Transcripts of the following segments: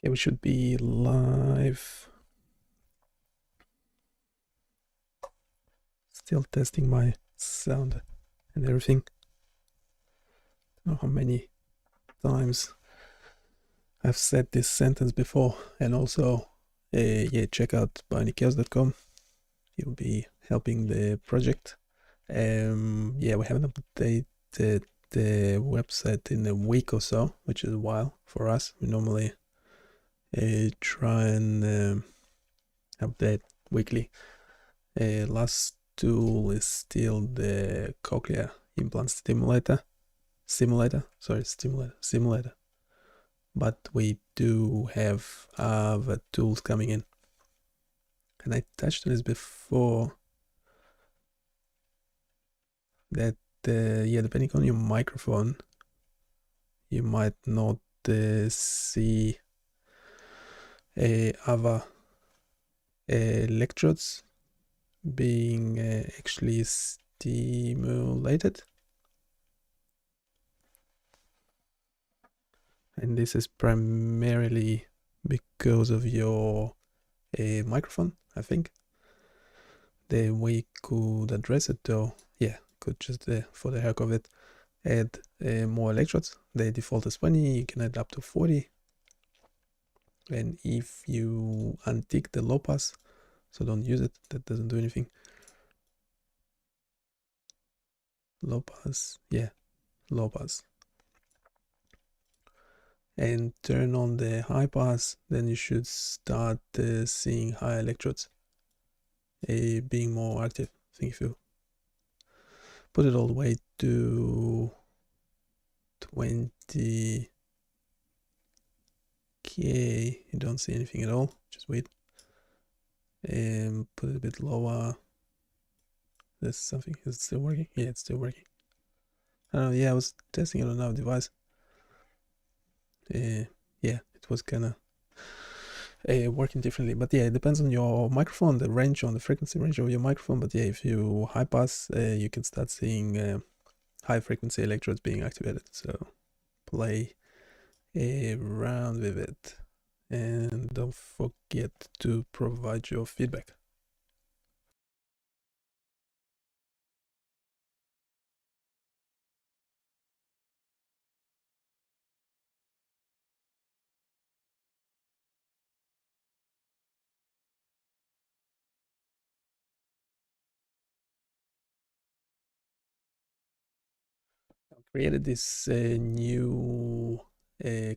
Okay, we should be live. Still testing my sound and everything. I don't know how many times I've said this sentence before. And also, yeah, check out biomedical.com. You'll be helping the project. Yeah, we haven't updated the website in a week or so, which is a while for us. We normally try and update weekly. Last tool is still the cochlear implant simulator. But we do have other tools coming in, and I touched on this before. That yeah, depending on your microphone, you might not see other electrodes being actually stimulated, and this is primarily because of your microphone. I think the way you could address it, though, yeah, could just for the heck of it add more electrodes. The default is 20, you can add up to 40, and if you untick the low pass, so don't use it, that doesn't do anything. Low pass, yeah, low pass, and turn on the high pass, then you should start seeing high electrodes being more active. I think if you put it all the way to 20k, you don't see anything at all. Just wait and put it a bit lower. There's something. Is it still working? Yeah, it's still working. Yeah, I was testing it on another device. Yeah, it was kind of working differently, but yeah, it depends on your microphone, the range, on the frequency range of your microphone. But yeah, if you high pass, you can start seeing high frequency electrodes being activated. So play around with it, and don't forget to provide your feedback. I created this new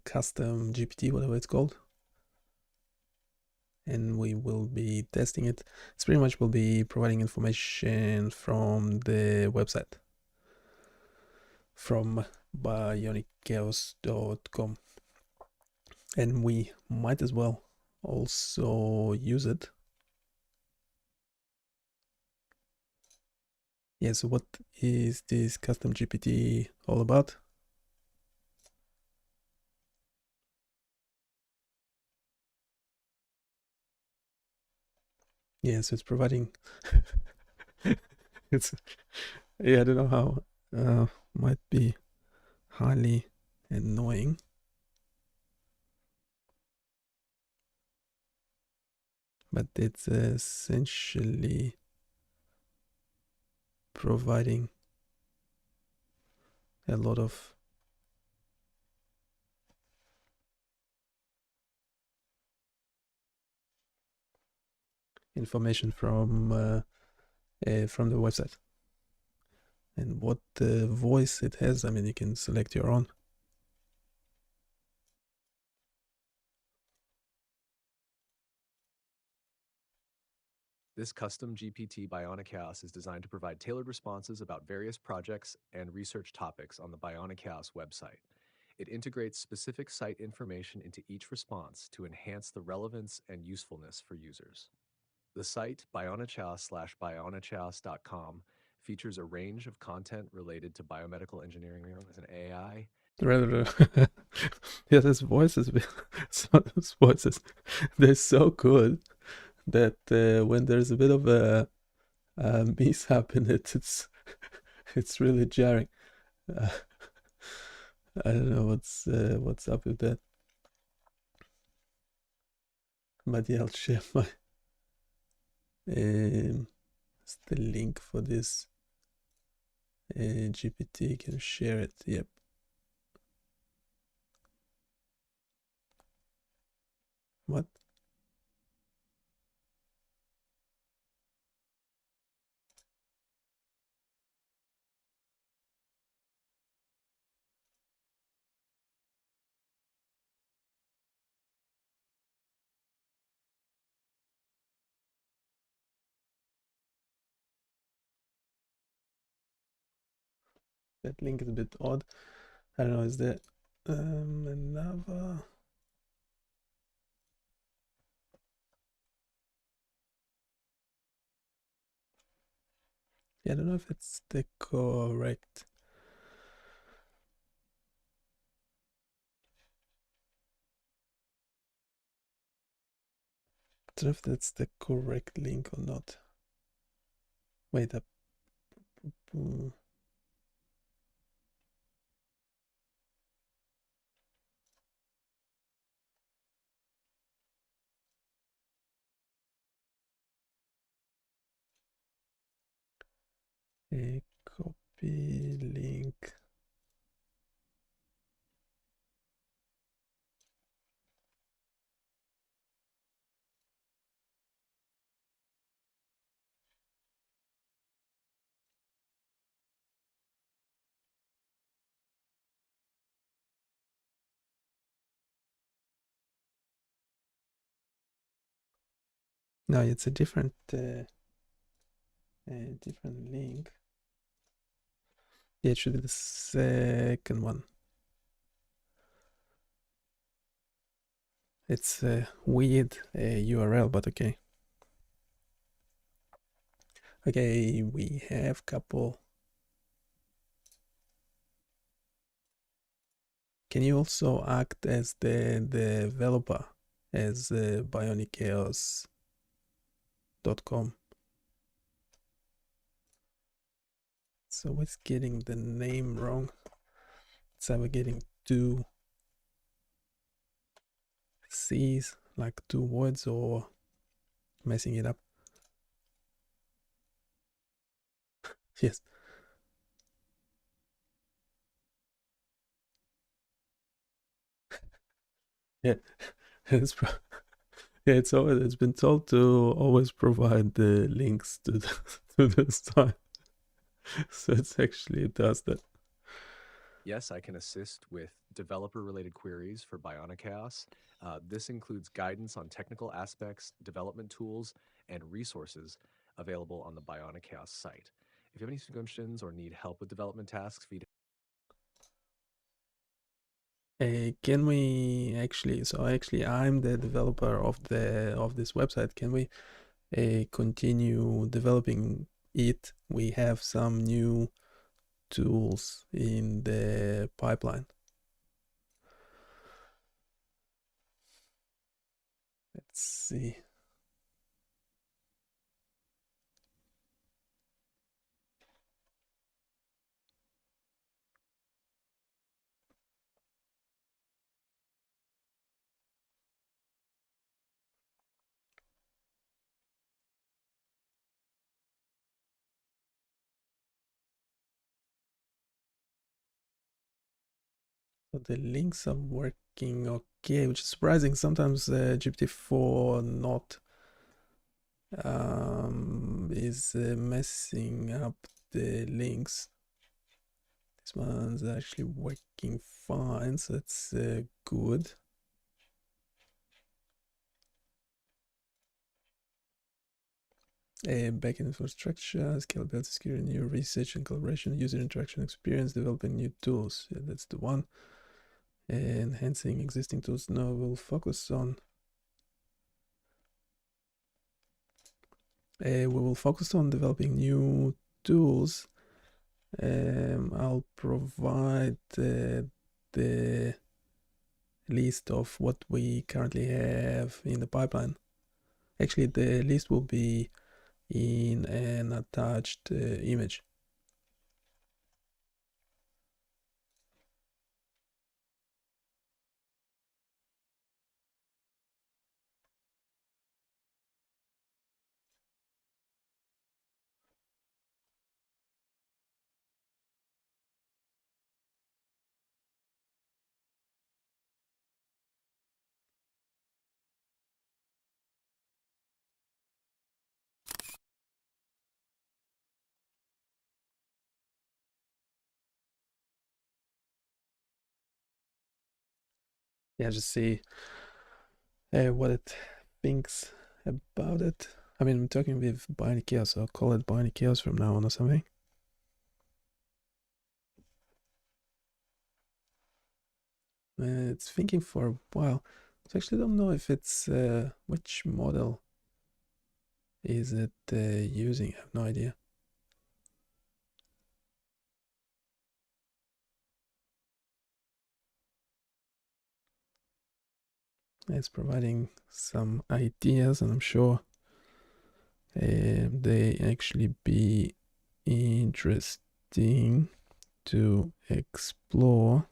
custom GPT, whatever it's called, and we will be testing it. It's pretty much will be providing information from the website, from bionichaos.com, and we might as well also use it. Yeah, so what is this custom GPT all about? Yeah, so it's providing it's yeah, I don't know how might be highly annoying, but it's essentially providing a lot of information from the website. And what voice it has, I mean, you can select your own. This custom GPT Bionic Chaos is designed to provide tailored responses about various projects and research topics on the Bionic Chaos website. It integrates specific site information into each response to enhance the relevance and usefulness for users. The site, bionichaos.com, features a range of content related to biomedical engineering as an AI. Rather, yeah, those voices, those voices, they're so good that when there's a bit of a mishap in it, it's really jarring. Uh, I don't know what's up with that. But yeah, I'll share my it's the link for this GPT. You can share it. Yep. What? That link is a bit odd. I don't know. Is there another? Yeah, I don't know if it's the correct. I don't know if that's the correct link or not. Wait up. A copy link. No, it's a different link. Yeah, it should be the second one. It's a weird URL, but okay. Okay, we have couple. Can you also act as the developer as bionichaos.com? So it's getting the name wrong. So we're getting two C's, like two words, or messing it up. Yes. Yeah. It's yeah, it's been told to always provide the links to to the site. So it does that. Yes, I can assist with developer-related queries for Bionic Chaos. This includes guidance on technical aspects, development tools, and resources available on the Bionic Chaos site. If you have any suggestions or need help with development tasks, Can we actually? So actually, I'm the developer of this website. Can we continue developing it? We have some new tools in the pipeline. Let's see. So the links are working okay, which is surprising. Sometimes GPT-4 not is messing up the links. This one's actually working fine, so it's good. Backend infrastructure, scalability, security, new research and collaboration, user interaction experience, developing new tools. Yeah, that's the one. Enhancing existing tools. No, we'll focus on. We will focus on developing new tools. I'll provide the list of what we currently have in the pipeline. Actually, the list will be in an attached image. yeah, just see what it thinks about it. I mean, I'm talking with Bionic Chaos, so I'll call it Bionic Chaos from now on or something. It's thinking for a while. So I actually don't know if it's which model is it using. I have no idea. It's providing some ideas, and I'm sure they actually be interesting to explore.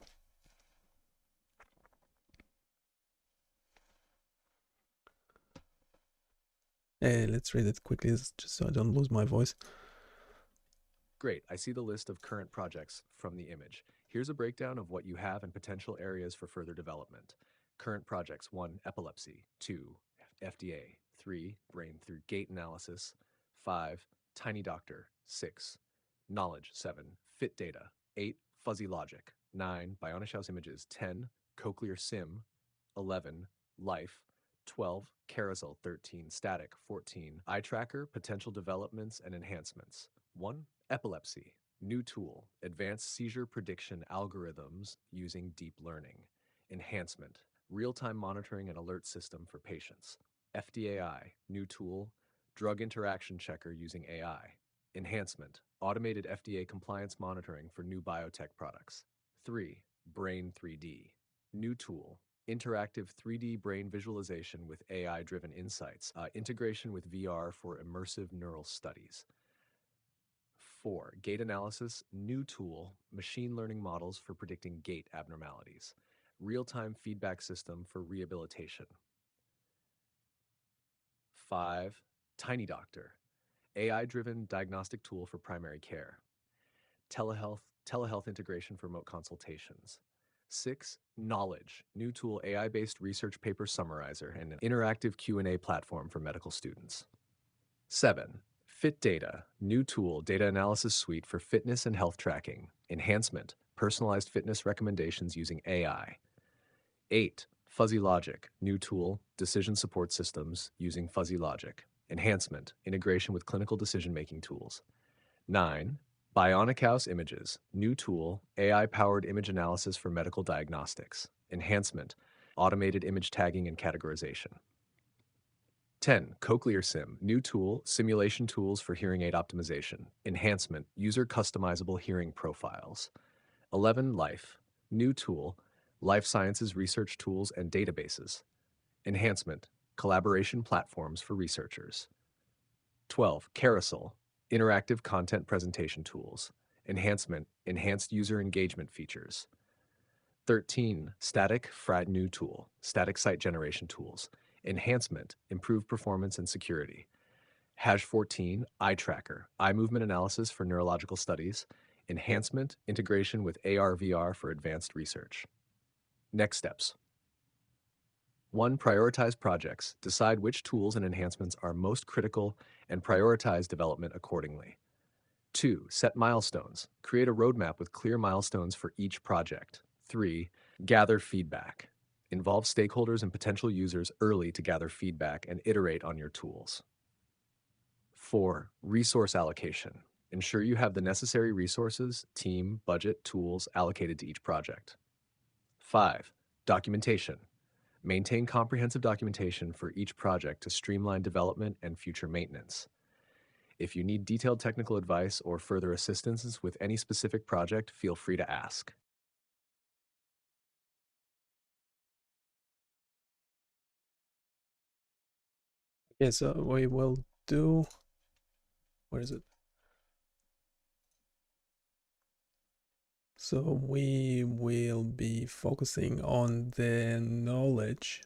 Let's read it quickly just so I don't lose my voice. Great, I see the list of current projects from the image. Here's a breakdown of what you have and potential areas for further development. Current projects: 1. Epilepsy. 2. FDA. 3. Brain through gait analysis. 5. Tiny Doctor. 6. Knowledge. 7. Fit data. 8. Fuzzy logic. 9. Bionic House images. 10. Cochlear sim. 11. Life. 12. Carousel. 13. Static. 14. Eye tracker. Potential developments and enhancements. 1. Epilepsy. New tool. Advanced seizure prediction algorithms using deep learning. Enhancement. Real-time monitoring and alert system for patients. FDAI. New tool. Drug interaction checker using AI. Enhancement. Automated FDA compliance monitoring for new biotech products. 3. Brain 3D. New tool. Interactive 3D brain visualization with AI-driven insights. Integration with VR for immersive neural studies. 4. Gait analysis, new tool, machine learning models for predicting gait abnormalities. Real-time feedback system for rehabilitation. 5. Tiny Doctor, AI-driven diagnostic tool for primary care. Telehealth integration for remote consultations. 6. Knowledge, new tool, AI-based research paper summarizer and an interactive Q&A platform for medical students. 7. Fit data, new tool, data analysis suite for fitness and health tracking. Enhancement, personalized fitness recommendations using AI. 8. Fuzzy logic, new tool, decision support systems using fuzzy logic. Enhancement, integration with clinical decision-making tools. 9. Bionic House images, new tool, AI-powered image analysis for medical diagnostics. Enhancement, automated image tagging and categorization. 10. Cochlear sim, new tool, simulation tools for hearing aid optimization. Enhancement, user customizable hearing profiles. 11. Life, new tool, life sciences research tools and databases. Enhancement, collaboration platforms for researchers. 12. Carousel, interactive content presentation tools. Enhancement, enhanced user engagement features. 13. Static FRAD new tool, static site generation tools. Enhancement, improved performance and security. Hash 14, eye tracker, eye movement analysis for neurological studies. Enhancement, integration with AR/VR for advanced research. Next steps. 1. Prioritize projects. Decide which tools and enhancements are most critical and prioritize development accordingly. 2. Set milestones. Create a roadmap with clear milestones for each project. 3. Gather feedback. Involve stakeholders and potential users early to gather feedback and iterate on your tools. 4. Resource allocation. Ensure you have the necessary resources, team, budget, tools allocated to each project. 5. Documentation. Maintain comprehensive documentation for each project to streamline development and future maintenance. If you need detailed technical advice or further assistance with any specific project, feel free to ask. Okay, so we will do. Where is it? So we will be focusing on the knowledge,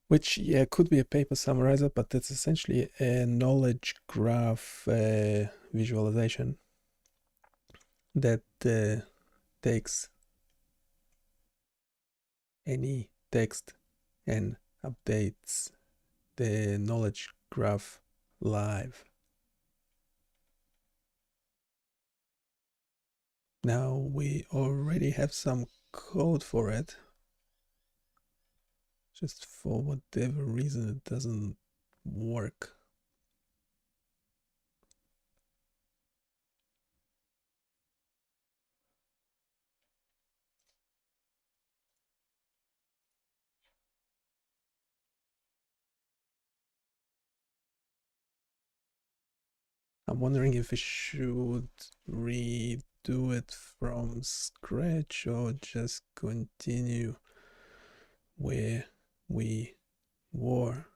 which, yeah, could be a paper summarizer, but that's essentially a knowledge graph visualization that takes any text and updates the knowledge graph live. Now we already have some code for it, Just for whatever reason it doesn't work. I'm wondering if we should redo it from scratch or just continue where we were.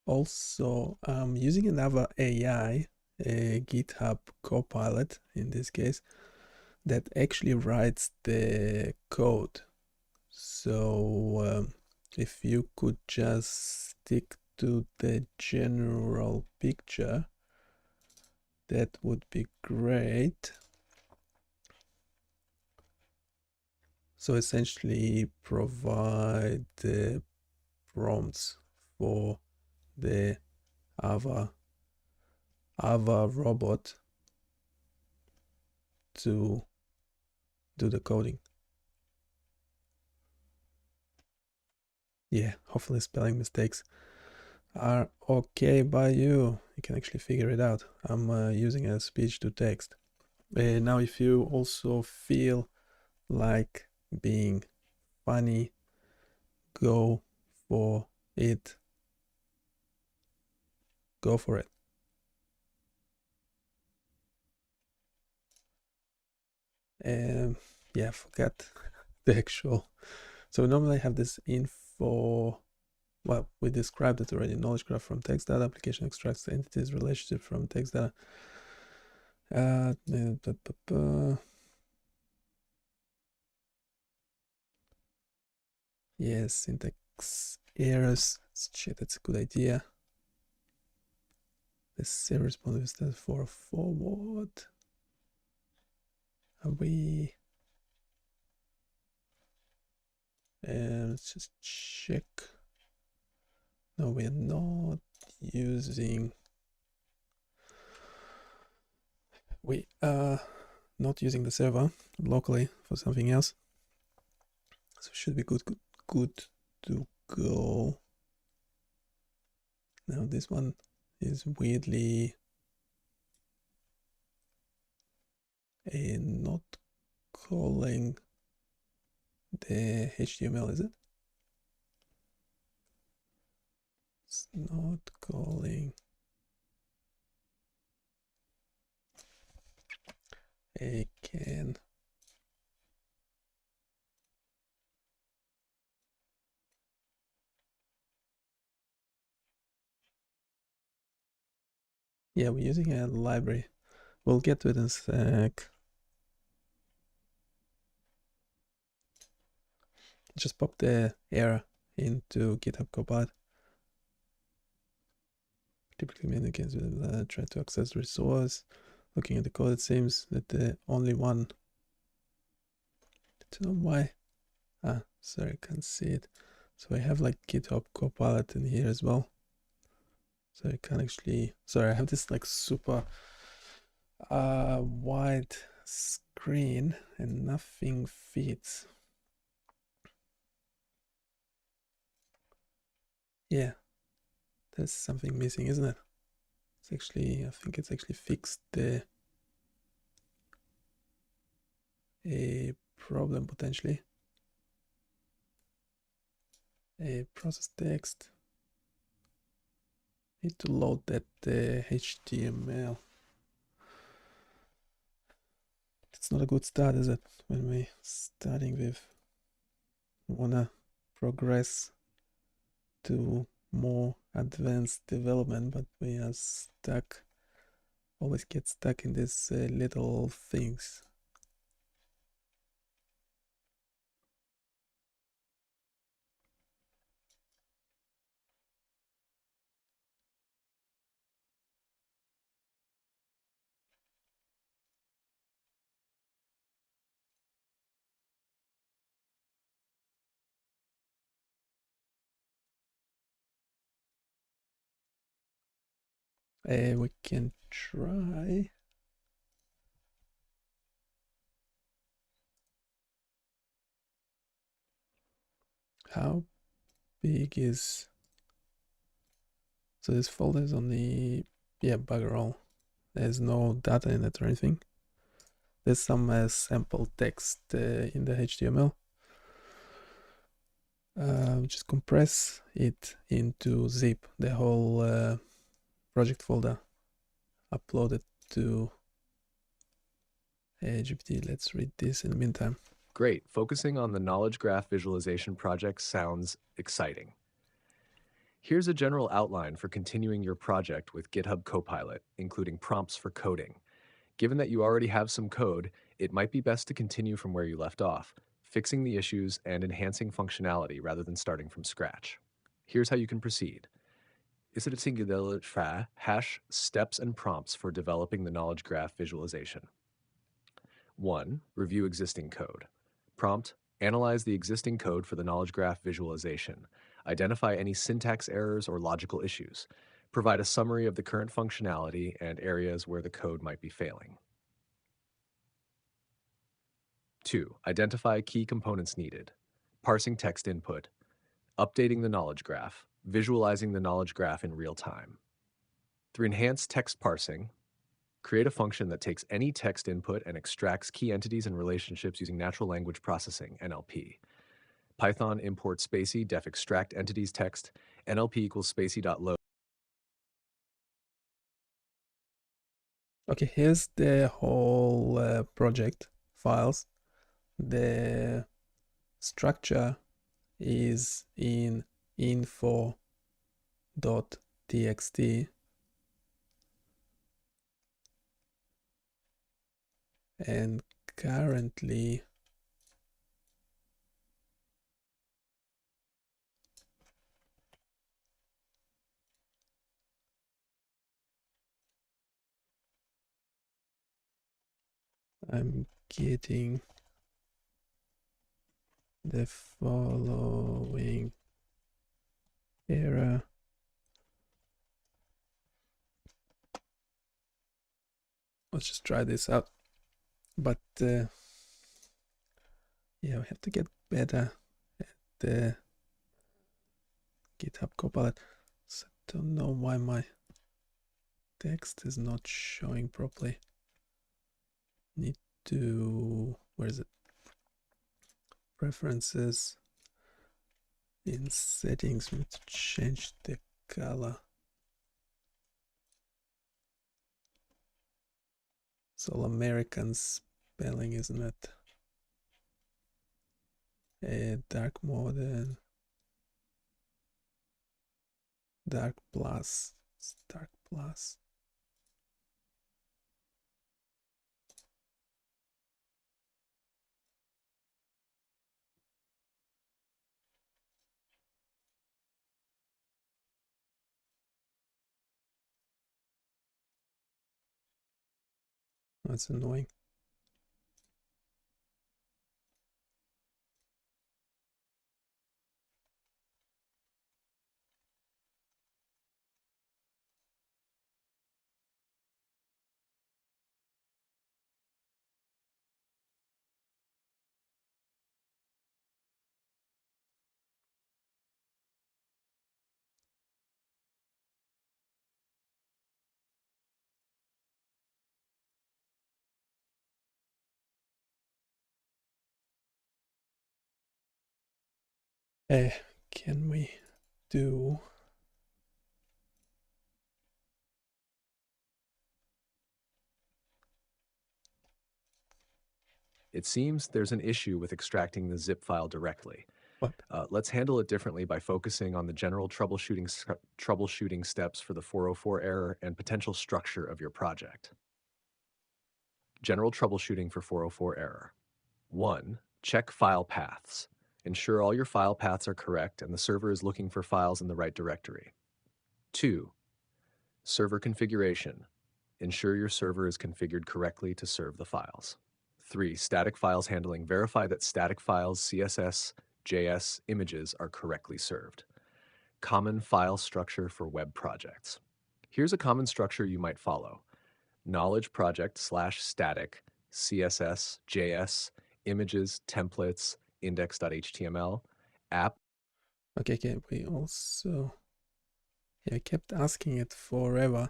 Also, I'm using another AI, a GitHub Copilot in this case, that actually writes the code. So if you could just stick to the general picture, that would be great. So essentially provide the prompts for the other robot to do the coding. Yeah, hopefully spelling mistakes are okay by you. You can actually figure it out. I'm using a speech to text. Now, if you also feel like being funny, go for it. Go for it. Yeah, forget the actual. So normally I have this info. Well, we described it already. Knowledge graph from text data. Application extracts the entities relationship from text data. Yes, syntax errors. Shit, that's a good idea. The server responsive instead for forward. Are we? Let's just check. No, we're not using. We are not using the server locally for something else. So should be good to go. Now this one is weirdly not calling the HTML, is it? It's not calling a can. Yeah, we're using a library. We'll get to it in a sec. Just pop the error into GitHub Copilot. Typically communicates with try to access the resource. Looking at the code, it seems that the only one. I don't know why. Sorry, I can't see it. So I have like GitHub Copilot in here as well. So I can actually, sorry, I have this like super wide screen and nothing fits. Yeah, there's something missing, isn't it? It's actually, I think it's actually fixed a problem potentially. A process text. Need to load that HTML. It's not a good start, is it? When we're starting with, we wanna progress to more advanced development, but we are stuck, always get stuck in these little things. We can try. How big is... So this folder is only... Yeah, bugger all. There's no data in it or anything. There's some sample text in the HTML. Just compress it into zip, the whole project folder. Upload it to GPT. Let's read this in the meantime. Great. Focusing on the knowledge graph visualization project sounds exciting. Here's a general outline for continuing your project with GitHub Copilot, including prompts for coding. Given that you already have some code, it might be best to continue from where you left off, fixing the issues and enhancing functionality rather than starting from scratch. Here's how you can proceed. Hash steps and prompts for developing the knowledge graph visualization. 1. Review existing code. Prompt: analyze the existing code for the knowledge graph visualization. Identify any syntax errors or logical issues. Provide a summary of the current functionality and areas where the code might be failing. 2. Identify key components needed. Parsing text input, updating the knowledge graph, visualizing the knowledge graph in real time. 3. Enhance text parsing. Create a function that takes any text input and extracts key entities and relationships using natural language processing, NLP. Python import spacey def extract entities text, NLP equals spacey.load. Okay, here's the whole project files. The structure is in info.txt, and currently I'm getting the following error. Let's just try this out. But yeah, we have to get better at the GitHub Copilot. So I don't know why my text is not showing properly. Need to... Where is it? Preferences. In settings, we need to change the color. It's all American spelling, isn't it? Dark mode, dark plus. It's dark plus. That's annoying. Can we do... It seems there's an issue with extracting the zip file directly. What? Let's handle it differently by focusing on the general troubleshooting steps for the 404 error and potential structure of your project. General troubleshooting for 404 error. 1. Check file paths. Ensure all your file paths are correct and the server is looking for files in the right directory. 2. Server configuration. Ensure your server is configured correctly to serve the files. 3. Static files handling. Verify that static files, CSS, JS, images are correctly served. Common file structure for web projects. Here's a common structure you might follow. Knowledge project slash static, CSS, JS, images, templates, index.html, app. Okay, we also, yeah, I kept asking it forever.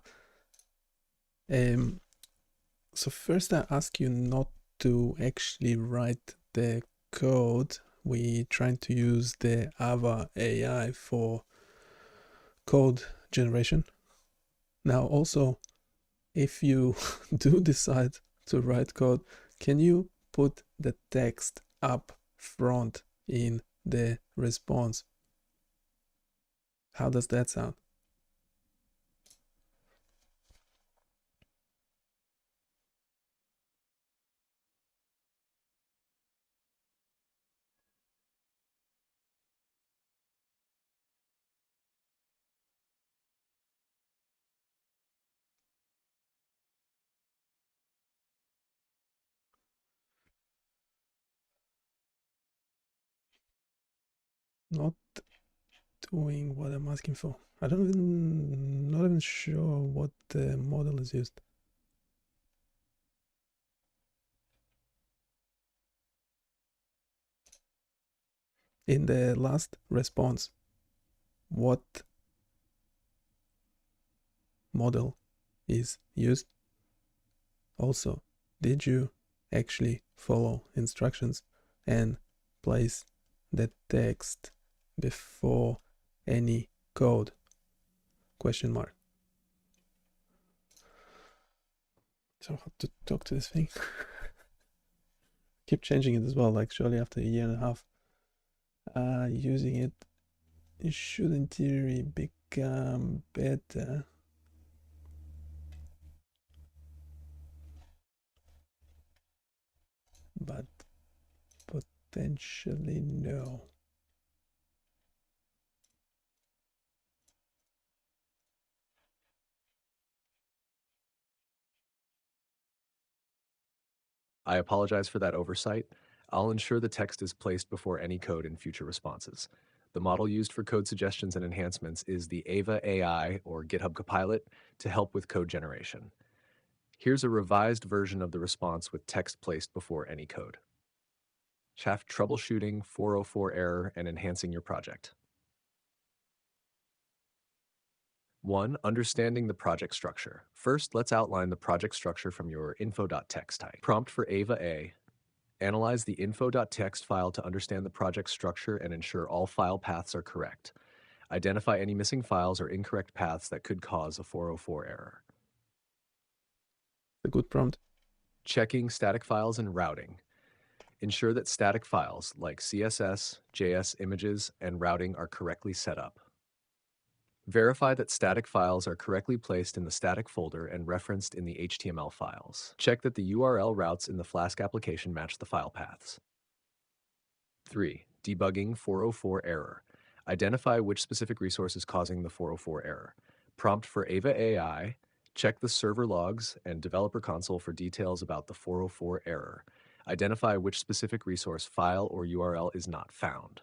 So first I ask you not to actually write the code. We trying to use the Ava AI for code generation. Now also, if you do decide to write code, can you put the text up front in the response? How does that sound? Not doing what I'm asking for. Not even sure what the model is used. In the last response, what model is used? Also, did you actually follow instructions and place the text before any code? Question mark. So I have to talk to this thing. Keep changing it as well, like surely after a year and a half using it, it should in theory become better. But potentially no. I apologize for that oversight. I'll ensure the text is placed before any code in future responses. The model used for code suggestions and enhancements is the Ava AI or GitHub Copilot to help with code generation. Here's a revised version of the response with text placed before any code. Shaft troubleshooting, 404 error, and enhancing your project. 1. Understanding the project structure. First, let's outline the project structure from your info.txt type. Prompt for Ava A. Analyze the info.txt file to understand the project structure and ensure all file paths are correct. Identify any missing files or incorrect paths that could cause a 404 error. A good prompt. Checking static files and routing. Ensure that static files like CSS, JS images, and routing are correctly set up. Verify that static files are correctly placed in the static folder and referenced in the HTML files. Check that the URL routes in the Flask application match the file paths. 3. Debugging 404 error. Identify which specific resource is causing the 404 error. Prompt for Ava AI. Check the server logs and developer console for details about the 404 error. Identify which specific resource, file, or URL is not found.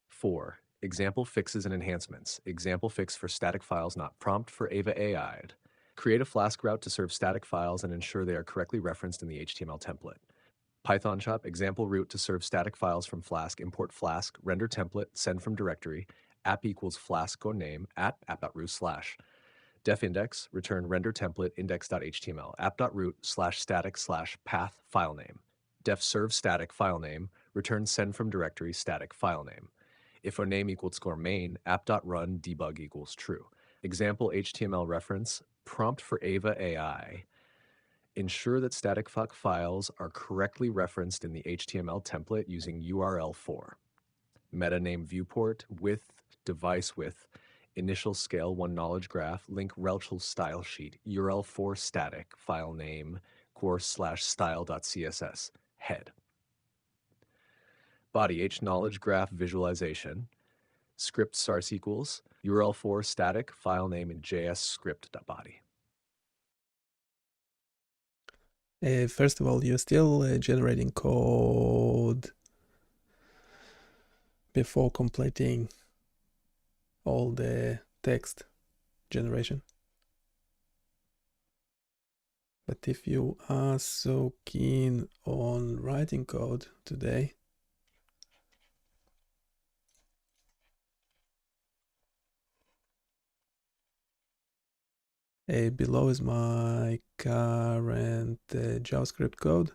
4. Example fixes and enhancements. Example fix for static files not prompt for Ava AI. Create a Flask route to serve static files and ensure they are correctly referenced in the HTML template. Python shop example route to serve static files from Flask, import Flask, render template, send from directory, app equals Flask go name, at app.root slash. Def index, return render template index.html, app.root slash static slash path file name. Def serve static file name, return send from directory static file name. If a name equals score main, app.run debug equals true. Example HTML reference, prompt for Ava AI. Ensure that static files are correctly referenced in the HTML template using URL4. Meta name viewport, width, device width, initial scale 1 knowledge graph, link relational style sheet, URL4 static, file name, course/style.css, head. Body H knowledge graph visualization, script source equals, URL4 static, file name in JS script.body. First of all, you're still generating code before completing all the text. generation. But if you are so keen on writing code today, below is my current JavaScript code.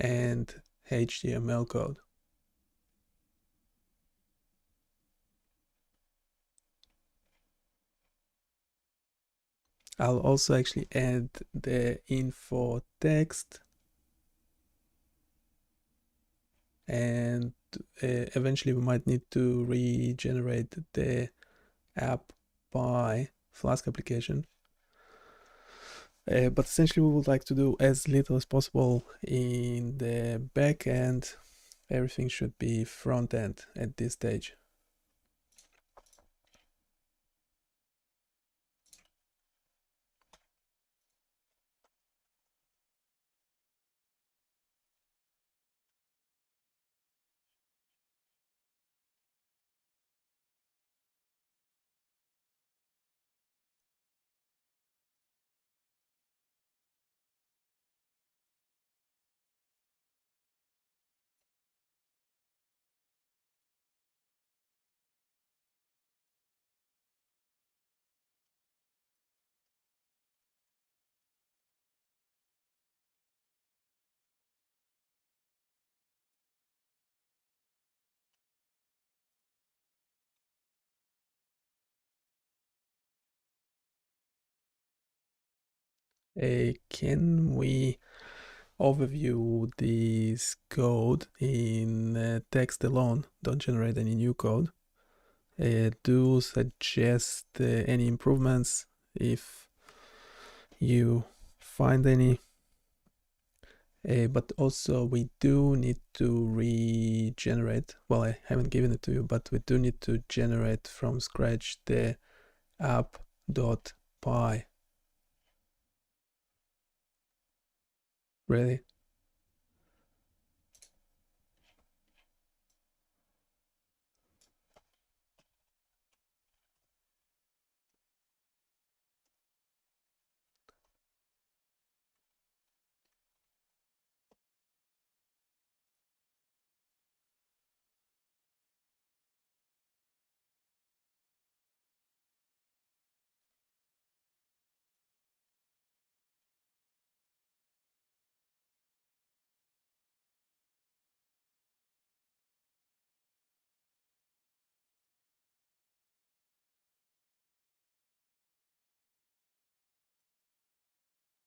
And HTML code. I'll also actually add the info text, and eventually we might need to regenerate the app by Flask application. But essentially we would like to do as little as possible in the back end. Everything should be front end at this stage. Can we overview this code in text alone? Don't generate any new code. Do suggest any improvements if you find any. But also we do need to regenerate. Well, I haven't given it to you, but we do need to generate from scratch the app.py. Really?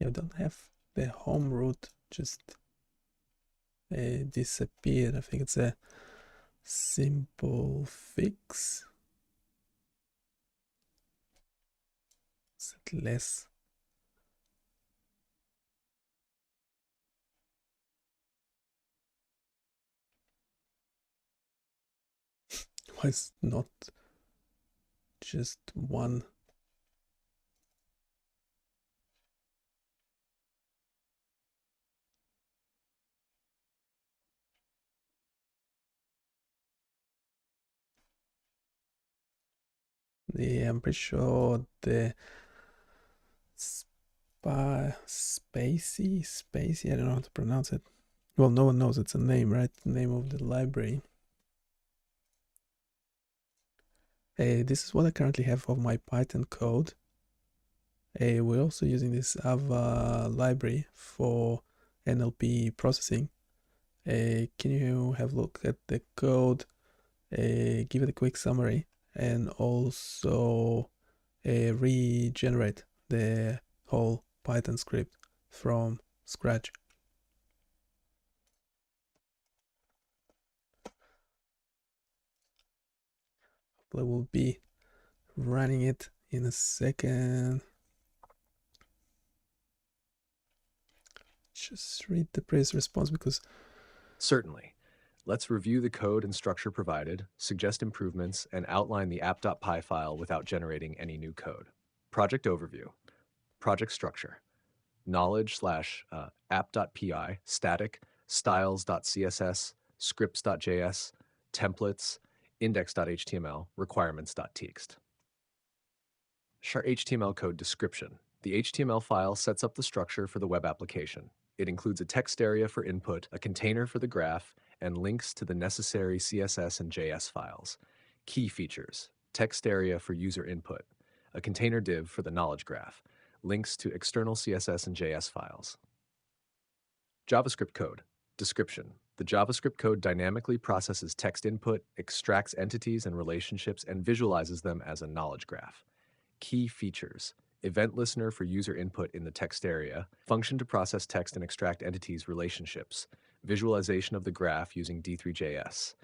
You don't have the home root just disappeared. I think it's a simple fix. Is it less? Why is not just one? Yeah, I'm pretty sure the Spacey, I don't know how to pronounce it. Well, no one knows it's a name, right? The name of the library. This is what I currently have of my Python code. We're also using this Ava library for NLP processing. Can you have a look at the code, give it a quick summary, and also regenerate the whole Python script from scratch? I will be running it in a second. Just read the previous response because Certainly. Let's review the code and structure provided, suggest improvements, and outline the app.py file without generating any new code. Project overview. Project structure. knowledge/app.py, static, styles.css, scripts.js, templates, index.html, requirements.txt. HTML code description. The HTML file sets up the structure for the web application. It includes a text area for input, a container for the graph, and links to the necessary CSS and JS files. Key features: text area for user input, a container div for the knowledge graph, links to external CSS and JS files. JavaScript code. Description. The JavaScript code dynamically processes text input, extracts entities and relationships, and visualizes them as a knowledge graph. Key features: event listener for user input in the text area, function to process text and extract entities relationships, visualization of the graph using D3.js,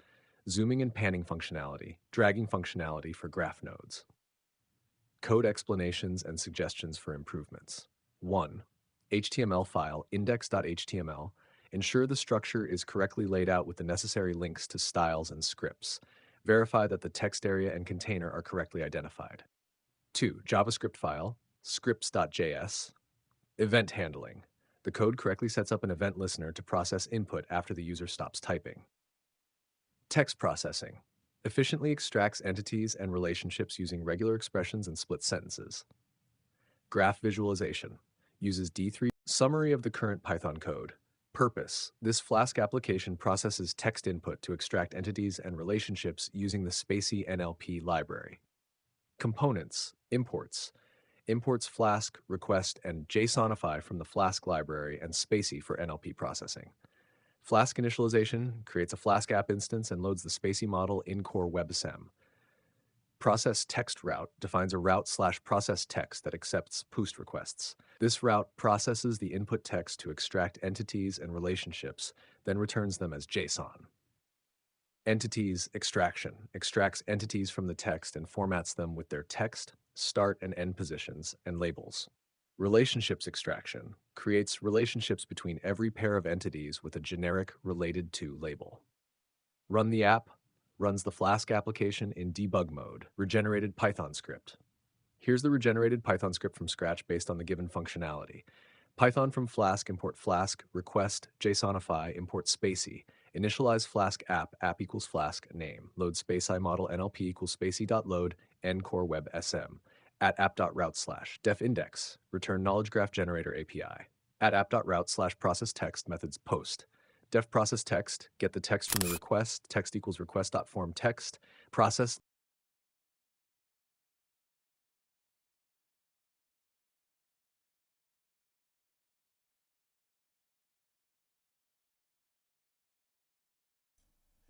zooming and panning functionality, dragging functionality for graph nodes. Code explanations and suggestions for improvements. 1. HTML file index.html. Ensure the structure is correctly laid out with the necessary links to styles and scripts. Verify that the text area and container are correctly identified. 2. JavaScript file, scripts.js. Event handling. The code correctly sets up an event listener to process input after the user stops typing. Text processing. Efficiently extracts entities and relationships using regular expressions and split sentences. Graph visualization. Uses D3. Summary of the current Python code. Purpose. This Flask application processes text input to extract entities and relationships using the Spacey NLP library. Components. Imports. Imports Flask, request, and JSONify from the Flask library and Spacey for NLP processing. Flask initialization creates a Flask app instance and loads the Spacey model in core WebAssembly. Process text route defines a route/process text that accepts post requests. This route processes the input text to extract entities and relationships, then returns them as JSON. Entities extraction extracts entities from the text and formats them with their text, start and end positions, and labels. Relationships extraction creates relationships between every pair of entities with a generic related to label. Run the app runs the Flask application in debug mode. Regenerated Python script. Here's the regenerated Python script from scratch based on the given functionality. Python from Flask, import Flask, request, JSONify, import Spacey, initialize Flask app equals Flask name, load Spacey model NLP equals Spacey.load, end core web SM, at app.route/def index, return knowledge graph generator API, at app.route/process text methods post, def process text, get the text from the request, text equals request.form text, process.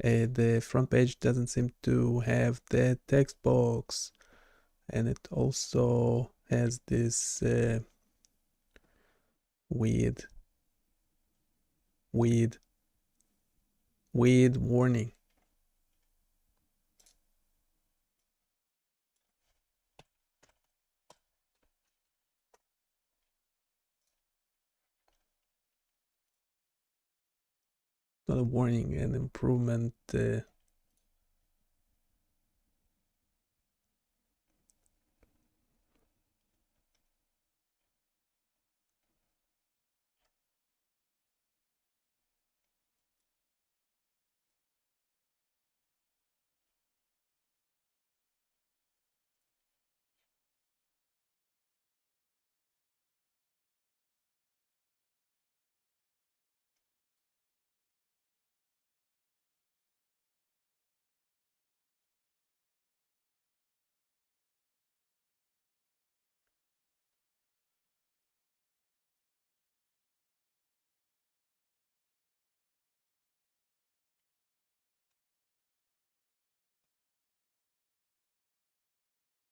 The front page doesn't seem to have the text box, and it also has this weird warning. Not a warning, an improvement.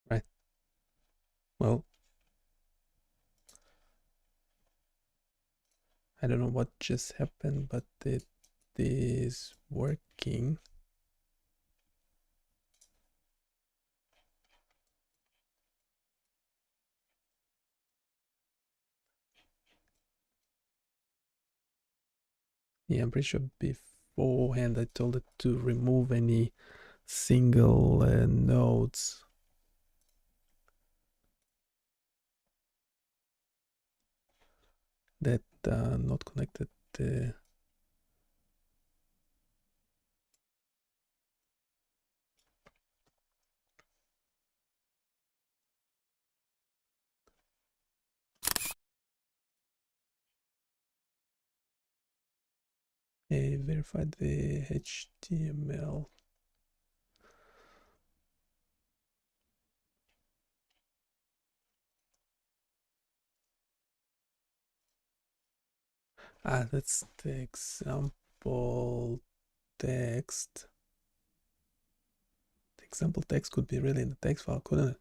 Right. Well, I don't know what just happened, but it is working. Yeah, I'm pretty sure beforehand I told it to remove any single nodes. that are not connected. Verify the HTML. That's the example text. The example text could be really in the text file, couldn't it?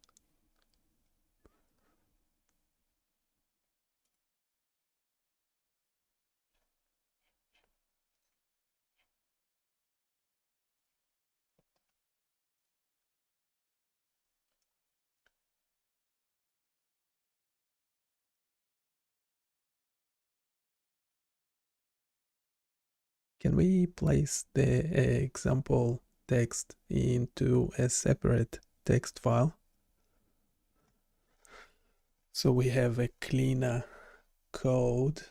Can we place the example text into a separate text file so we have a cleaner code?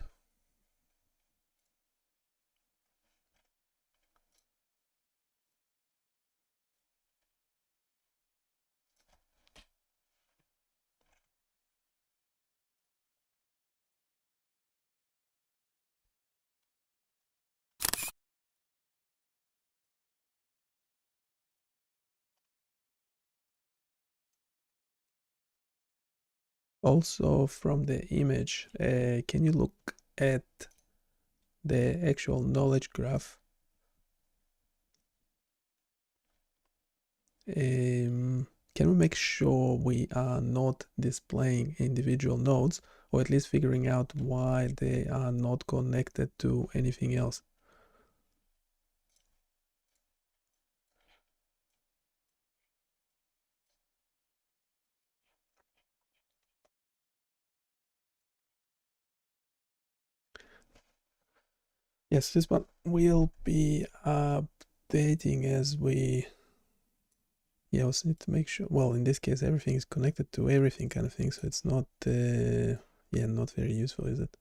Also from the image, can you look at the actual knowledge graph? Can we make sure we are not displaying individual nodes, or at least figuring out why they are not connected to anything else? Yes, this one will be updating as we, yeah, also need to make sure, well, in this case, everything is connected to everything kind of thing, so it's not, yeah, not very useful, is it?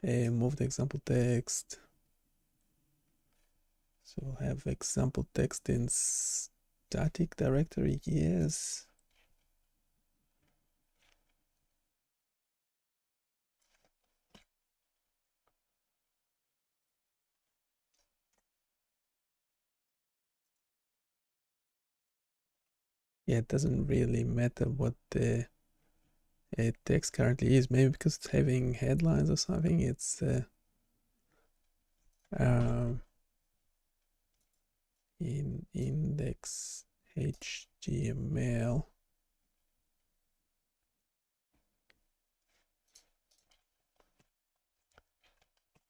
Move the example text. So we'll have example text in static directory, yes. Yeah, it doesn't really matter what the text currently is. Maybe because it's having headlines or something, it's in index HTML.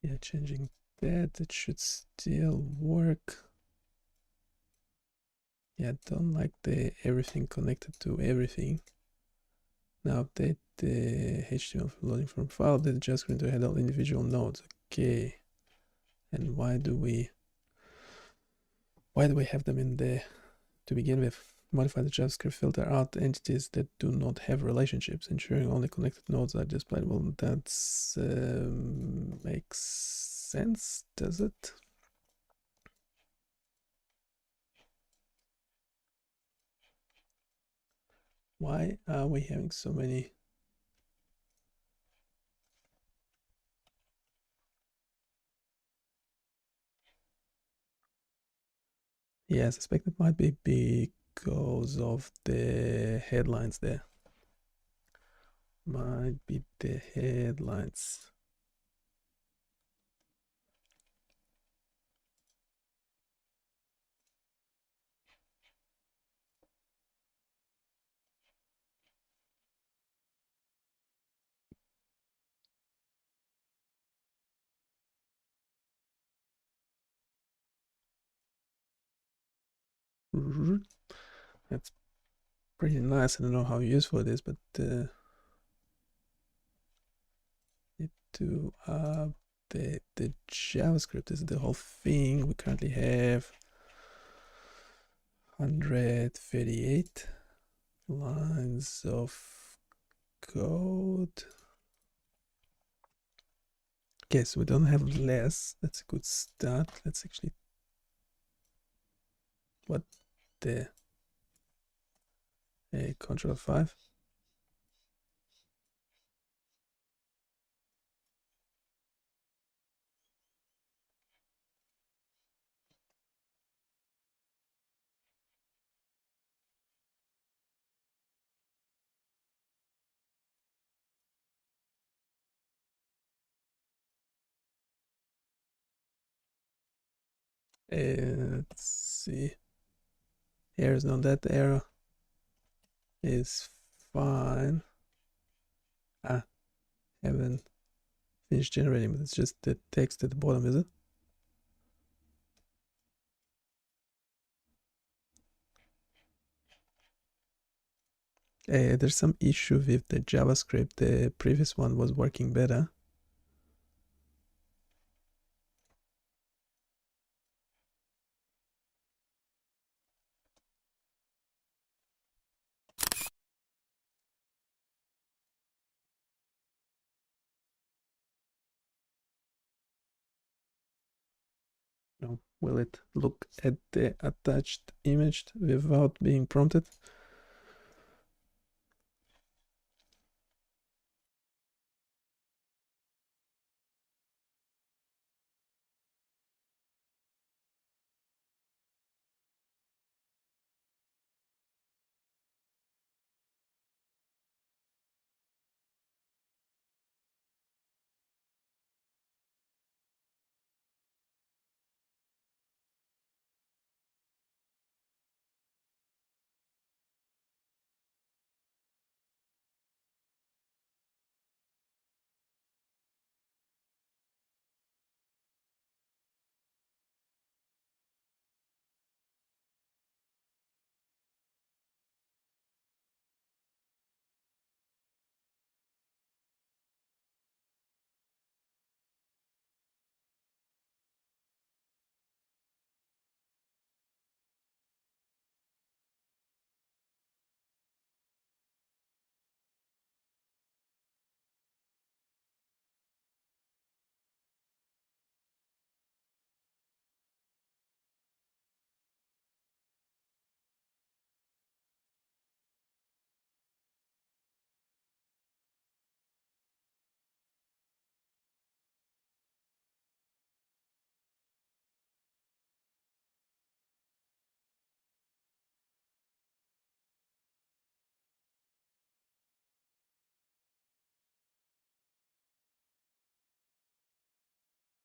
Yeah, changing that, it should still work. Yeah, don't like the everything connected to everything. Now update the HTML loading from file that just going to handle individual nodes. Okay. And why do we have them in there to begin with? Modify the JavaScript filter out entities that do not have relationships, ensuring only connected nodes are displayed. Well, that's makes sense, does it? Why are we having so many? Yeah, I suspect it might be because of the headlines there. Might be the headlines. That's pretty nice. I don't know how useful it is, but need to update the JavaScript. This is the whole thing. We currently have 138 lines of code. Okay, so we don't have less. That's a good start. Let's actually... What the... Control 5. Let's see. Here's not that error. Is fine. Haven't finished generating, but it's just the text at the bottom, is it? There's some issue with the JavaScript. The previous one was working better. Now, will it look at the attached image without being prompted?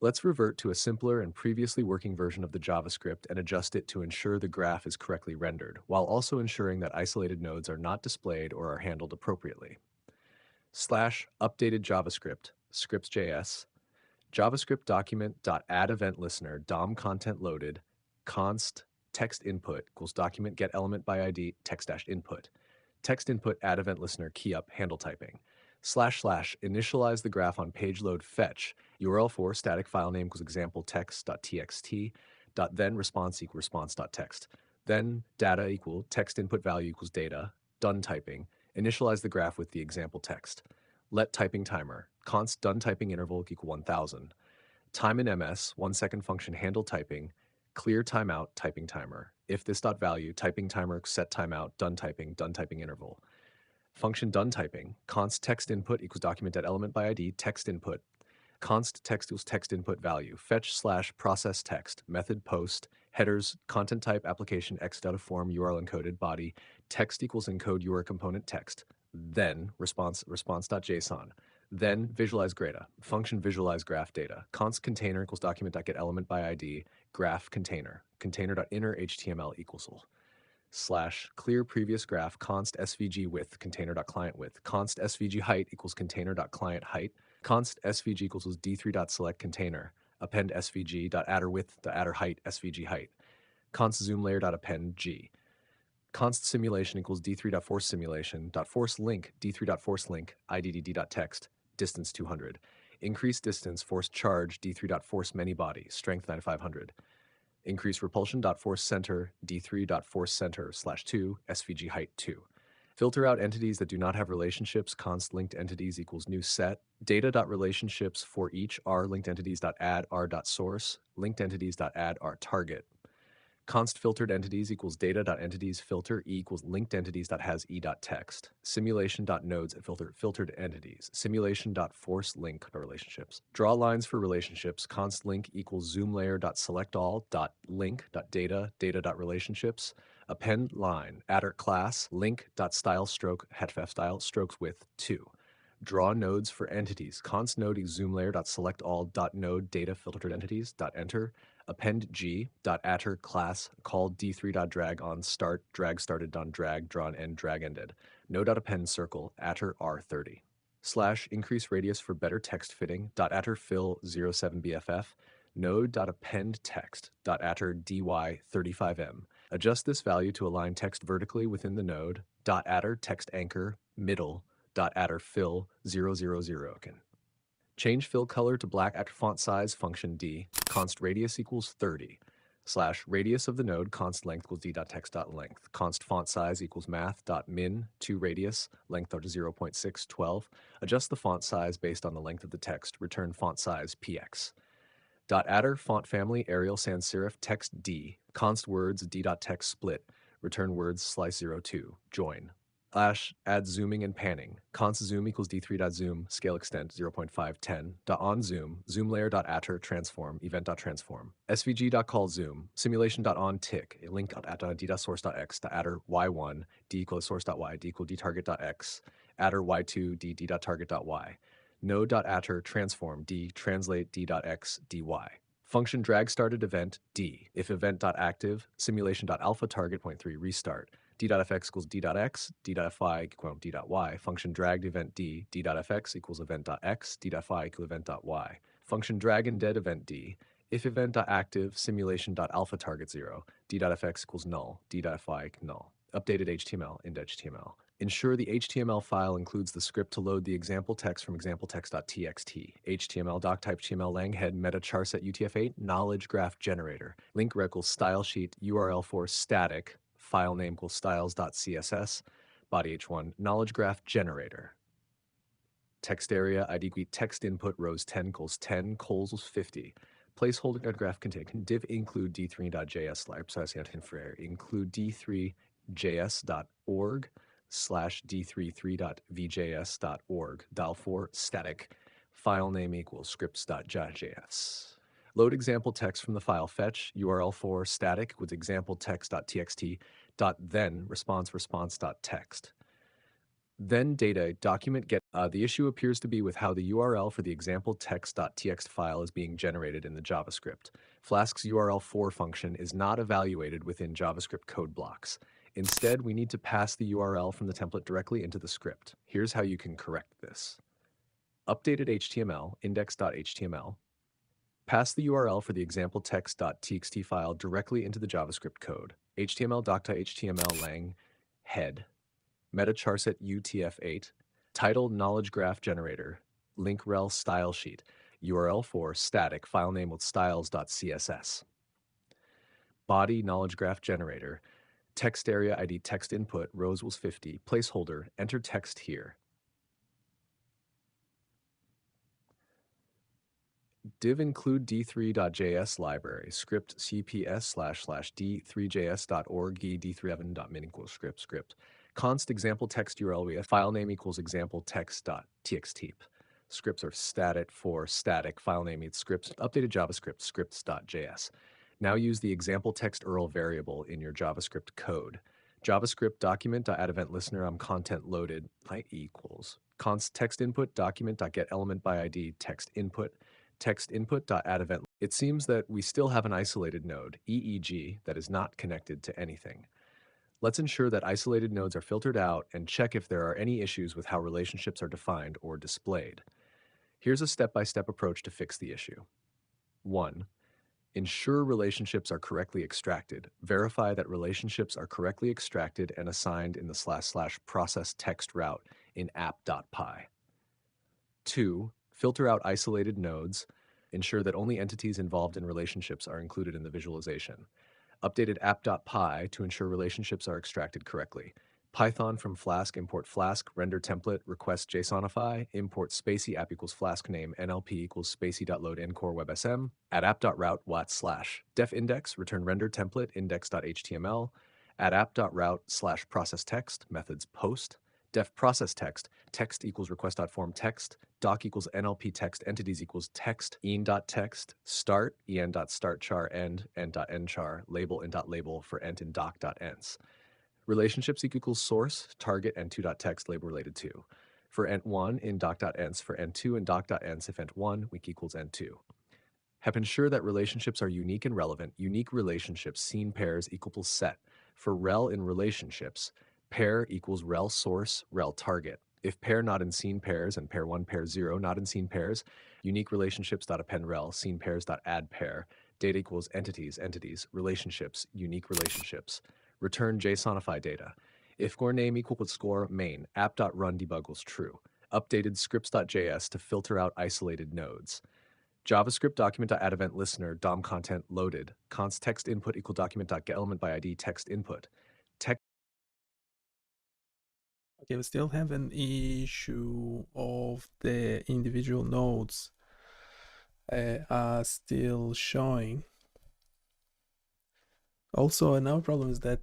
Let's revert to a simpler and previously working version of the JavaScript and adjust it to ensure the graph is correctly rendered, while also ensuring that isolated nodes are not displayed or are handled appropriately. /updated JavaScript, scripts.js, JavaScript document.add event listener, DOM content loaded, const text input equals document get element by ID text dash input. Text input add event listener key up handle typing. / initialize the graph on page load fetch URL for static file name equals example text.txt then response equal response.text. Then data equal text input value equals data. Done typing. Initialize the graph with the example text. Let typing timer. Const done typing interval equal 1000. Time in MS 1 second function handle typing. Clear timeout typing timer. If this dot value typing timer set timeout done typing interval. Function done typing. Const text input equals document element by ID text input. Const text equals text input value. Fetch / process text. Method post. Headers. Content type application x data form URL encoded body. Text equals encode URL component text. Then response.json. Then visualize data. Function visualize graph data. Const container equals document.get element by ID. Graph container. Container.inner HTML equals / clear previous graph const svg width container.client width. Const svg height equals container.client height. Const svg equals d3.select container. Append svg.adder width.adder height svg height. Const zoom layer.append g. Const simulation equals d3.force simulation.force link d3.force link idd.text distance 200. Increase distance force charge d3.force many body strength 9500. Increase repulsion.force center d3.force center /2 svg height 2. Filter out entities that do not have relationships. Const linked entities equals new set. Data.relationships for each r linked entities.add r.source. Linked entities.add r target. Const filtered entities equals data.entities filter e equals linked entities.has e.text. Simulation.nodes filtered entities. Simulation.force link relationships. Draw lines for relationships. Const link equals zoom layer.select all link data data.relationships. Append line adder class link.style stroke hetff style strokes width 2. Draw nodes for entities. Const node equals zoom layer.select all node data filtered entities enter. Append g.atter class call d3.drag on start drag started on drag drawn end drag ended. Node.append circle atter r30. Slash increase radius for better text fitting atter fill 07bff node.append text atter dy 35m. Adjust this value to align text vertically within the node atter text anchor middle atter fill 000. Change fill color to black at font size function d, const radius equals 30, / radius of the node const length equals d.text.length, const font size equals math.min 2 radius, length of 0.612, adjust the font size based on the length of the text, return font size px. Adder font family Arial sans serif text d, const words d.text split, return words /02, join. Add zooming and panning. Const zoom equals d3.zoom, scale extent 0.510. On zoom, zoom layer.atter transform, event.transform. svg.call zoom, simulation.on tick, a link at d.source.x adder y1, d equals source.y, d equal d.target.x, adder y2, d.target.y. Node.atter transform, d translate d.x, dy. Function drag started event d. If event.active, simulation.alpha target .3 restart. d.fx equals d.x, d.fi equals d.y. Function dragged event d, d.fx equals event.x, d.fi equals event.y. Function drag and dead event d. If event.active, simulation.alpha target 0, d.fx equals null, d.fi null. Updated HTML, ind.html. Ensure the HTML file includes the script to load the example text from exampletext.txt. HTML doc type HTML lang head meta charset UTF-8 knowledge graph generator. Link equals style sheet URL for static file name equals styles.css body h1 knowledge graph generator. Text area ID text input rows 10 equals 10 cols 50. Placeholder graph contain div include d3.js include d3js.org /d33.vjs.org dial for static file name equals scripts.js. Load example text from the file fetch URL for static with example text.txt then response.text. Then data document get. The issue appears to be with how the URL for the example text.txt file is being generated in the JavaScript. Flask's URL4 function is not evaluated within JavaScript code blocks. Instead, we need to pass the URL from the template directly into the script. Here's how you can correct this. Updated HTML, index.html. Pass the URL for the example text.txt file directly into the JavaScript code. HTML doc.html lang head. Meta charset UTF-8. Title knowledge graph generator. Link rel style sheet. URL for static file name with styles.css. Body knowledge graph generator. Text area ID text input rows was 50. Placeholder enter text here. Div include d3.js library script cps /d3js.org d3evan.min equals script. Const example text URL file name equals example text.txt. Scripts are static for static file name equals scripts. Updated JavaScript scripts.js. Now use the example text URL variable in your JavaScript code. JavaScript document.add event listener content loaded equals const text input document.get element by ID text input text-input.add event. It seems that we still have an isolated node, EEG, that is not connected to anything. Let's ensure that isolated nodes are filtered out and check if there are any issues with how relationships are defined or displayed. Here's a step-by-step approach to fix the issue. 1. Ensure relationships are correctly extracted. Verify that relationships are correctly extracted and assigned in the / process text route in app.py. 2. Filter out isolated nodes. Ensure that only entities involved in relationships are included in the visualization. Updated app.py to ensure relationships are extracted correctly. Python from Flask, import Flask, render template, request JSONify, import spacey app equals Flask name, NLP equals spacey.load ncore websm, add app.route /. Def index, return render template, index.html, add app.route / process text, methods post, def process text, text equals request.form text, doc equals NLP text, entities equals text, en.text, start, en.startchar, end.endchar, label, en.label for ent and doc.ents. Relationships equals source, target, and 2.text label related to. For ent1 in doc.ents, for ent2 in doc.ents, if ent1 weak equals ent2. Have ensure that relationships are unique and relevant. Unique relationships, scene pairs equals set. For rel in relationships, pair equals rel source, rel target. If pair not in scene pairs and pair 1, pair 0 not in scene pairs, unique relationships.append rel, scene pairs.add pair, data equals entities, relationships, unique relationships. Return JSONify data. If score name equals score main, app.run debug equals true. Updated scripts.js to filter out isolated nodes. JavaScript document.add event listener DOM content loaded. Const text input equal document.get element by ID text input. Okay, we still have an issue of the individual nodes are still showing. Also, another problem is that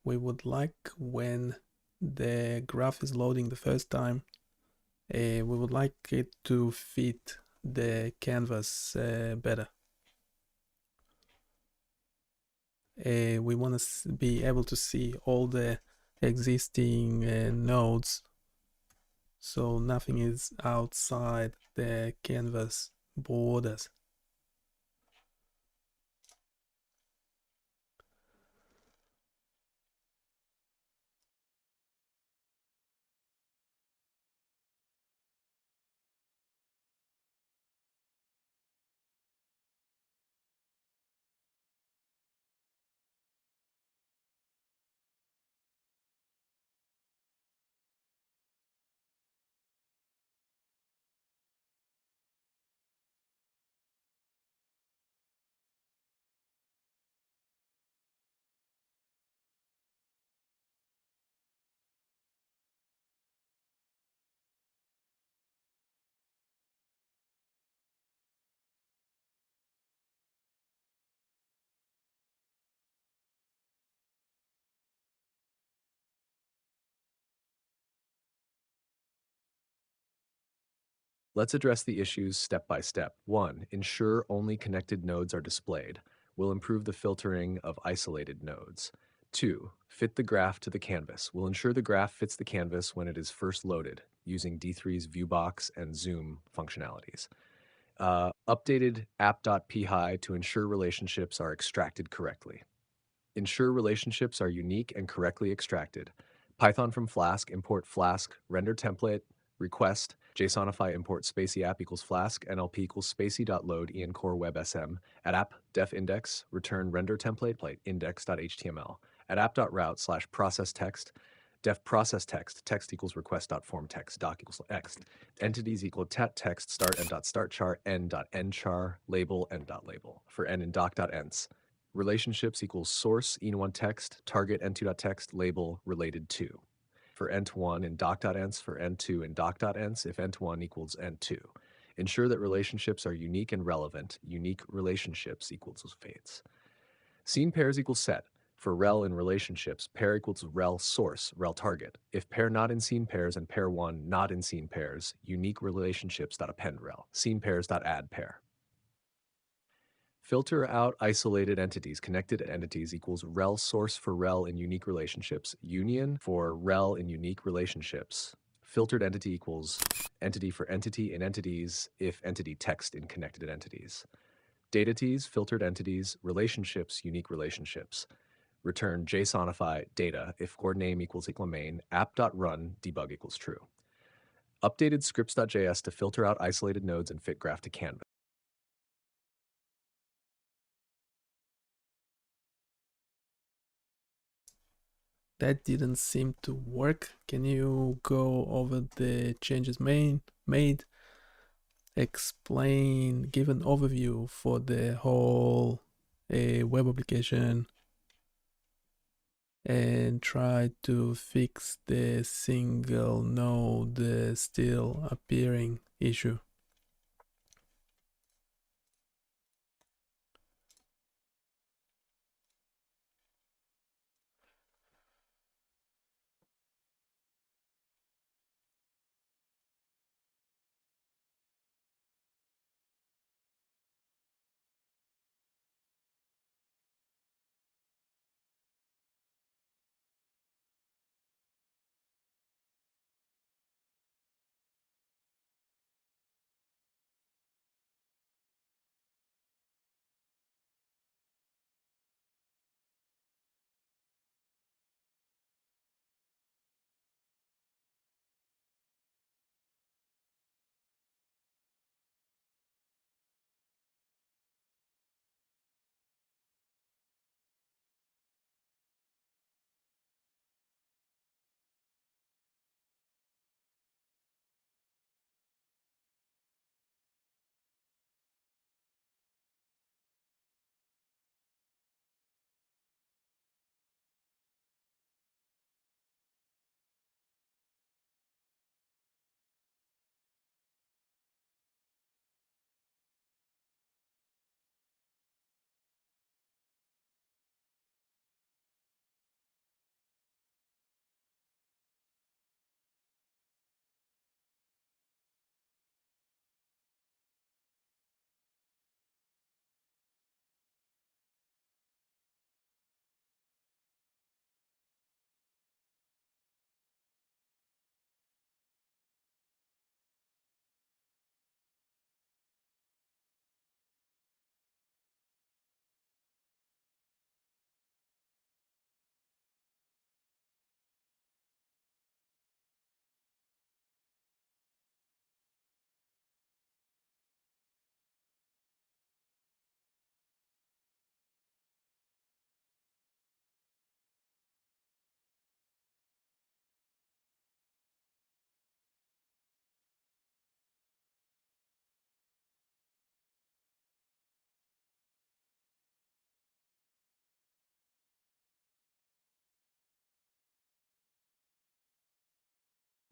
we would like, when the graph is loading the first time, we would like it to fit the canvas better. We want to be able to see all the existing nodes, so nothing is outside the canvas borders. Let's address the issues step by step. 1. Ensure only connected nodes are displayed. Will improve the filtering of isolated nodes. 2. Fit the graph to the canvas. Will ensure the graph fits the canvas when it is first loaded, using D3's viewbox and zoom functionalities. Updated app.py to ensure relationships are extracted correctly. Ensure relationships are unique and correctly extracted. Python from Flask, import Flask, render template, request, JSONify import spacey app equals Flask, NLP equals spacey.load core websm, at app def index, return render template, plate index.html, at app.route / process text, def process text, text equals request.form text, doc equals x, entities equal text, start end.startchar, end.endchar, label end.label, for end and doc.ents. Relationships equals source, en1 text, target, n2.text, label, related to. For ent1 in doc.ents, for ent2 in doc.ents, if ent1 equals ent2. Ensure that relationships are unique and relevant. Unique relationships equals fates. Scene pairs equals set. For rel in relationships, pair equals rel source, rel target. If pair not in scene pairs and pair 1 not in scene pairs, unique relationships.append rel. Scene pairs.add pair. Filter out isolated entities. Connected entities equals rel source for rel in unique relationships. Union for rel in unique relationships. Filtered entity equals entity for entity in entities if entity text in connected entities. Dataties, filtered entities, relationships, unique relationships. Return JSONify data if core name equals main, app.run debug equals true. Updated scripts.js to filter out isolated nodes and fit graph to canvas. That didn't seem to work. Can you go over the changes made give an overview for the whole web application and try to fix the single node still appearing issue.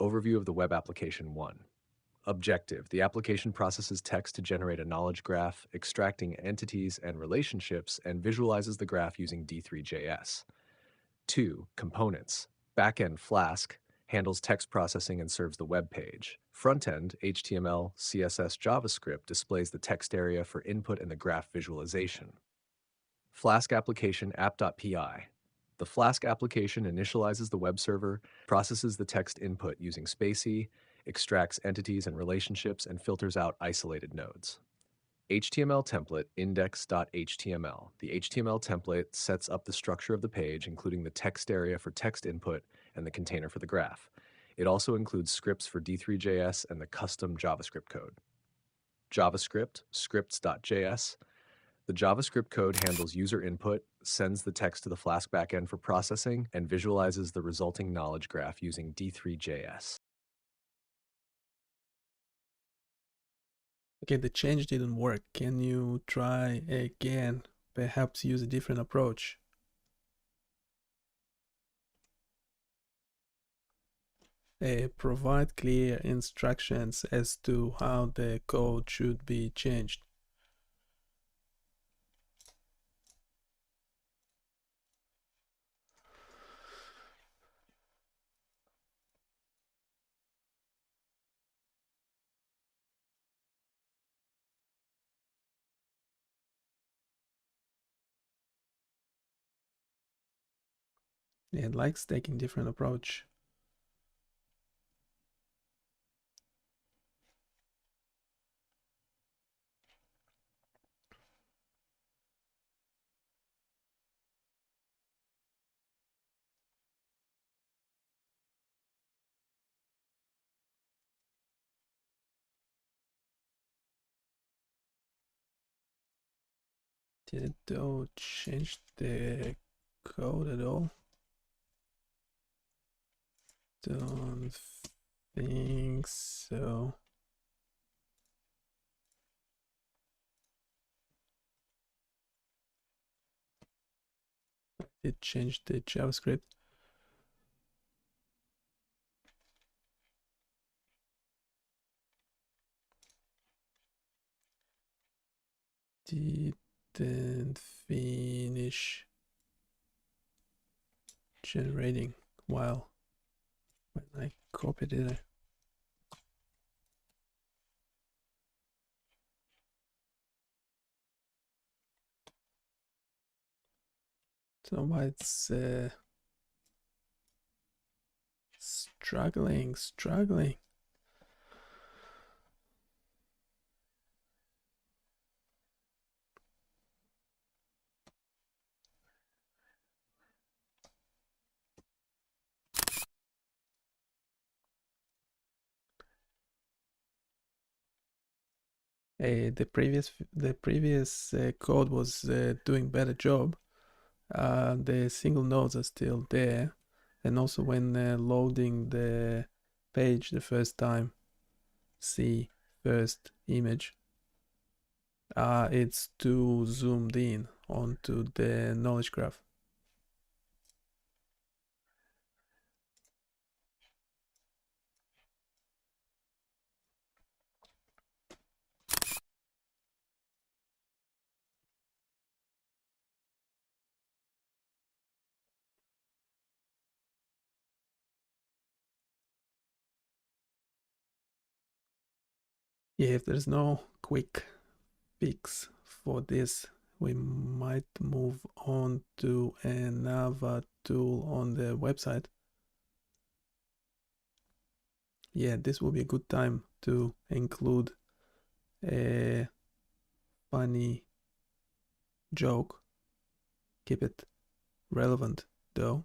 Overview of the web application 1. Objective: the application processes text to generate a knowledge graph, extracting entities and relationships, and visualizes the graph using D3.js. 2. Components: backend Flask handles text processing and serves the web page. Frontend HTML, CSS, JavaScript displays the text area for input and the graph visualization. Flask application app.py. The Flask application initializes the web server, processes the text input using spaCy, extracts entities and relationships, and filters out isolated nodes. HTML template index.html. The HTML template sets up the structure of the page, including the text area for text input and the container for the graph. It also includes scripts for D3.js and the custom JavaScript code. JavaScript, scripts.js. The JavaScript code handles user input, sends the text to the Flask backend for processing, and visualizes the resulting knowledge graph using D3.js. Okay, the change didn't work. Can you try again? Perhaps use a different approach. Provide clear instructions as to how the code should be changed. It likes taking different approach. Did it change the code at all? Don't think so. it changed the JavaScript. Didn't finish generating while when I copied it. So why it's struggling. The previous code was doing better job. The single nodes are still there, and also when loading the page the first time, see first image, it's too zoomed in onto the knowledge graph. Yeah, if there's no quick fix for this, we might move on to another tool on the website. Yeah, this will be a good time to include a funny joke. Keep it relevant though.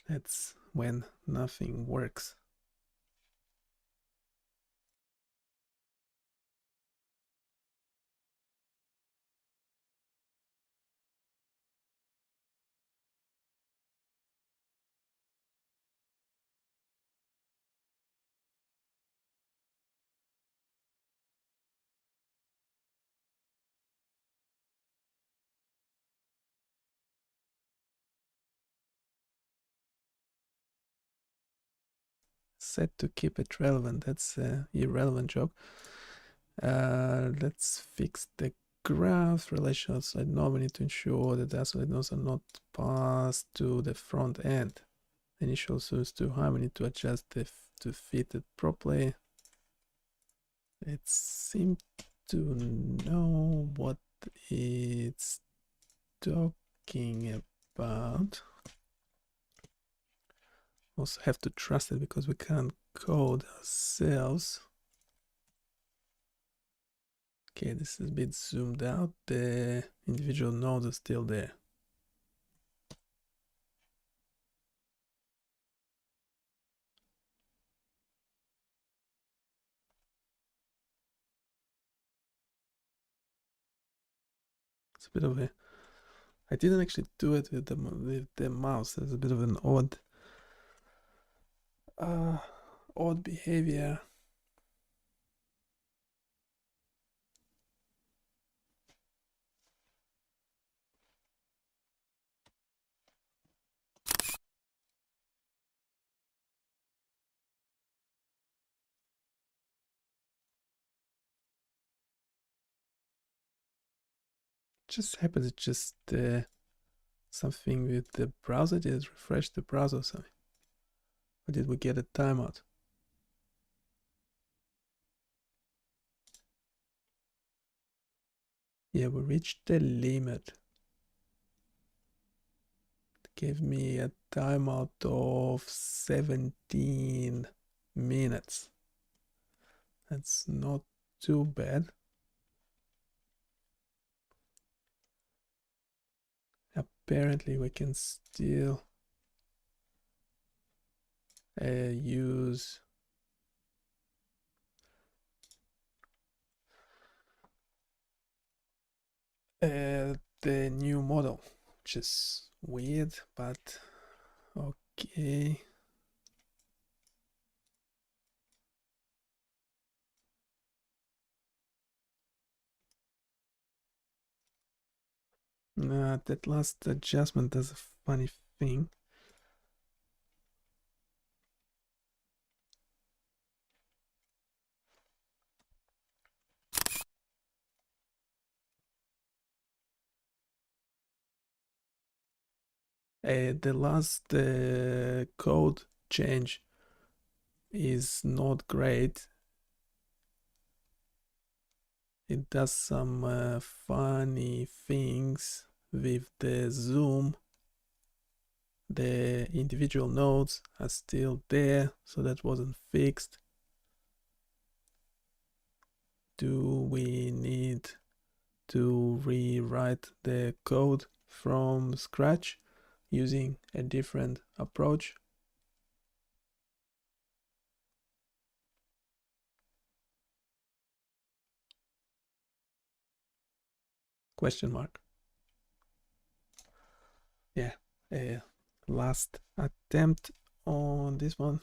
That's when nothing works. Set to keep it relevant. That's an irrelevant joke. Let's fix the graph relation outside node. We need to ensure that the outside nodes are not passed to the front end. Initial so is too high. We need to adjust to fit it properly. It seems to know what it's talking about. Also have to trust it because we can't code ourselves. Okay, this is a bit zoomed out. The individual nodes are still there. It's a bit of a... I didn't actually do it with the mouse. There's a bit of an odd behavior. Just happens. It's just something with the browser. Did it refresh the browser or something? Or did we get a timeout? Yeah, we reached the limit. It gave me a timeout of 17 minutes. That's not too bad. Apparently we can still use the new model, which is weird, but okay. That last adjustment does a funny thing. The last code change is not great. It does some funny things with the zoom. The individual nodes are still there, so that wasn't fixed. Do we need to rewrite the code from scratch using a different approach? Question mark. Yeah, last attempt on this one.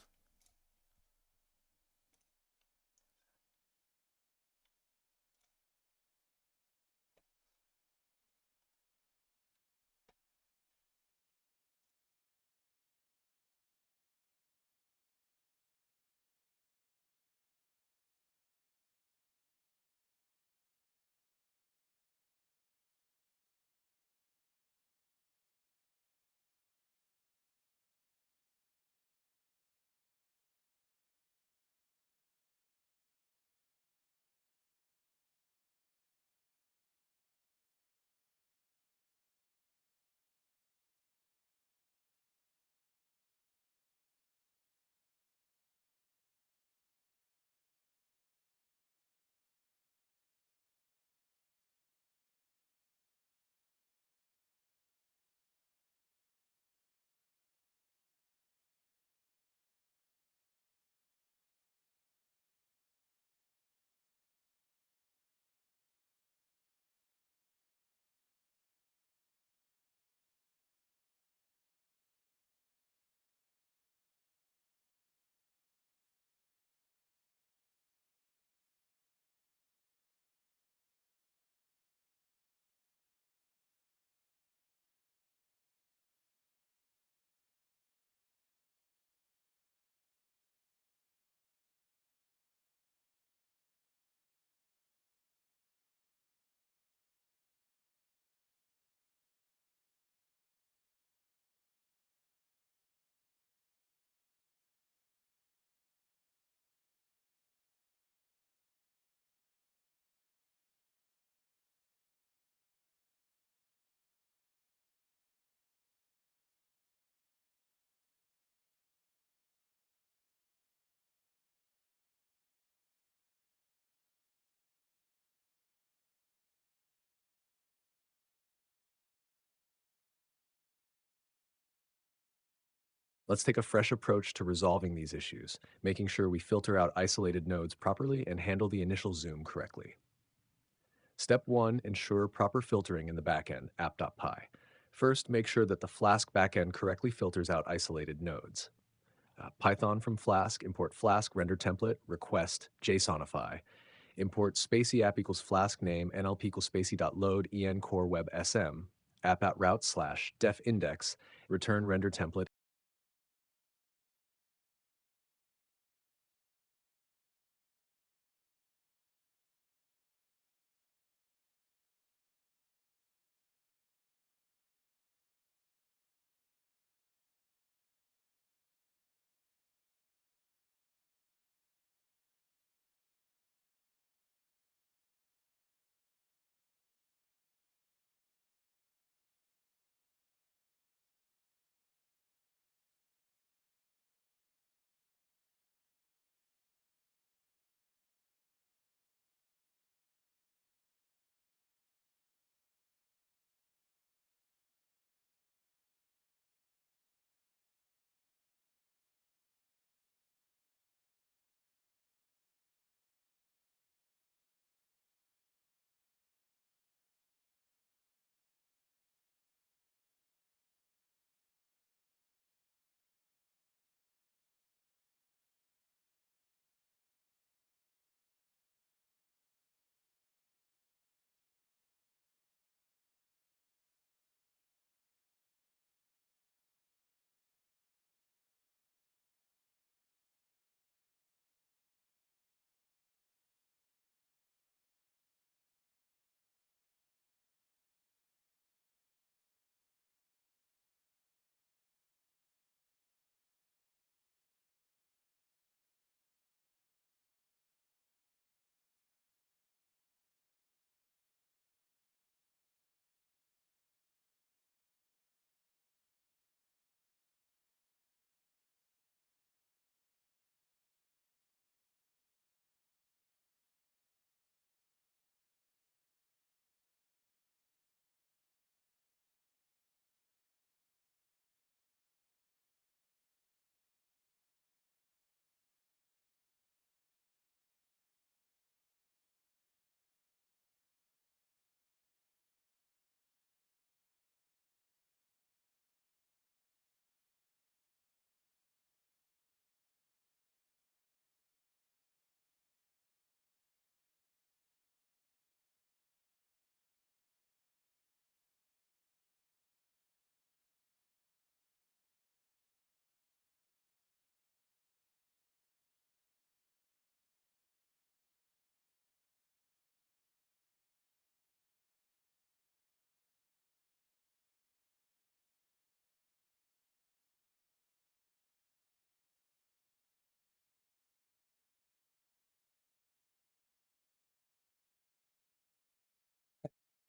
Let's take a fresh approach to resolving these issues, making sure we filter out isolated nodes properly and handle the initial zoom correctly. Step 1, ensure proper filtering in the backend, app.py. First, make sure that the Flask backend correctly filters out isolated nodes. Python from Flask, import Flask render template, request JSONify. Import spacey app equals Flask name, nlp equals spacey.load en core web sm, app@route / def index, return render template.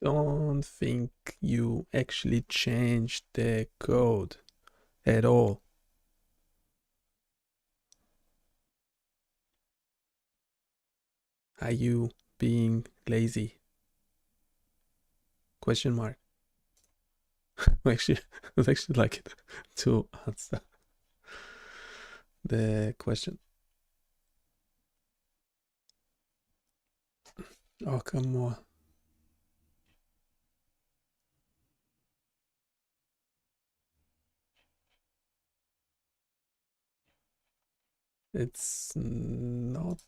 don't think you actually changed the code at all. Are you being lazy? Question mark. Actually, I would actually like it to answer the question. Oh, come on. It's not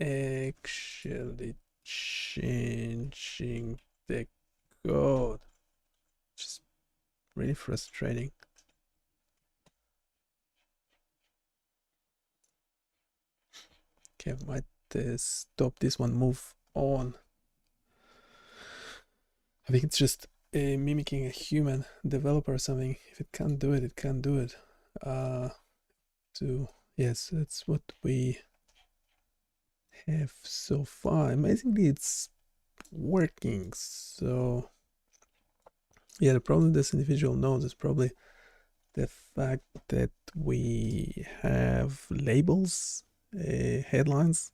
actually changing the code. Just really frustrating. Okay, I might stop this one, move on. I think it's just mimicking a human developer or something. If it can't do it, it can't do it. Yes, that's what we have so far. Amazingly, it's working. So yeah, the problem this individual knows is probably the fact that we have labels, headlines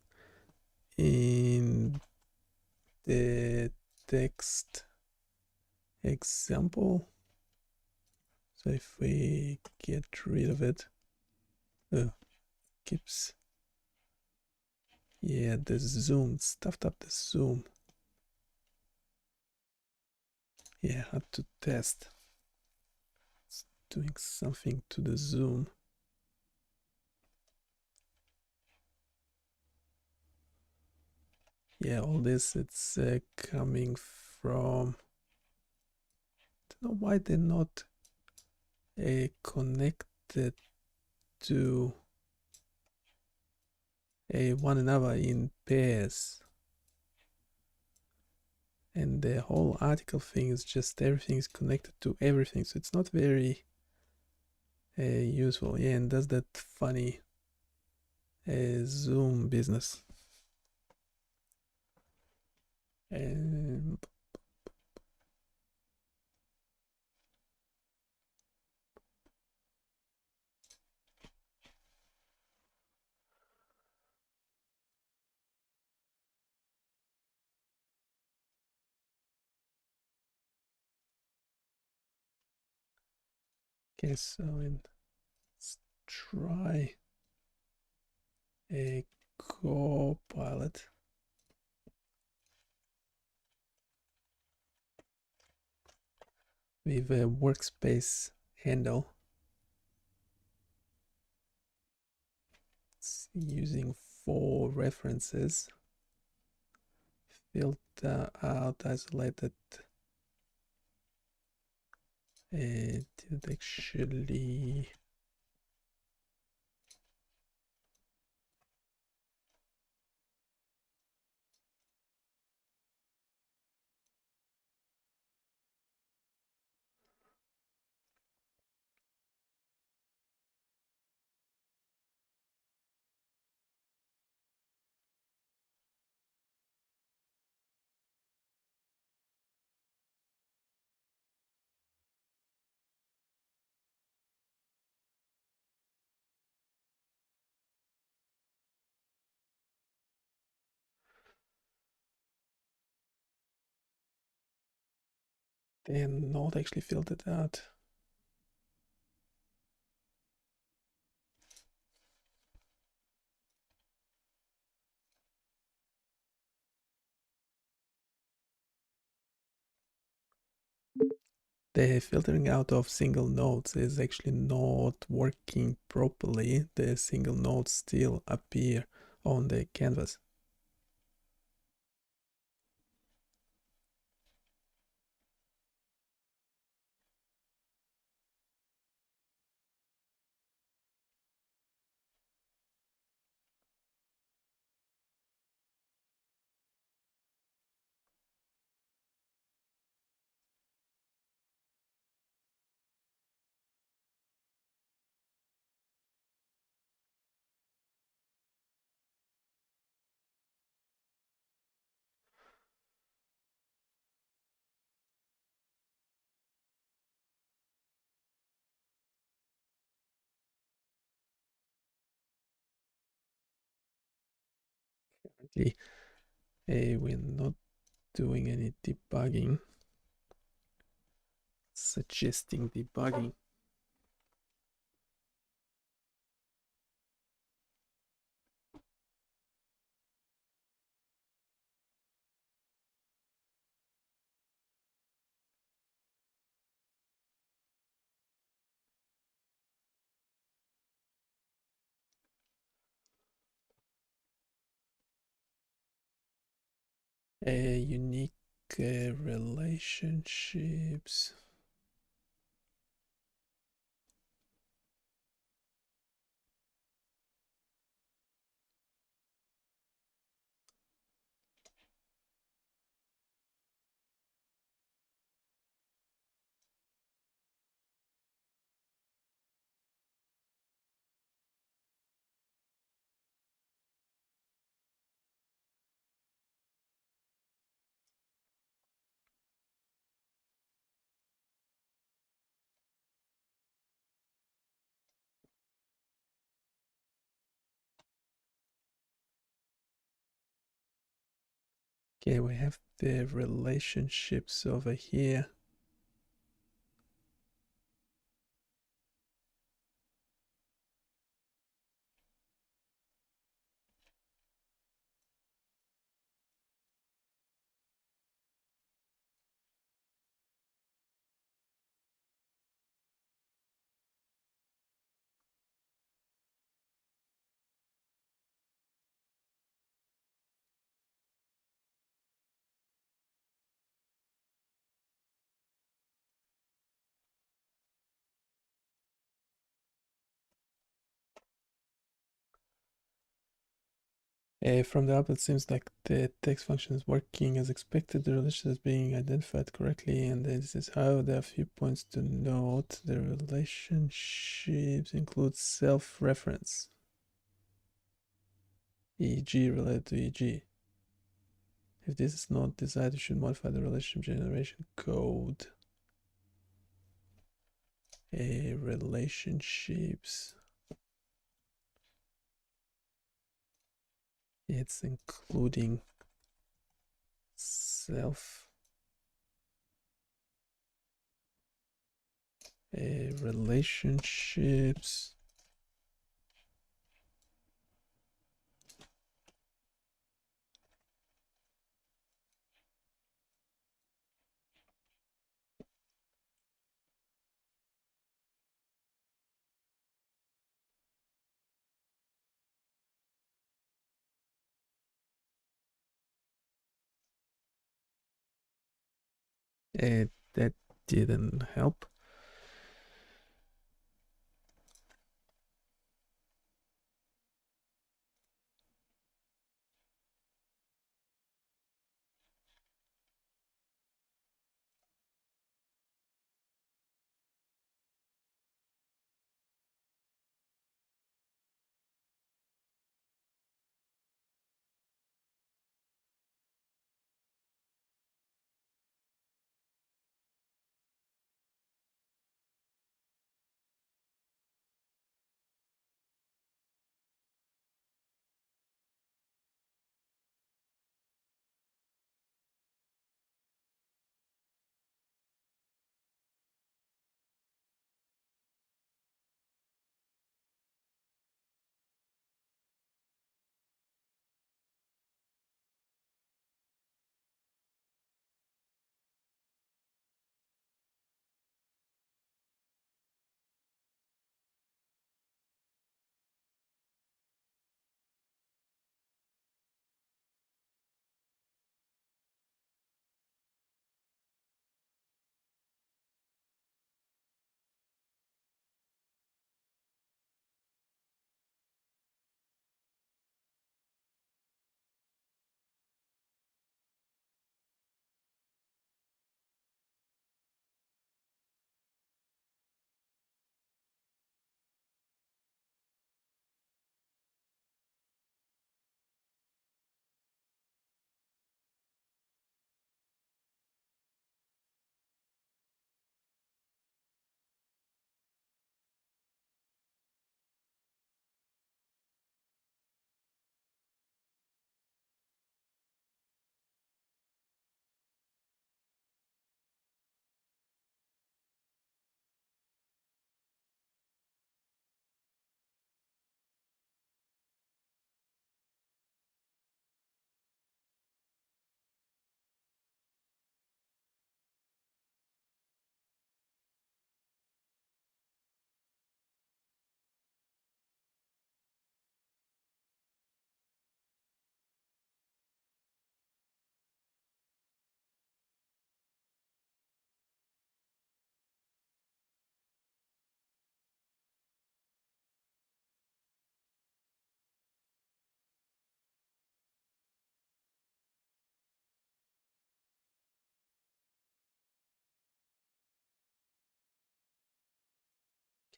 in the text example. So if we get rid of it, keeps, yeah, the zoom, stuffed up the zoom. Yeah, had to test. It's doing something to the zoom. Yeah, all this, it's coming from, I don't know why they're not connected to one another in pairs. And the whole article thing is just everything is connected to everything, so it's not very useful. Yeah, and does that funny zoom business. And okay, so let's try a Copilot with a workspace handle. It's using 4 references, filter out isolated. It didn't actually. They're not actually filtered out. The filtering out of single nodes is actually not working properly. The single nodes still appear on the canvas. Basically, we're not doing any debugging. Suggesting debugging. Unique relationships. Okay, we have the relationships over here. From the output, it seems like the text function is working as expected. The relation is being identified correctly, and this is how there are a few points to note. The relationships include self-reference, e.g. related to e.g. If this is not desired, you should modify the relationship generation code. Relationships. It's including self relationships. That didn't help.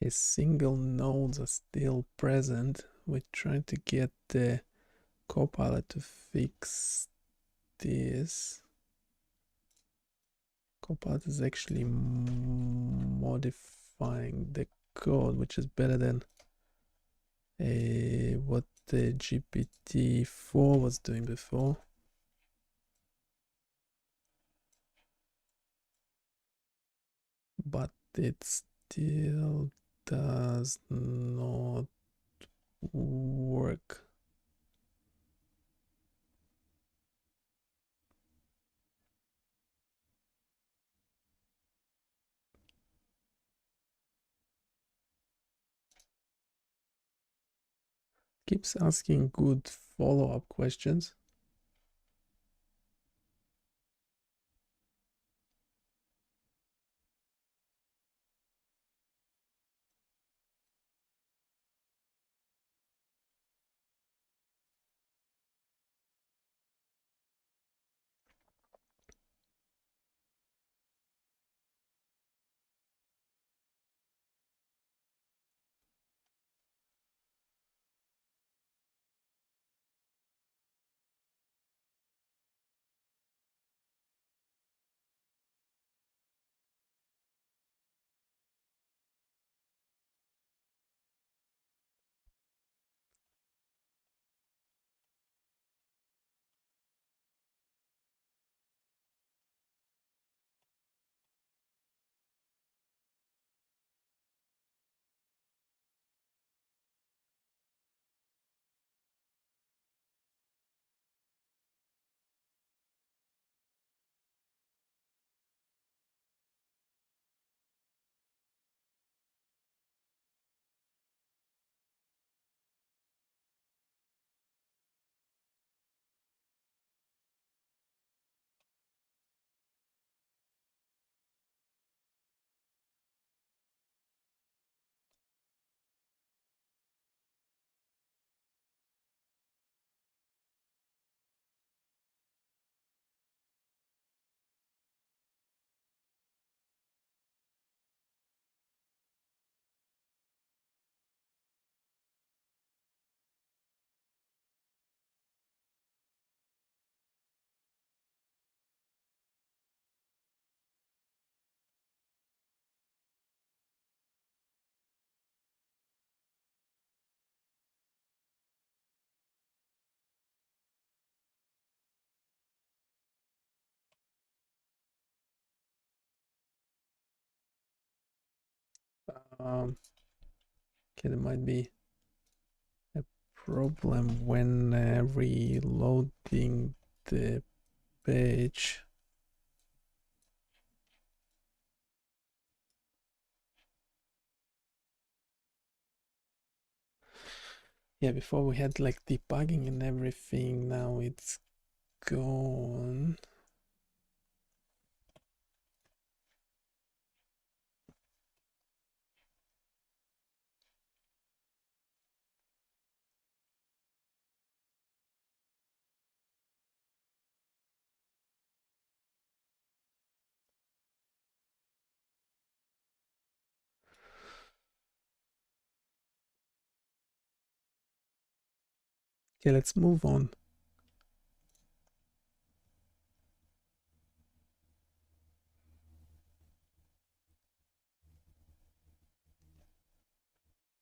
Okay, single nodes are still present. We're trying to get the Copilot to fix this. Copilot is actually modifying the code, which is better than what the GPT-4 was doing before. But it still does not work. Keeps asking good follow-up questions. Okay, there might be a problem when reloading the page. Yeah, before we had like debugging and everything, now it's gone. Okay, let's move on.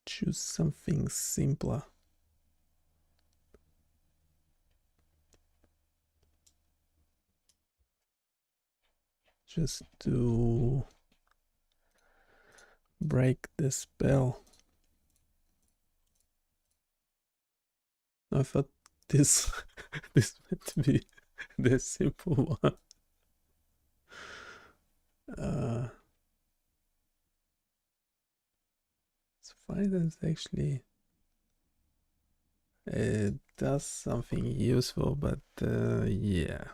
Choose something simpler. Just to break the spell. I thought this this meant to be the simple one. Let's find that actually it does something useful, but yeah.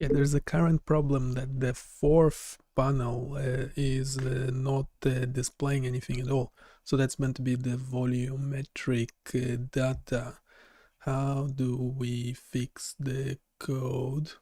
Yeah, there's a current problem that the fourth panel is not displaying anything at all. So that's meant to be the volumetric data. How do we fix the code?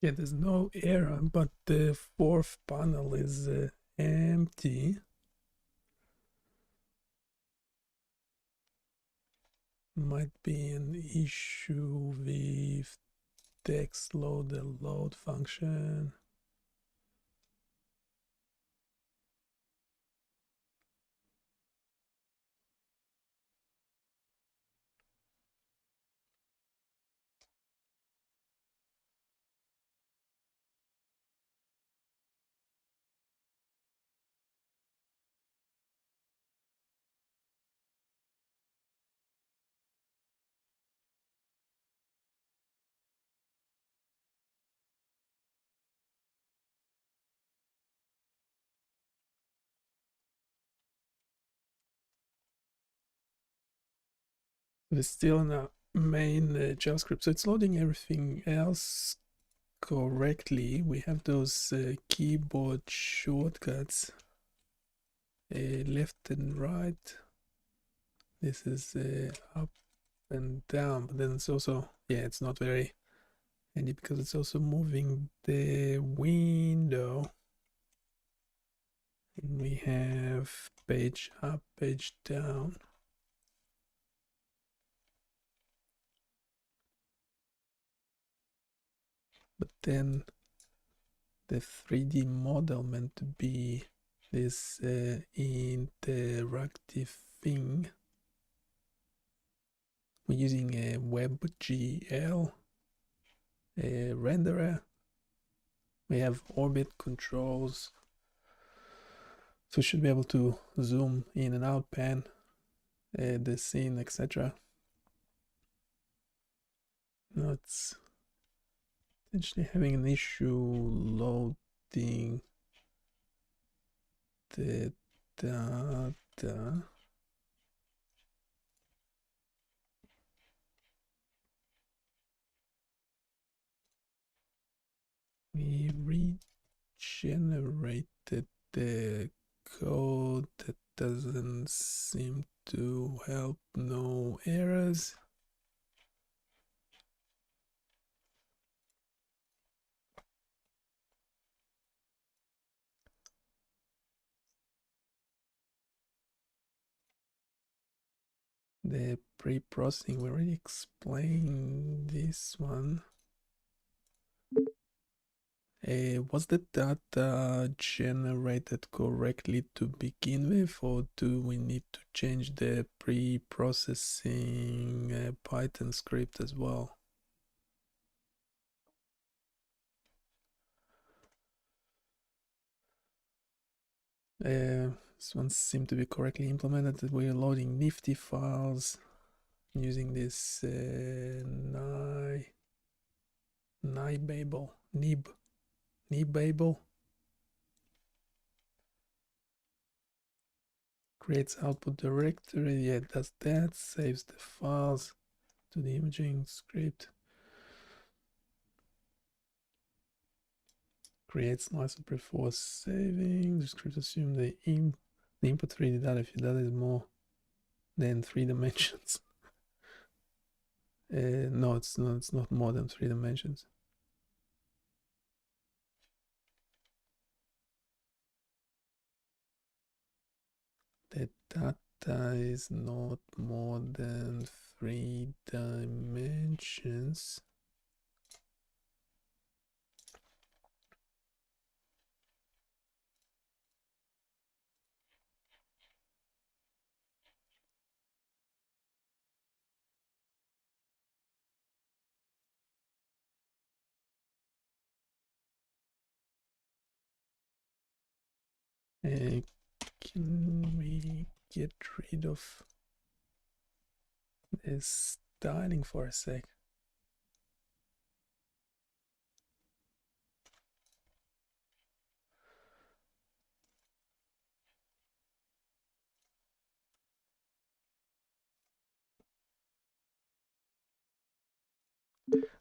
Yeah, there's no error, but the fourth panel is empty. Might be an issue with text load, the load function. We're still in our main JavaScript, so it's loading everything else correctly. We have those keyboard shortcuts, left and right. This is up and down, but then it's also, yeah, it's not very handy because it's also moving the window. And we have page up, page down. But then the 3D model meant to be this interactive thing. We're using a WebGL renderer. We have orbit controls, so we should be able to zoom in and out, pan the scene, etc. Now it's potentially having an issue loading the data. We regenerated the code. That doesn't seem to help. No errors. The pre-processing, we already explained this one. Was the data generated correctly to begin with, or do we need to change the pre-processing Python script as well? This one seemed to be correctly implemented. We're loading Nifty files using this nibable. Creates output directory. Yeah, it does that. Saves the files to the imaging script. Creates license before saving. The script assumes the input 3D data if your data is more than 3 dimensions. No, it's not more than 3 dimensions. The data is not more than 3 dimensions. Can we get rid of this styling for a sec?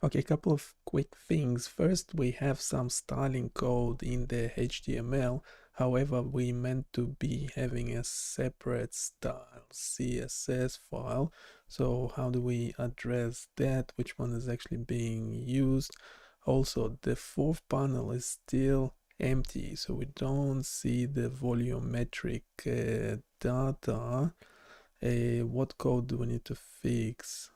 Okay, a couple of quick things. First, we have some styling code in the HTML. However, we meant to be having a separate style CSS file. So how do we address that? Which one is actually being used? Also, the fourth panel is still empty, so we don't see the volumetric data. What code do we need to fix?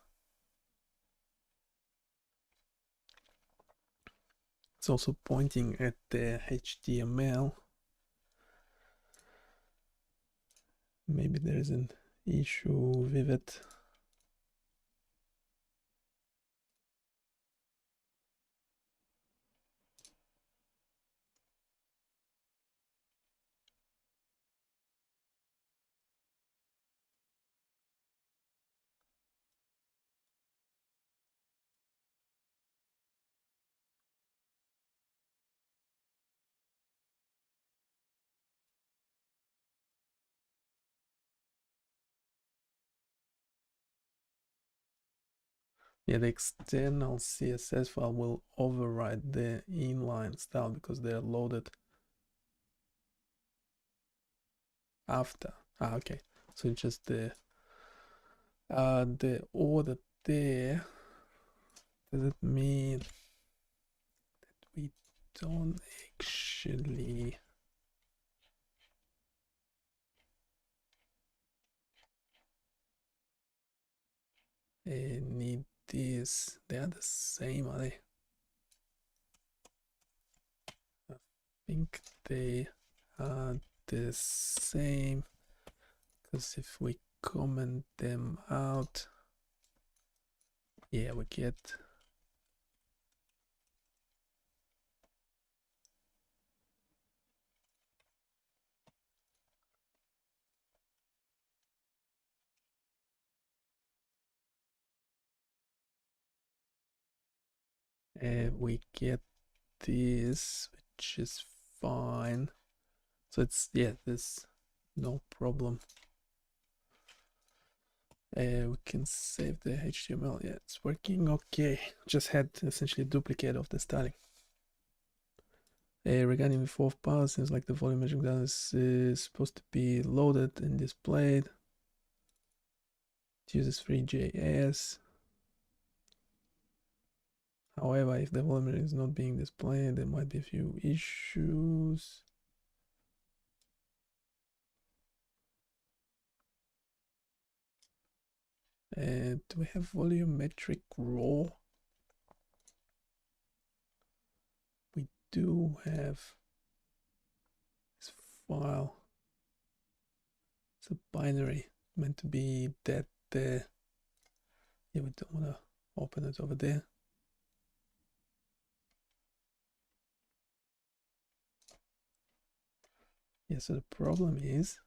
It's also pointing at the HTML. Maybe there is an issue with it. Yeah, the external CSS file will override the inline style because they're loaded after. Okay. So it's just the order there. Does it mean that we don't actually need this? They are the same, are they? I think they are the same, because if we comment them out, yeah, we get this, which is fine. So it's, yeah, there's no problem. We can save the HTML. Yeah, it's working okay. Just had essentially a duplicate of the styling. Regarding the fourth part, seems like the volume measuring data is supposed to be loaded and displayed. It uses Free.js. However, if the volume is not being displayed, there might be a few issues. And do we have volumetric raw? We do have this file. It's a binary meant to be that yeah, we don't want to open it over there. Yeah, so the problem is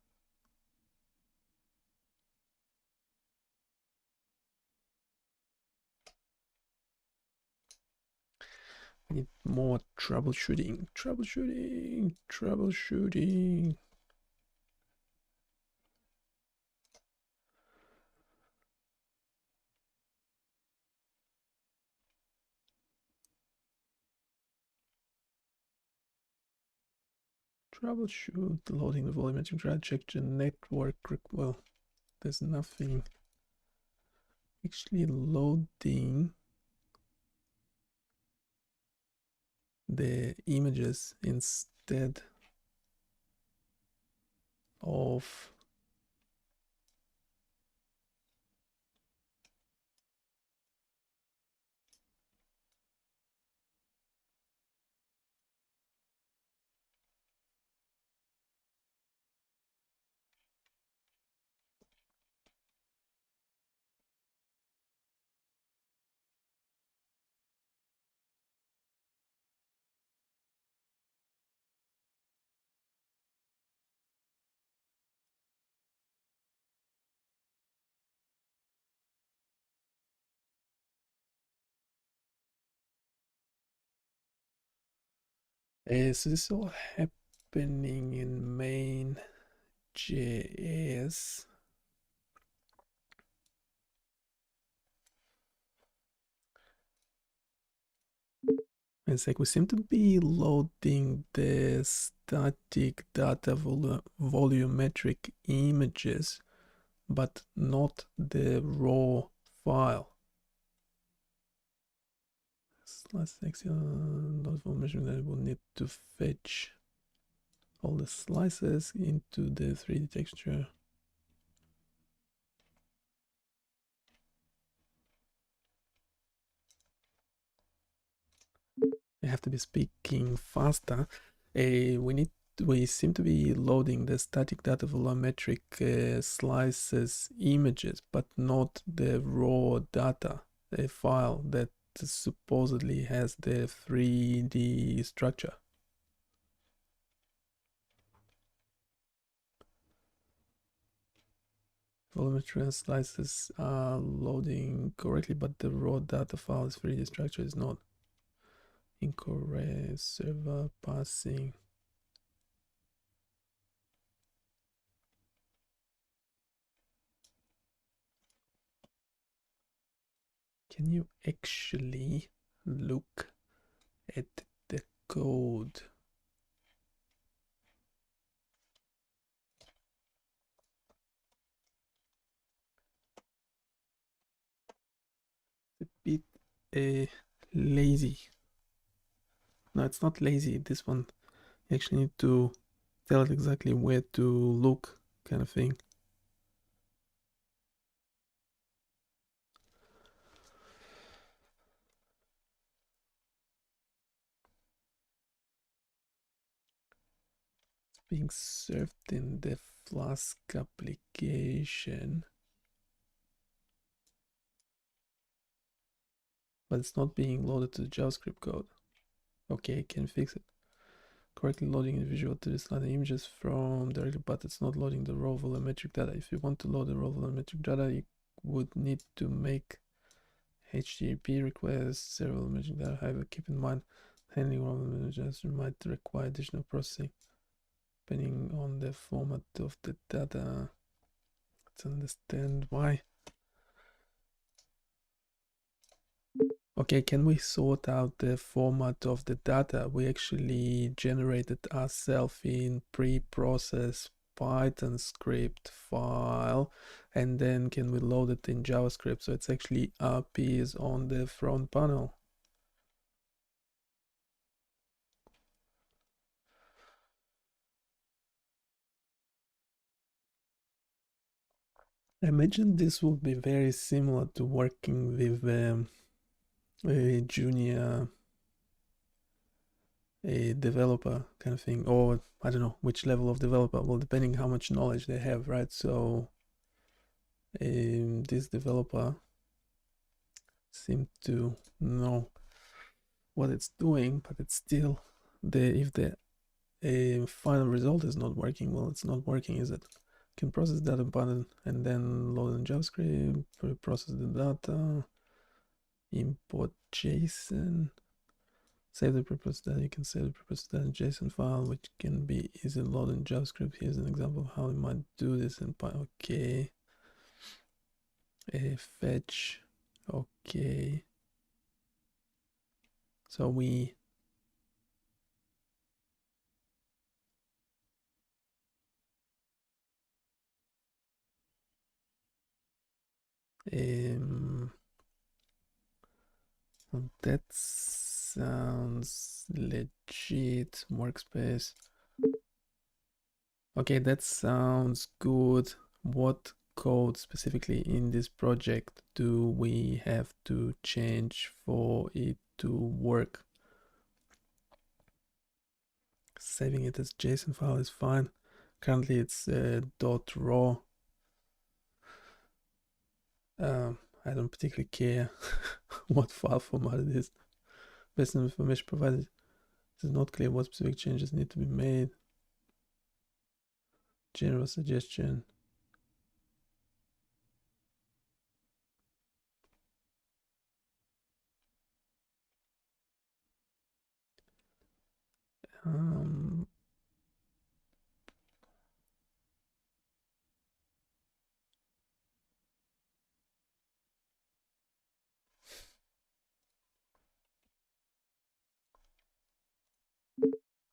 we need more troubleshooting. Troubleshoot, loading the volumetric data, check the network. Well, there's nothing actually loading the images instead of so this is all happening in main.js. It's like we seem to be loading the static data volumetric images, but not the raw file. slice axial lot of information that will need to fetch all the slices into the 3D texture. I have to be speaking faster. We seem to be loading the static data volumetric slices images, but not the raw data, a file that supposedly has the 3D structure. Volumetric slices are loading correctly, but the raw data file's 3D structure is not. Incorrect server passing. Can you actually look at the code? It's a bit lazy. No, it's not lazy. This one, you actually need to tell it exactly where to look, kind of thing. It's being served in the Flask application, but it's not being loaded to the JavaScript code. Okay, can fix it. Correctly loading individual to the sliding images from directly, but it's not loading the raw volumetric data. If you want to load the raw volumetric data, you would need to make HTTP requests, several volumetric data. However, keep in mind, handling raw volumetric data might require additional processing, depending on the format of the data. Let's understand why. Okay, can we sort out the format of the data we actually generated ourselves in pre-processed Python script file, and then can we load it in JavaScript so it's actually appears on the front panel? I imagine this will be very similar to working with a junior a developer kind of thing, or I don't know which level of developer, well, depending how much knowledge they have, right? So this developer seemed to know what it's doing, but it's still if the final result is not working, well, it's not working, is it? Can process data button and then load in JavaScript, process the data, import JSON, save the preprocessed data. You can save the preprocessed data in JSON file, which can be easily loaded in JavaScript. Here's an example of how we might do this in Python. Okay. Fetch. Okay. So we that sounds legit. Workspace. Okay, that sounds good. What code specifically in this project do we have to change for it to work? Saving it as JSON file is fine. Currently it's .raw. I don't particularly care what file format it is. Based on information provided, it is not clear what specific changes need to be made. General suggestion.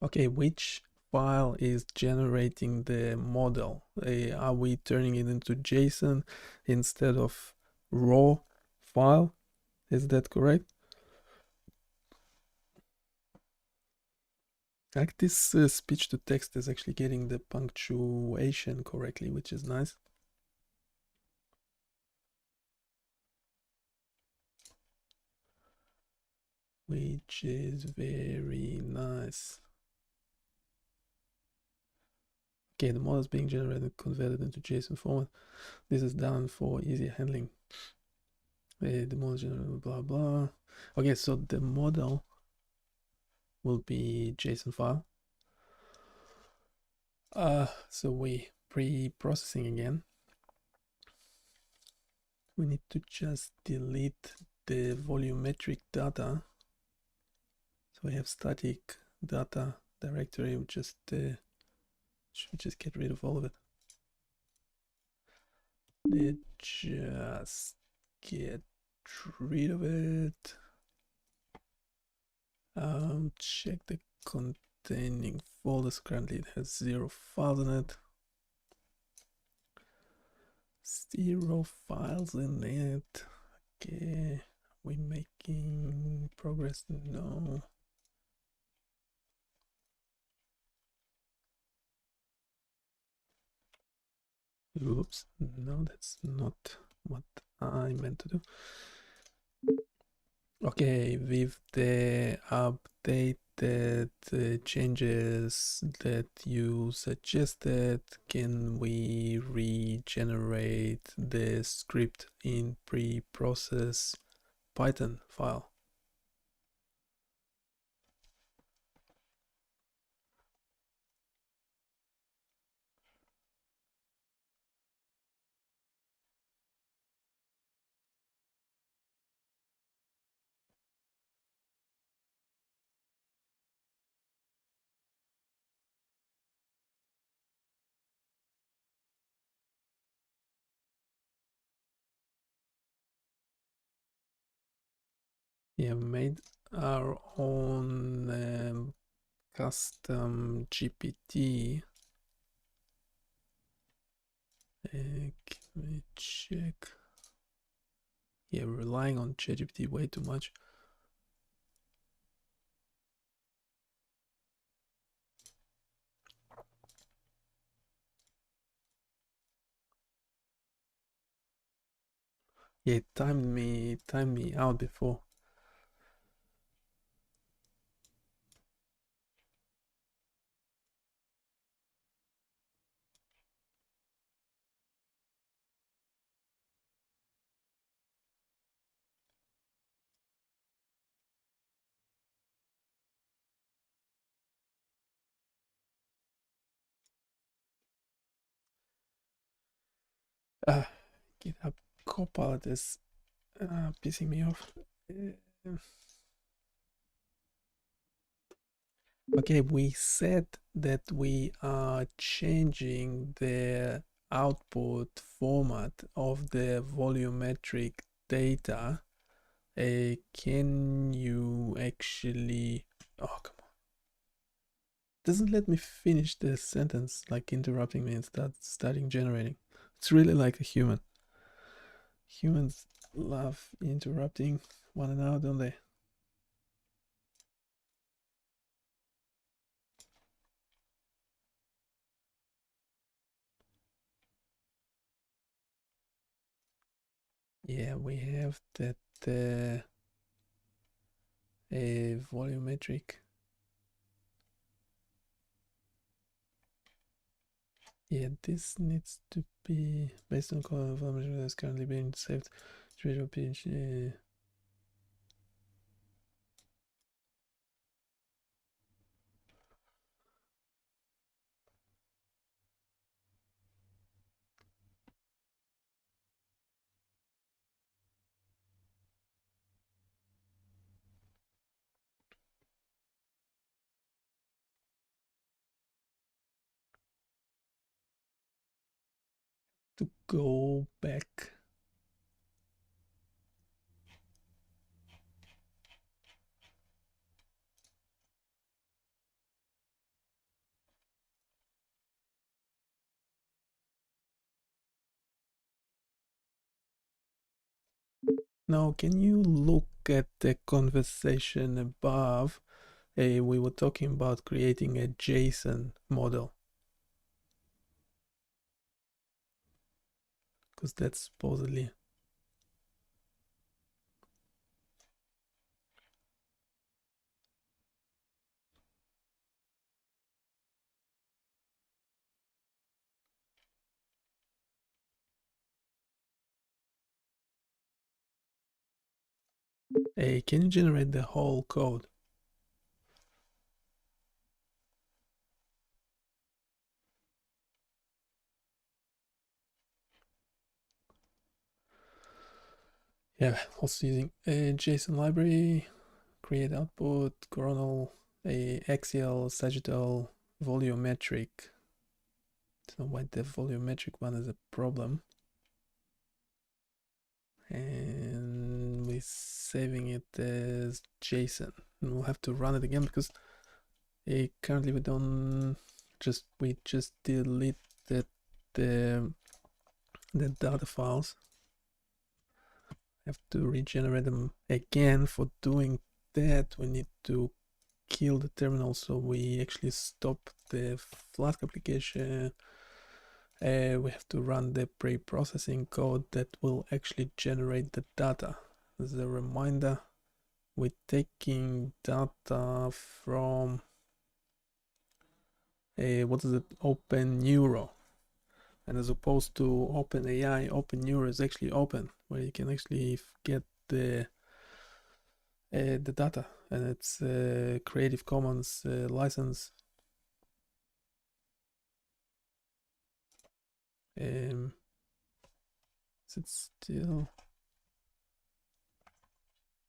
Okay, which file is generating the model? Are we turning it into JSON instead of raw file? Is that correct? Like this speech to text is actually getting the punctuation correctly, which is nice. Which is very nice. Okay, the model is being generated and converted into JSON format. This is done for easier handling. The model generated blah blah. Okay, so the model will be JSON file. So we pre-processing again. We need to just delete the volumetric data. So we have static data directory. We just should just get rid of all of it. Just get rid of it. Check the containing folders. Currently it has 0 files in it. 0 files in it. Okay, we making progress? No. Oops, no, that's not what I meant to do. Okay, with the updated changes that you suggested, can we regenerate the script in pre-process Python file? We have made our own custom GPT. Can we check? Yeah, we're relying on ChatGPT way too much. Yeah, it timed me out before. GitHub Copilot is pissing me off. Okay, we said that we are changing the output format of the volumetric data. Can you actually... Oh, come on. Doesn't let me finish the sentence, like interrupting me and starting generating. It's really like a human. Humans love interrupting one another, don't they? Yeah, we have that a volumetric. Yeah, this needs to be based on color information that's currently being saved. Visual page. To go back. Now, can you look at the conversation above? we were talking about creating a JSON model, because that's supposedly can you generate the whole code? Yeah, also using a JSON library, create output, coronal, a axial, sagittal, volumetric. I don't know why the volumetric one is a problem. And we're saving it as JSON. And we'll have to run it again because currently we just deleted the data files. Have to regenerate them again. For doing that, we need to kill the terminal, so we actually stop the Flask application. We have to run the pre-processing code that will actually generate the data. As a reminder, we're taking data from OpenNeuro. And as opposed to OpenAI, OpenNeuro is actually open, where you can actually get the data, and it's Creative Commons license. Is it still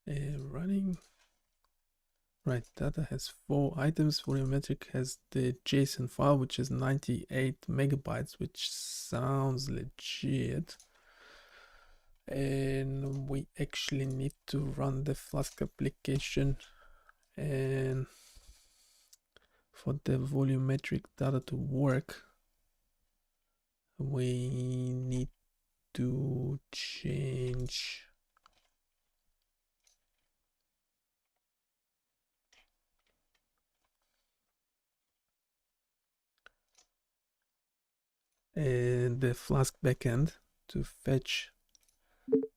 running? Right, data has 4 items. Volumetric has the JSON file, which is 98 megabytes, which sounds legit. And we actually need to run the Flask application, and for the volumetric data to work, we need to change the Flask backend to fetch.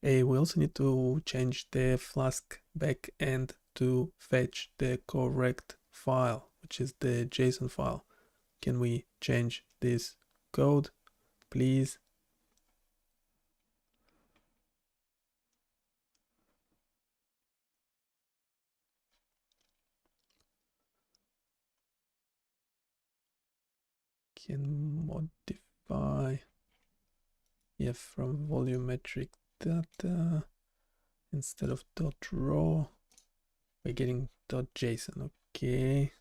We also need to change the Flask backend to fetch the correct file, which is the JSON file. Can we change this code, please? Can modify, yeah, from volumetric data, instead of .raw, we're getting .json. Okay.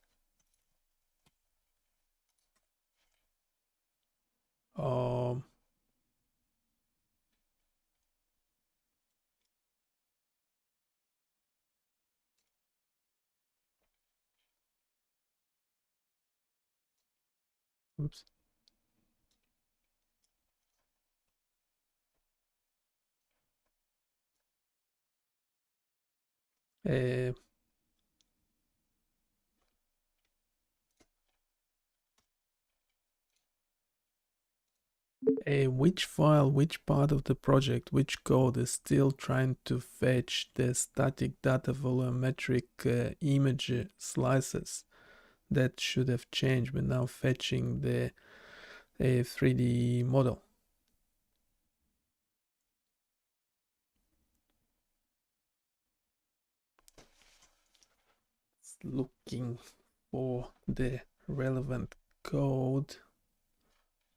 Oops. Which file, which part of the project, which code is still trying to fetch the static data volumetric image slices? That should have changed. We're now fetching the 3D model. It's looking for the relevant code.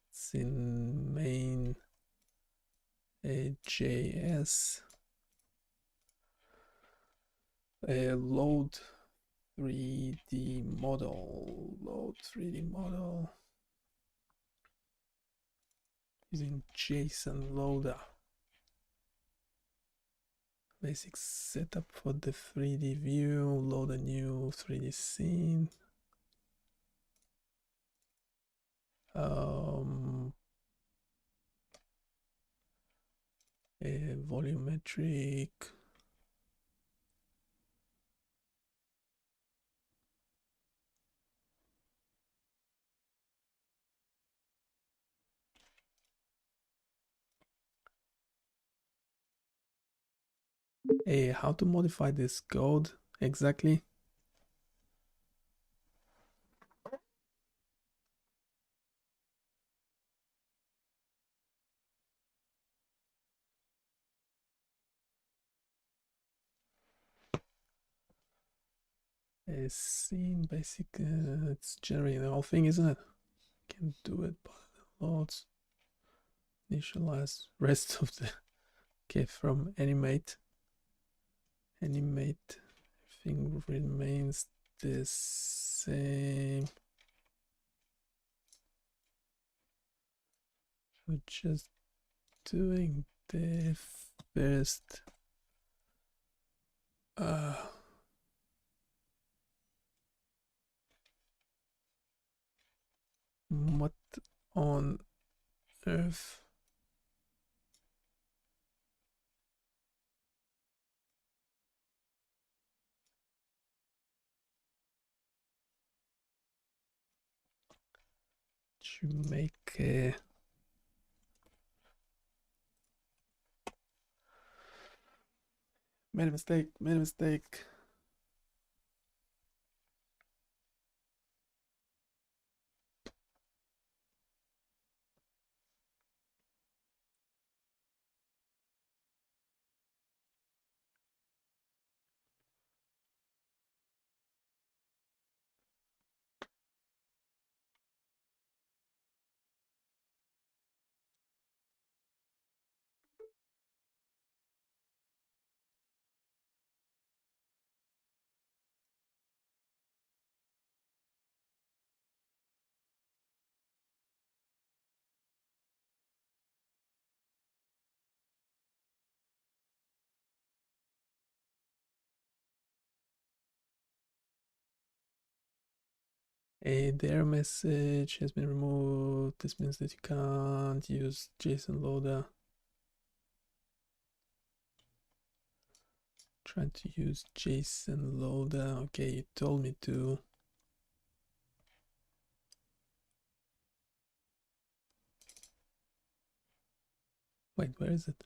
It's in main JS. Load 3D model using JSON loader. Basic setup for the 3D view, load a new 3D scene. Volumetric. how to modify this code exactly? Scene basic, it's generating the whole thing, isn't it? Can do it by loads. Initialize rest of the okay from animate. Animate thing remains the same. So just doing the first what on earth? To make a made a mistake. The error message has been removed. This means that you can't use JSON loader. Trying to use JSON loader. Okay, you told me to. Wait, where is it?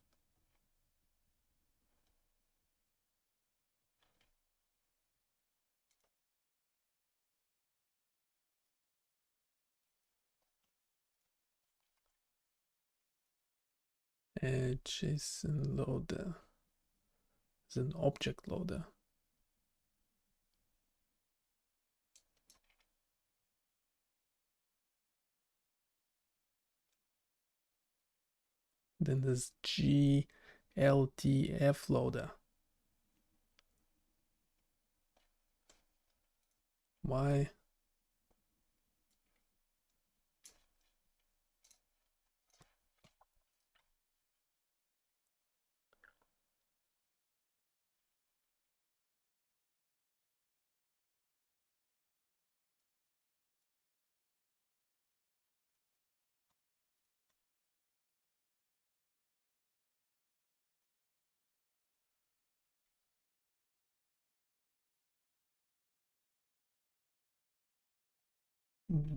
JSON loader. It's an object loader. Then there's GLTF loader. Why?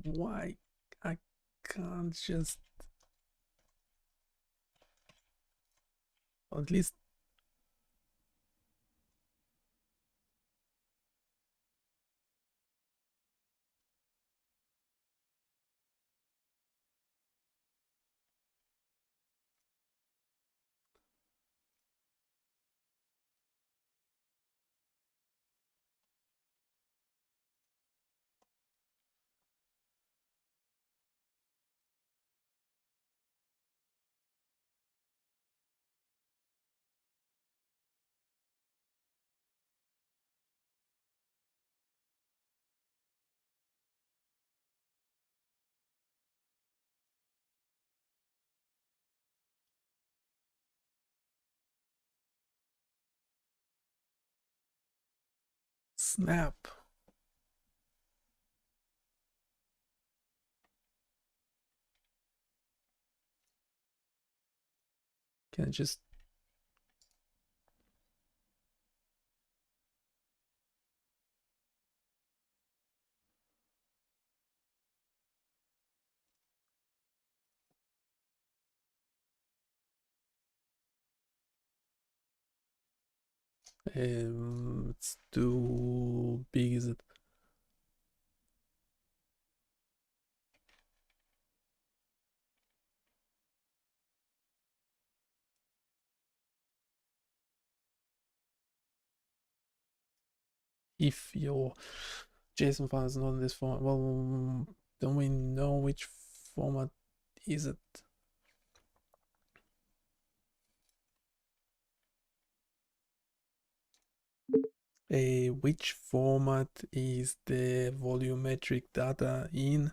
Why I can't just, or at least snap. Can I just It's too big, is it? If your JSON file is not in this format, well, don't we know which format is it? Which format is the volumetric data in?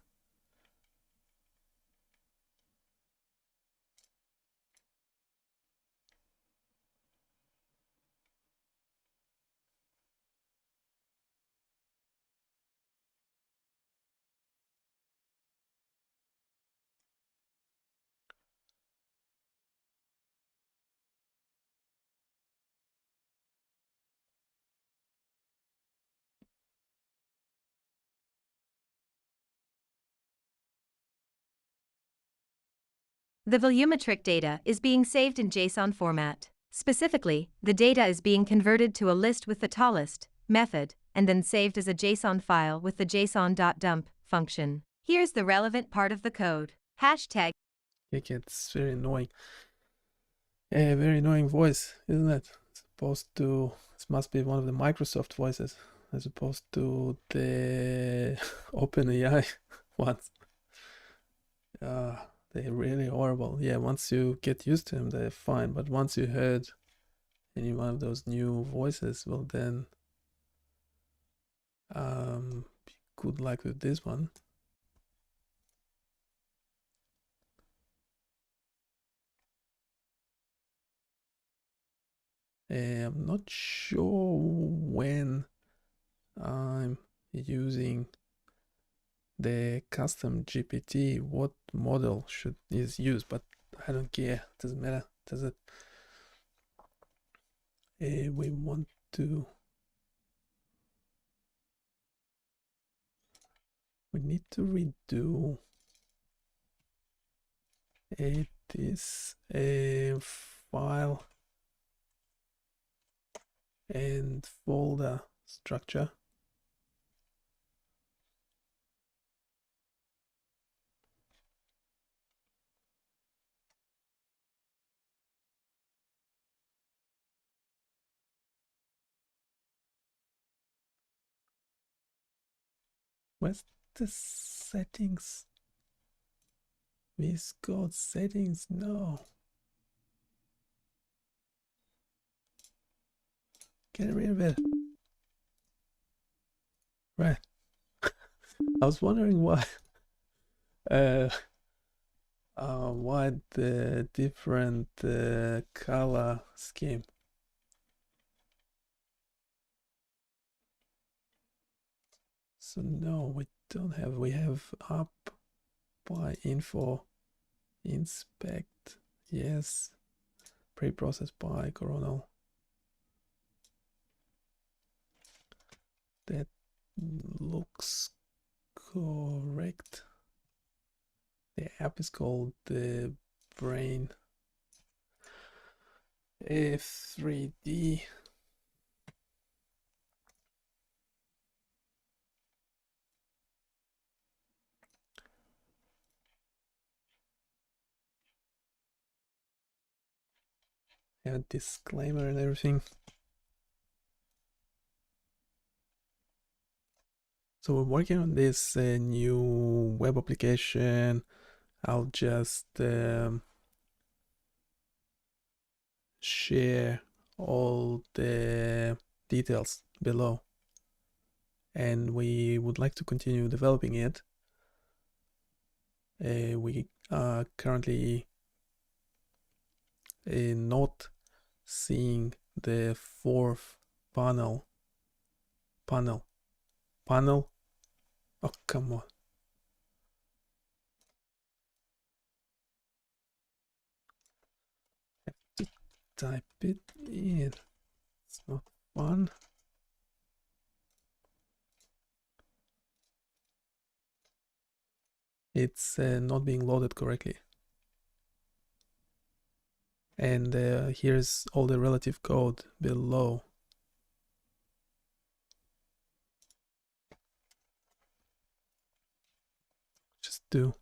The volumetric data is being saved in JSON format. Specifically, the data is being converted to a list with the tallest method and then saved as a JSON file with the json.dump function. Here's the relevant part of the code. Hashtag. It gets very annoying. A very annoying voice, isn't it? It's supposed to. This must be one of the Microsoft voices, as opposed to the OpenAI ones. They're really horrible. Yeah, once you get used to them, they're fine. But once you heard any one of those new voices, well then, good luck with this one. I'm not sure when I'm using the custom GPT what model is used, but I don't care. It doesn't matter, does it? We want to. We need to redo this file and folder structure. Where's the settings? VS Code settings? No. Get rid of it. Right. I was wondering why. Why the different color scheme? So no, we don't have. We have up by info, inspect, yes, pre-processed by coronal. That looks correct. The app is called the Brain F3D. Have a disclaimer and everything. So we're working on this new web application. I'll just share all the details below, and we would like to continue developing it. We are currently not seeing the fourth panel. Oh, come on. I have to type it in. It's not fun. It's not being loaded correctly. And here's all the relative code below. do.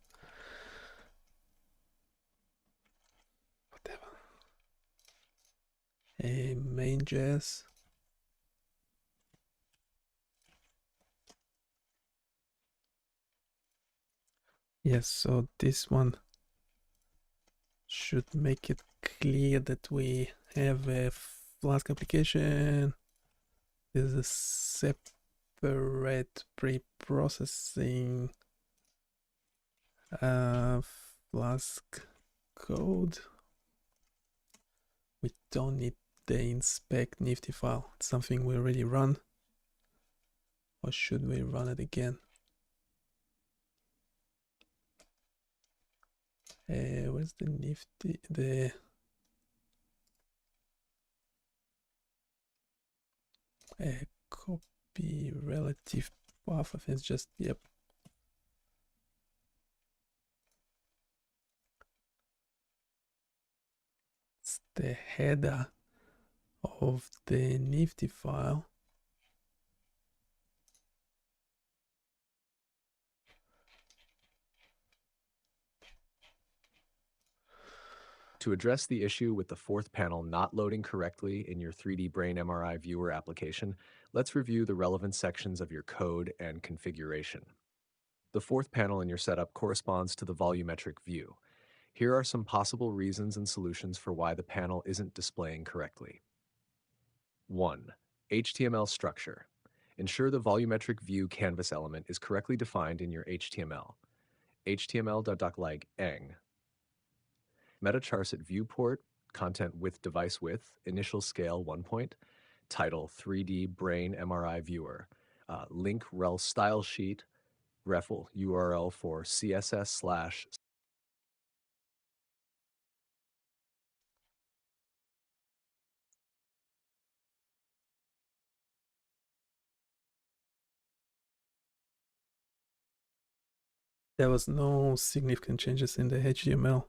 Whatever. A main.js. Yes, so this one should make it clear that we have a Flask application. This is a separate pre-processing Flask code. We don't need the inspect nifty file. It's something we already run. Or should we run it again? Where's the nifty? The copy relative path. I think it's just, yep. It's the header of the nifty file. To address the issue with the fourth panel not loading correctly in your 3D Brain MRI viewer application, let's review the relevant sections of your code and configuration. The fourth panel in your setup corresponds to the volumetric view. Here are some possible reasons and solutions for why the panel isn't displaying correctly. 1. HTML structure. Ensure the volumetric view canvas element is correctly defined in your HTML. HTML.docleg eng. Metacharset viewport, content with device width, initial scale 1 point, title 3D Brain MRI viewer, link rel style sheet, REFL URL for CSS/. There was no significant changes in the HTML.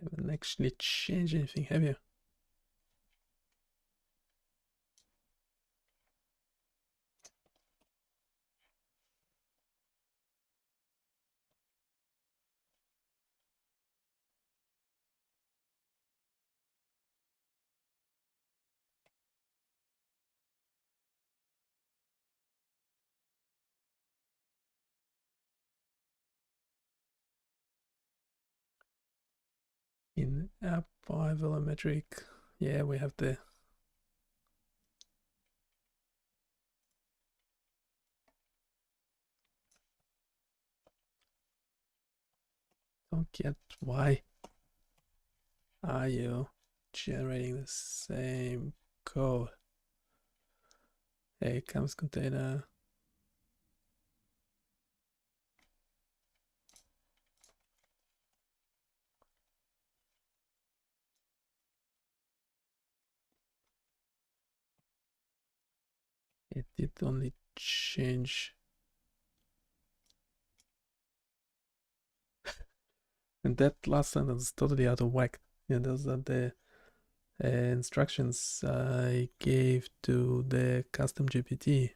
Haven't actually changed anything, have you? In app by volumetric, yeah, we have the don't get why are you generating the same code? A canvas container. It did only change. And that last sentence is totally out of whack. Yeah, those are the instructions I gave to the custom GPT.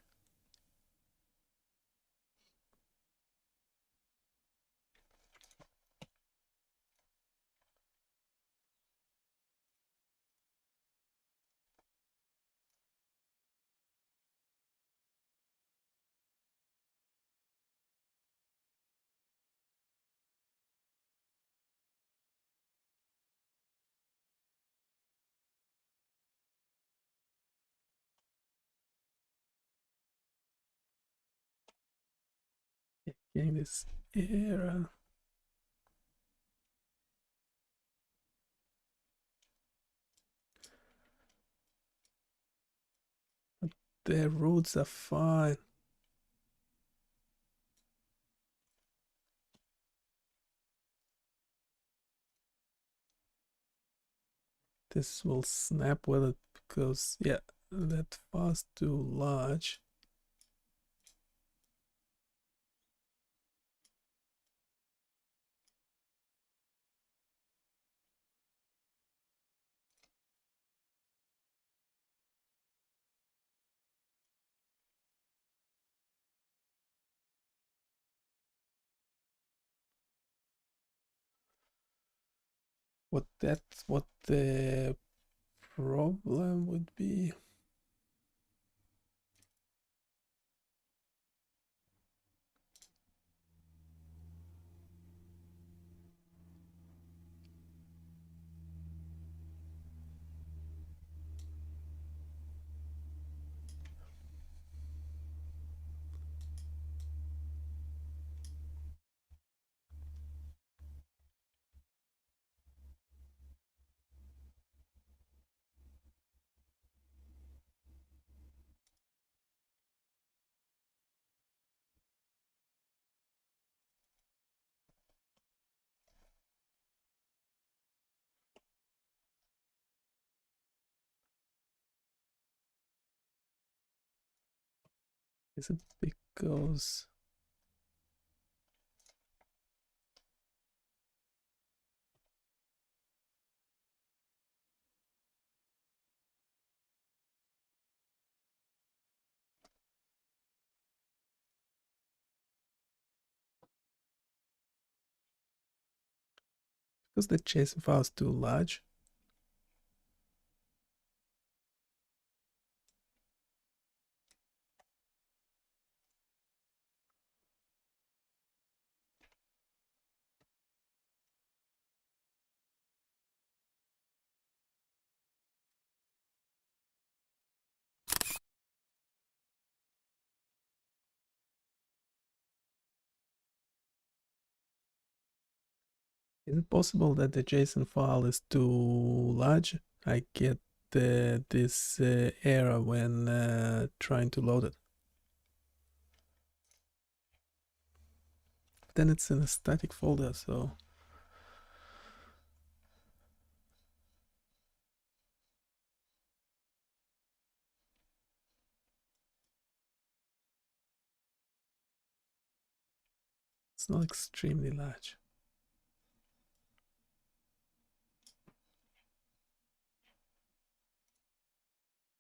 Getting this error. the roots are fine. This will snap with it because, yeah, that was too large. What the problem would be. Is it because the JSON file is too large? Is it possible that the JSON file is too large? I get this error when trying to load it. Then it's in a static folder, so it's not extremely large.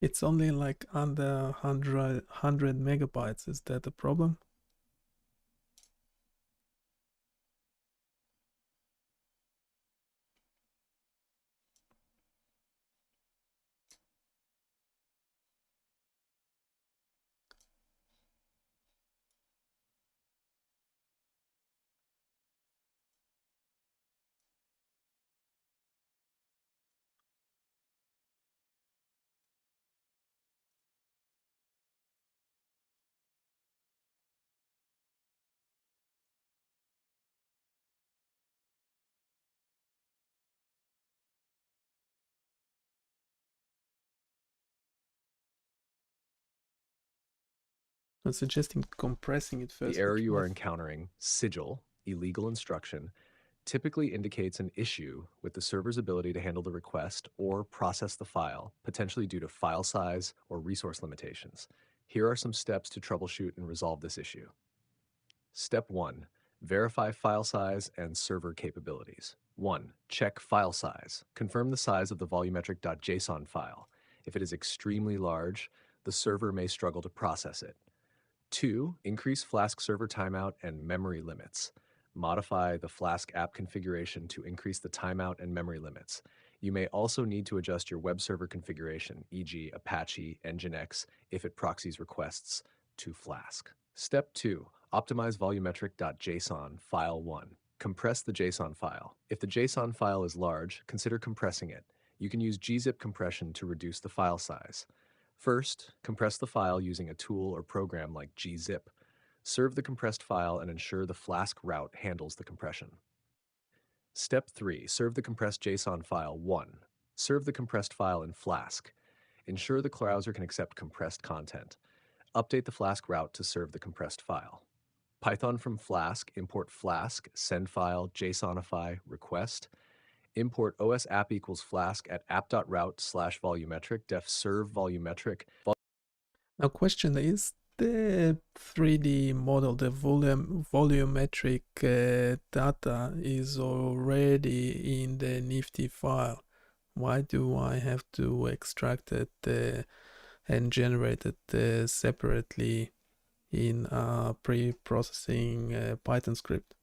It's only like under 100 megabytes. Is that a problem? I'm suggesting compressing it first. The error you are encountering, sigil, illegal instruction, typically indicates an issue with the server's ability to handle the request or process the file, potentially due to file size or resource limitations. Here are some steps to troubleshoot and resolve this issue. Step 1. Verify file size and server capabilities. 1. Check file size. Confirm the size of the volumetric.json file. If it is extremely large, the server may struggle to process it. 2. Increase Flask server timeout and memory limits. Modify the Flask app configuration to increase the timeout and memory limits. You may also need to adjust your web server configuration, e.g. Apache, Nginx, if it proxies requests to Flask. Step 2. Optimize volumetric.json file 1. Compress the JSON file. If the JSON file is large, consider compressing it. You can use gzip compression to reduce the file size. First, compress the file using a tool or program like gzip. Serve the compressed file and ensure the Flask route handles the compression. Step 3. Serve the compressed JSON file 1. Serve the compressed file in Flask. Ensure the browser can accept compressed content. Update the Flask route to serve the compressed file. Python from Flask, import Flask, send file, JSONify, request. Import OS app equals Flask at app.route/volumetric def serve volumetric. Now, question, is the 3D model, the volumetric data is already in the Nifty file. Why do I have to extract it and generate it separately in a pre-processing Python script?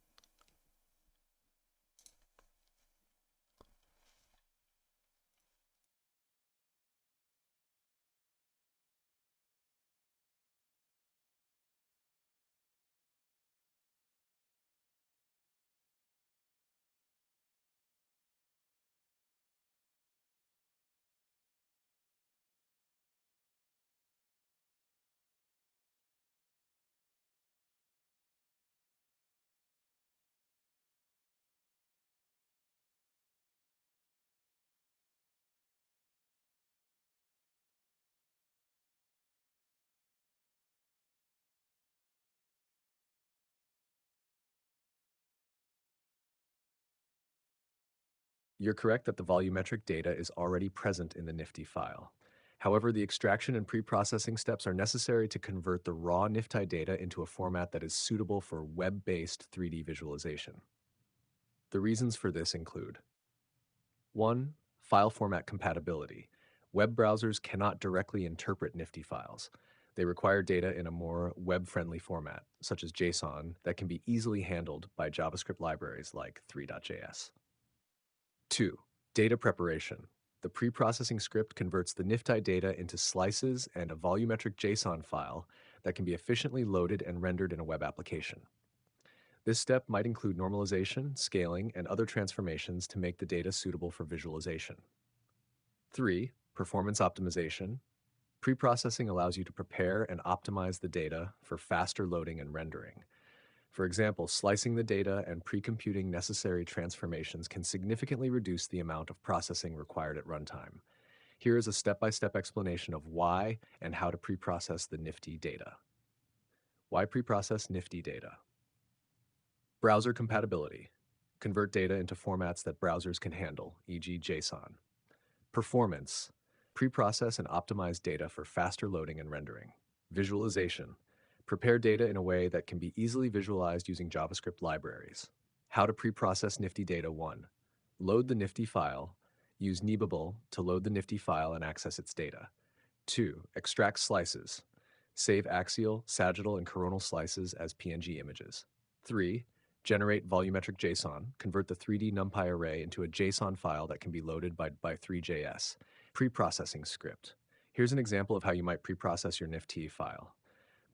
You're correct that the volumetric data is already present in the Nifty file. However, the extraction and pre-processing steps are necessary to convert the raw Nifty data into a format that is suitable for web-based 3D visualization. The reasons for this include: 1. File format compatibility. Web browsers cannot directly interpret Nifty files. They require data in a more web-friendly format, such as JSON, that can be easily handled by JavaScript libraries like 3.js. 2. Data preparation. The pre-processing script converts the Nifty data into slices and a volumetric JSON file that can be efficiently loaded and rendered in a web application. This step might include normalization, scaling, and other transformations to make the data suitable for visualization. 3. Performance optimization. Pre-processing allows you to prepare and optimize the data for faster loading and rendering. For example, slicing the data and pre-computing necessary transformations can significantly reduce the amount of processing required at runtime. Here is a step-by-step explanation of why and how to pre-process the Nifty data. Why pre-process Nifty data? Browser compatibility. Convert data into formats that browsers can handle, e.g. JSON. Performance. Pre-process and optimize data for faster loading and rendering. Visualization. Prepare data in a way that can be easily visualized using JavaScript libraries. How to pre-process Nifty data. 1. Load the Nifty file. Use Nebable to load the Nifty file and access its data. 2. Extract slices. Save axial, sagittal, and coronal slices as PNG images. 3. Generate volumetric JSON. Convert the 3D NumPy array into a JSON file that can be loaded by 3JS. Pre-processing script. Here's an example of how you might pre-process your Nifty file.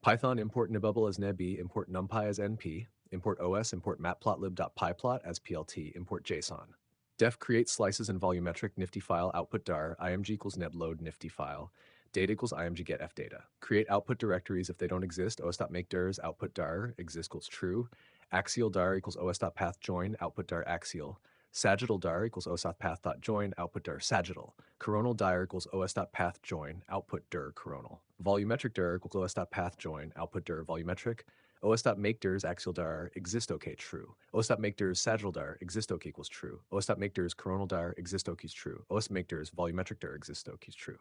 Python import Nebable as nebi, import NumPy as np, import os, import matplotlib.pyplot as plt, import JSON. Def create slices in volumetric Nifty file output dar, img equals nebload Nifty file, data equals img get fdata. Create output directories if they don't exist, os.makeDirs output dar exist equals true, axial dar equals os.path join output dar axial, sagittal dar equals os.path.join output dir sagittal, coronal dir equals os.path join output dir coronal, volumetric dir equals os.path join output dir volumetric, os.makeDirs axial dar exist ok true, os.makeDirs sagittal dar exist ok equals true, os.makeDirs coronal dir exist ok is true, os.makeDirs volumetric dir exist ok is true.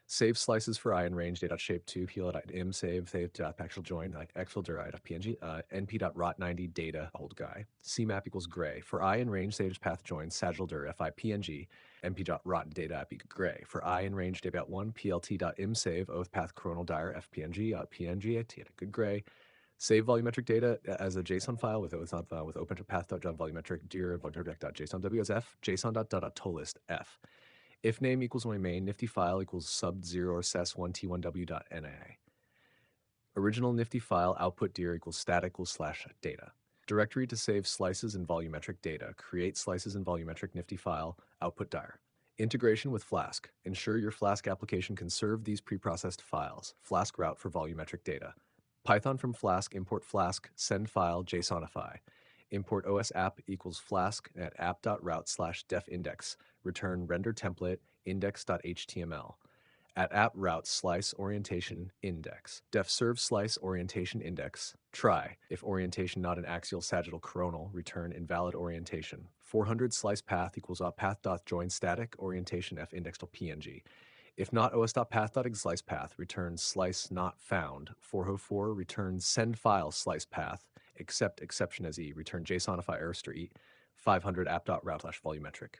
Save slices for I in range data.shape2 pl.im save actual join actual dir.png np.rot90 data old guy cmap equals gray for I in range save path join sagittal dir fi png np.rot data gray for I in range data.1 plt.im save oath path coronal dir fpng good gray. Save volumetric data as a JSON file with open.path.volumetric dir volumetric.json wsf json.tolist f. If name equals my main, Nifty file equals sub0 ses1t1w.na. Original Nifty file output dir equals stat equals / data. Directory to save slices and volumetric data. Create slices and volumetric Nifty file output dir. Integration with Flask. Ensure your Flask application can serve these preprocessed files. Flask route for volumetric data. Python from Flask import Flask send file JSONify. Import os app equals Flask at app.route/def index. Return render template index.html. at app route slice orientation index. Def serve slice orientation index. Try. If orientation not an axial sagittal coronal, return invalid orientation. 400 slice path equals path dot join static orientation f index to png. If not os.path.exe slice path, return slice not found. 404 return send file slice path, except exception as e, return JSONify error star e. 500 app.route /volumetric.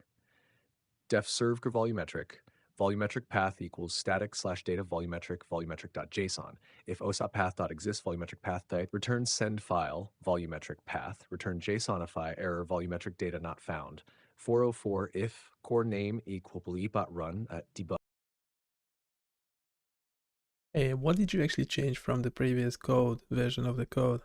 Def serve volumetric path equals static / data volumetric.json. If os.path.exists volumetric path type, return send file volumetric path, return JSONify error volumetric data not found. 404 if core name equal bleep.run at debug. What did you actually change from the previous code version of the code?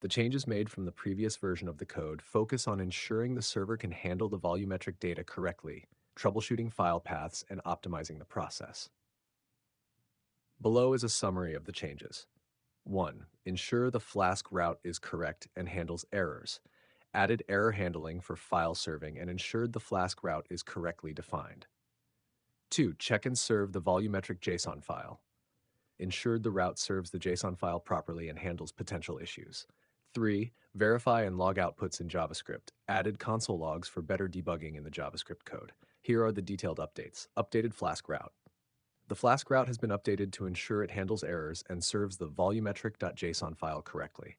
The changes made from the previous version of the code focus on ensuring the server can handle the volumetric data correctly, troubleshooting file paths, and optimizing the process. Below is a summary of the changes. 1. Ensure the Flask route is correct and handles errors. Added error handling for file serving and ensured the Flask route is correctly defined. 2. Check and serve the volumetric JSON file. Ensured the route serves the JSON file properly and handles potential issues. 3. Verify and log outputs in JavaScript. Added console logs for better debugging in the JavaScript code. Here are the detailed updates. Updated Flask route. The Flask route has been updated to ensure it handles errors and serves the volumetric.json file correctly.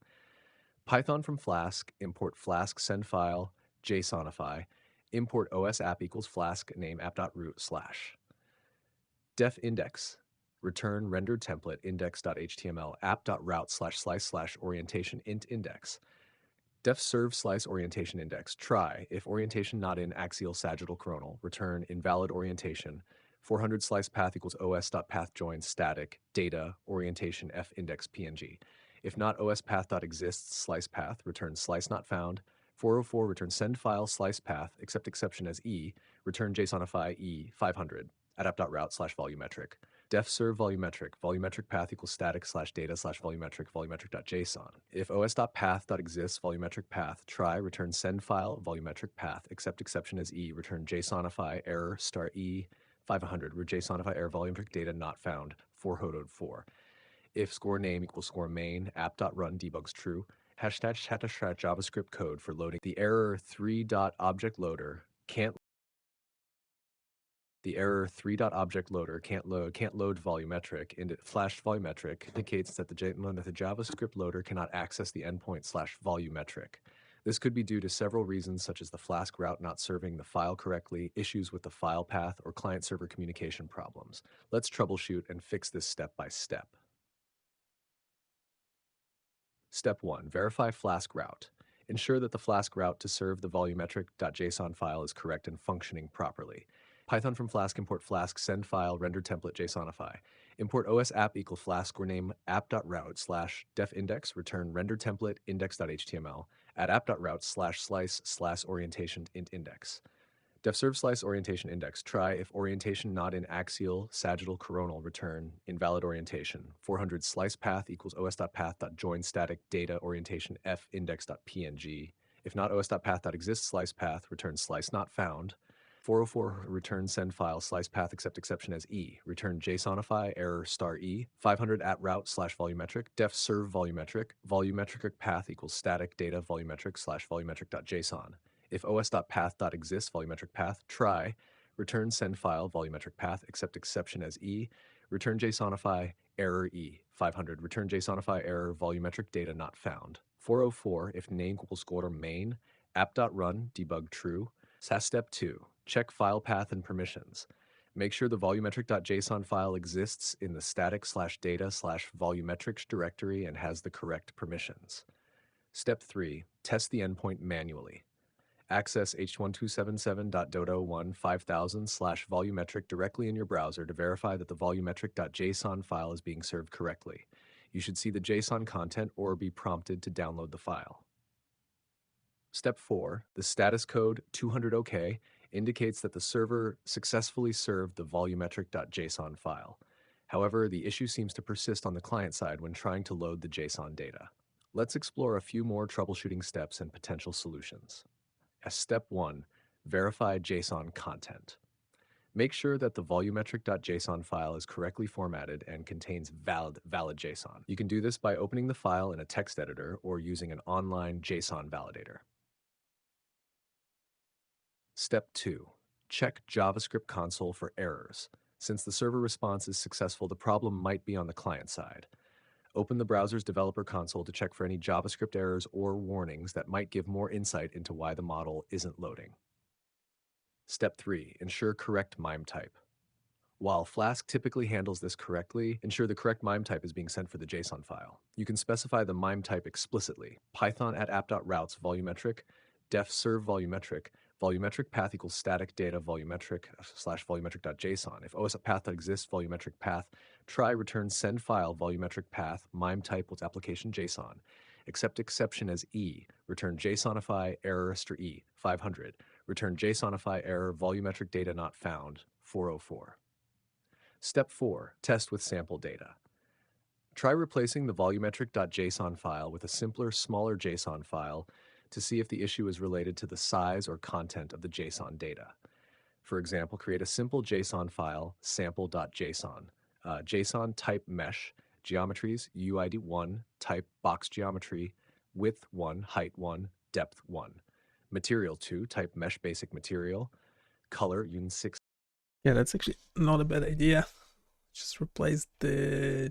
Python from Flask, import Flask send file, JSONify, import os app equals Flask name app.root / def index, return rendered template index.html app.route /slice orientation int index. Def serve slice orientation index. Try. If orientation not in axial sagittal coronal, return invalid orientation. 400 slice path equals os.path join static data orientation f index png. If not os.path.exists slice path, return slice not found. 404 return send file slice path, except exception as e, return JSONify e 500 at app.route /volumetric. Def serve volumetric path equals static / data /volumetric.json. If os.path.exists volumetric path, try return send file volumetric path, except exception as e, return JSONify error star e 500, where JSONify error volumetric data not found 404. If score name equals score main app.run debugs true, hashtag JavaScript code for loading the error 3.object loader can't. The error 3.object loader can't load volumetric into flash volumetric indicates that the JavaScript loader cannot access the endpoint /volumetric. This could be due to several reasons such as the Flask route not serving the file correctly, issues with the file path, or client-server communication problems. Let's troubleshoot and fix this step by step. Step 1. Verify Flask route. Ensure that the Flask route to serve the volumetric.json file is correct and functioning properly. Python from Flask import Flask send file render template JSONify. Import os app equal Flask or name app.route /def index return render template index.html at app.route /slice orientation int index. Def serve slice orientation index. Try if orientation not in axial sagittal coronal, return invalid orientation. 400 slice path equals os.path.join static data orientation f index.png. If not os.path.exists slice path, return slice not found. 404 return send file slice path except exception as e. Return JSONify error star e. 500 at route /volumetric. Def serve volumetric path equals static data volumetric /volumetric.json. If os.path.exists volumetric path, try return send file volumetric path except exception as e. Return JSONify error e. 500 return JSONify error volumetric data not found. 404 if name equals score main app.run debug true. SAS step 2. Check file path and permissions. Make sure the volumetric.json file exists in the static/data/volumetrics directory and has the correct permissions. Step 3. Test the endpoint manually. Access h1277.dodo15000/volumetric directly in your browser to verify that the volumetric.json file is being served correctly. You should see the JSON content or be prompted to download the file. Step 4. The status code 200OK indicates that the server successfully served the volumetric.json file. However, the issue seems to persist on the client side when trying to load the JSON data. Let's explore a few more troubleshooting steps and potential solutions. As step 1, verify JSON content. Make sure that the volumetric.json file is correctly formatted and contains valid JSON. You can do this by opening the file in a text editor or using an online JSON validator. Step 2. Check JavaScript console for errors. Since the server response is successful, the problem might be on the client side. Open the browser's developer console to check for any JavaScript errors or warnings that might give more insight into why the model isn't loading. Step 3. Ensure correct MIME type. While Flask typically handles this correctly, ensure the correct MIME type is being sent for the JSON file. You can specify the MIME type explicitly. Python at app.routes volumetric, def serve volumetric, volumetric path equals static data volumetric/volumetric.json. If OS path exists, volumetric path, try return send file volumetric path, MIME type with application JSON. Accept exception as E, return JSONify error (E) 500, return JSONify error volumetric data not found 404. Step 4. Test with sample data. Try replacing the volumetric.json file with a simpler, smaller JSON file to see if the issue is related to the size or content of the JSON data. For example, create a simple JSON file, sample.json, JSON type mesh, geometries, UID 1, type box geometry, width 1, height 1, depth 1, material 2, type mesh basic material, color un6. Yeah, that's actually not a bad idea. Just replace the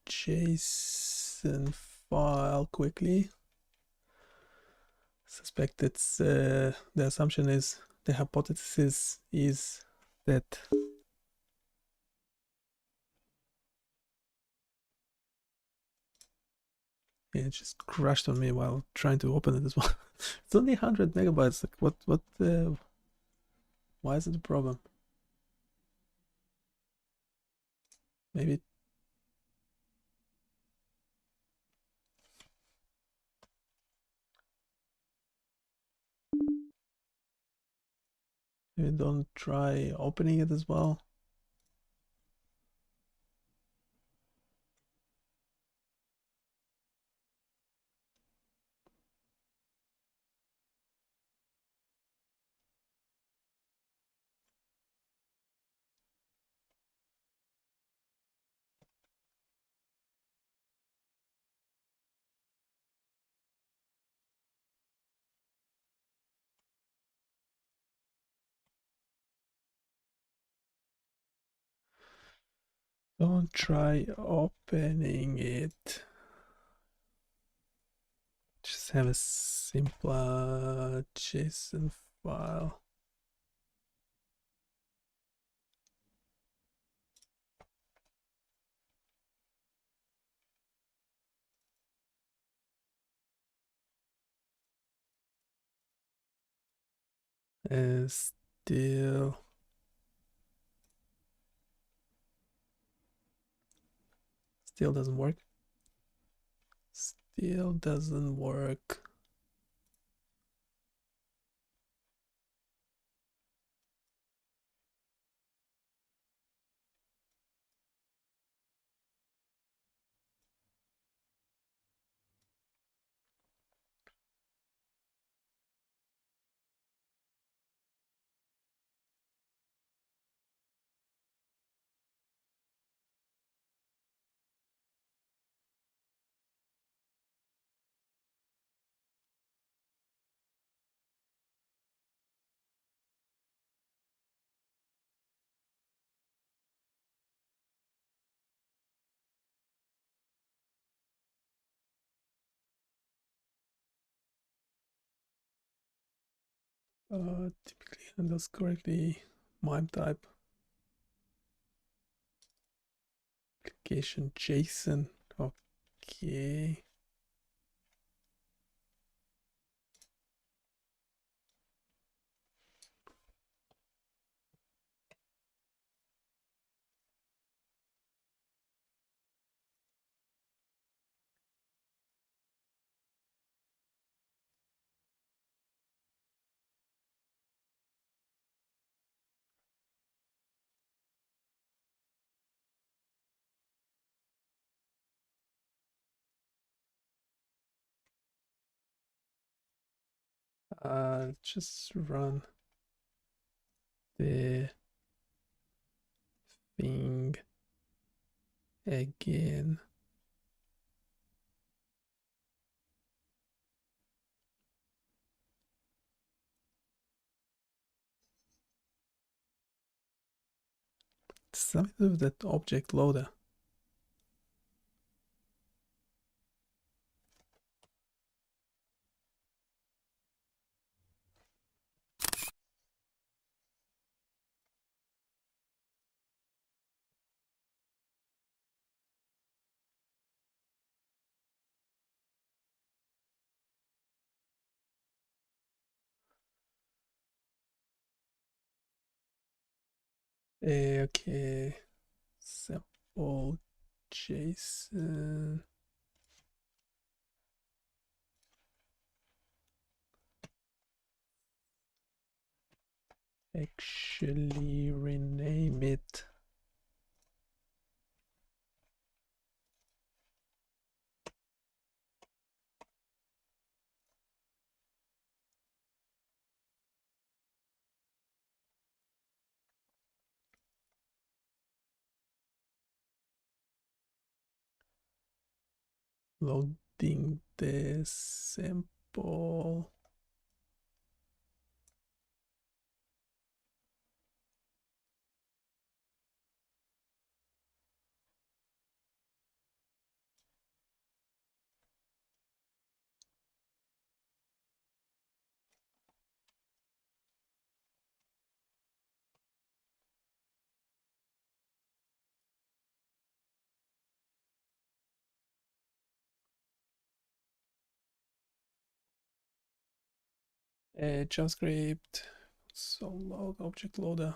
JSON file quickly. Suspect it's the assumption is, the hypothesis is that it just crashed on me while trying to open it as well. It's only 100 megabytes. Like what why is it a problem? Maybe don't try opening it as well. Don't try opening it. Just have a simpler JSON file. And still doesn't work. Still doesn't work. Typically handles correctly MIME type. application JSON. Okay. Just run the thing again. Something with that object loader. Okay, sample JSON. Actually rename it. Loading the sample. JavaScript, console log, object loader.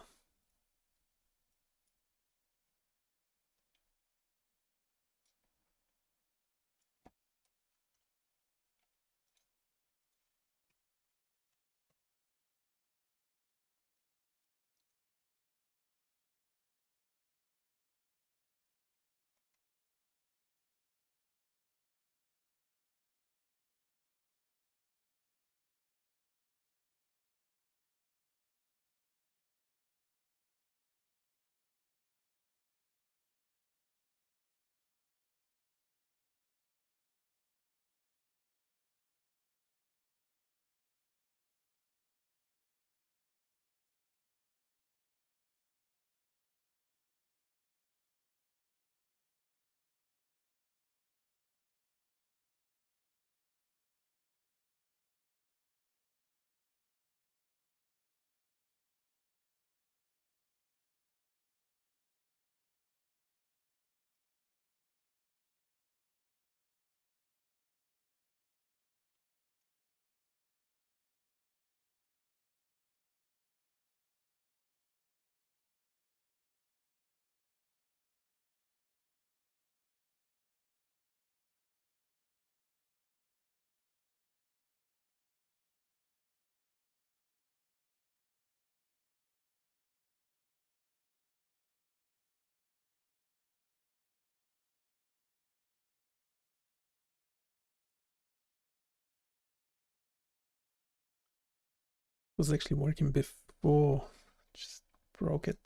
Was actually working before, just broke it.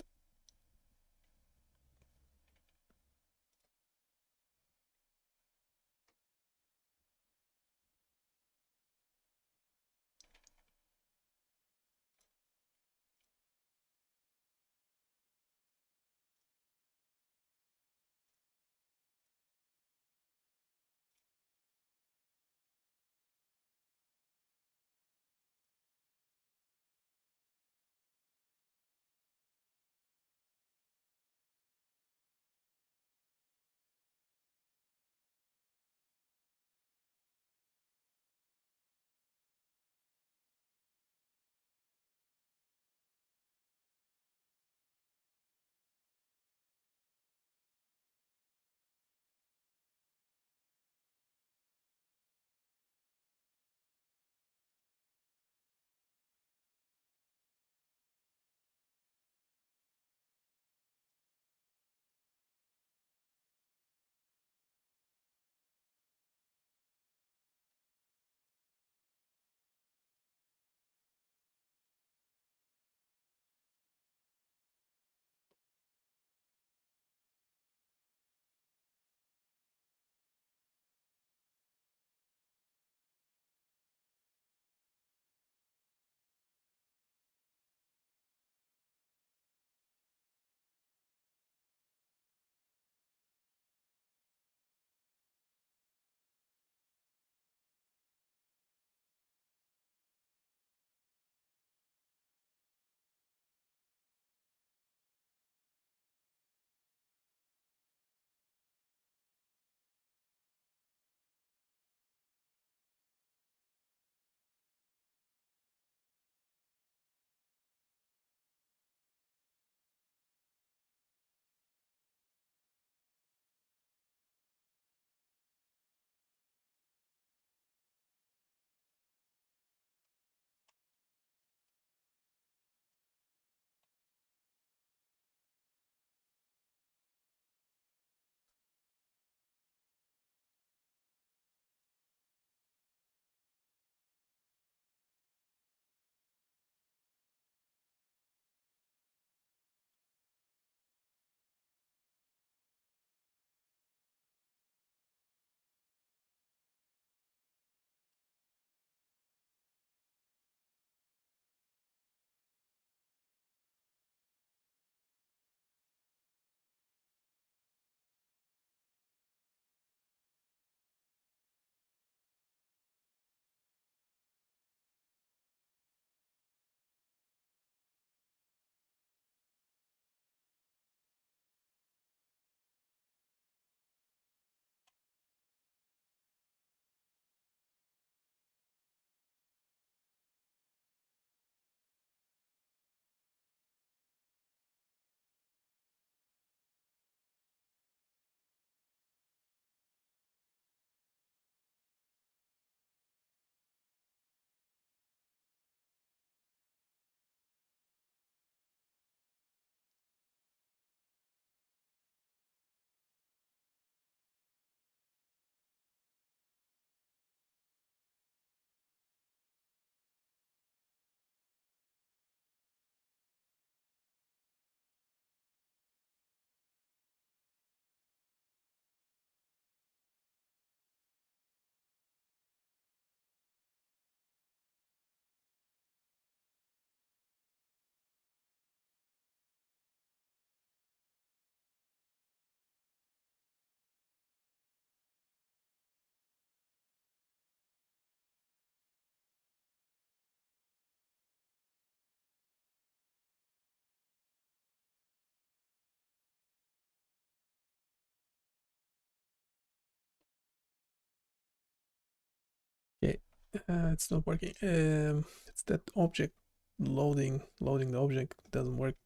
It's not working. It's that object loading the object. Doesn't work.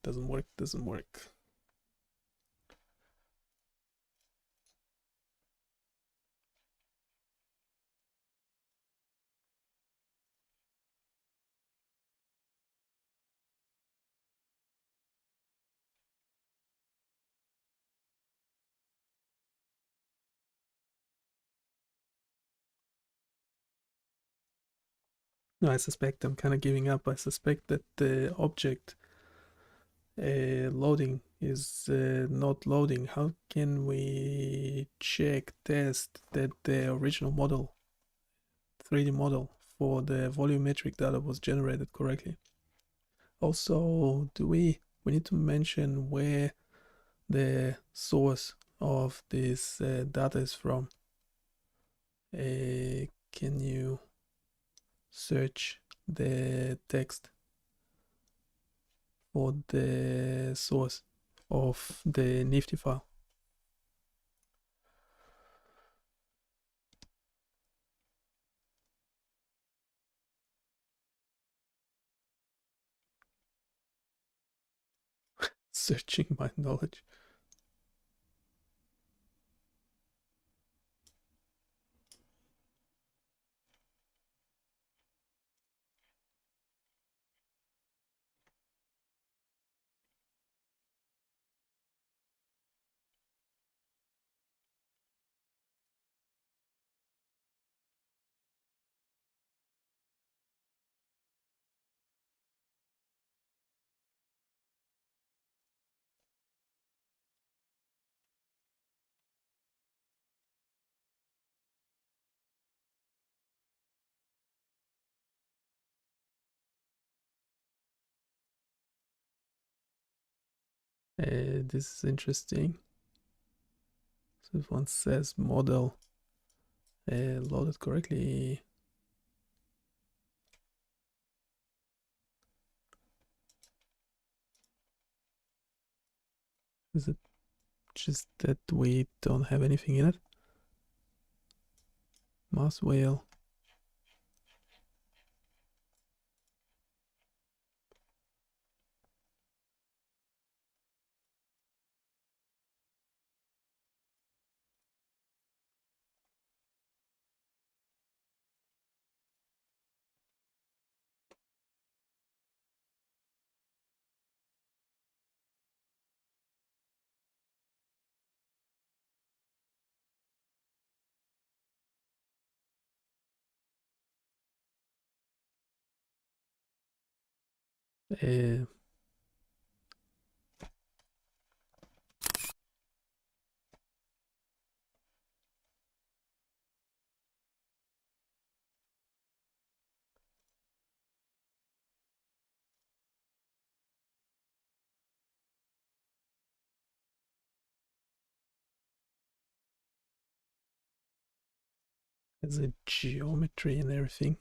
No, I suspect I'm kind of giving up. I suspect that the object loading is not loading. How can we test that the original model, 3D model for the volumetric data was generated correctly? Also, we need to mention where the source of this data is from? Can you search the text for the source of the Nifty file? Searching my knowledge. This is interesting. So if one says model loaded correctly, is it just that we don't have anything in it? Mass whale. Uh, has a geometry and everything.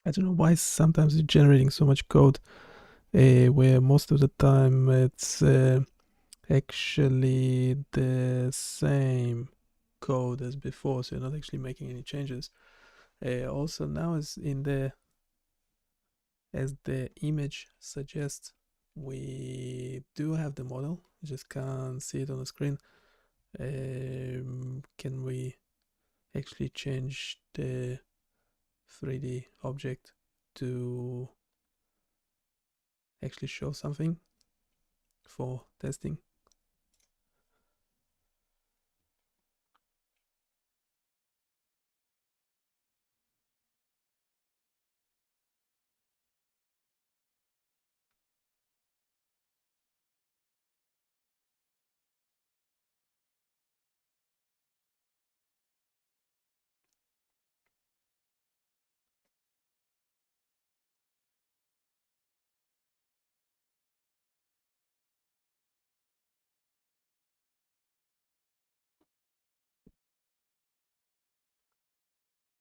I don't know why sometimes it's generating so much code, where most of the time it's actually the same code as before, so you're not actually making any changes. Also now is in the, as the image suggests, we do have the model, you just can't see it on the screen. Can we actually change the 3D object to actually show something for testing?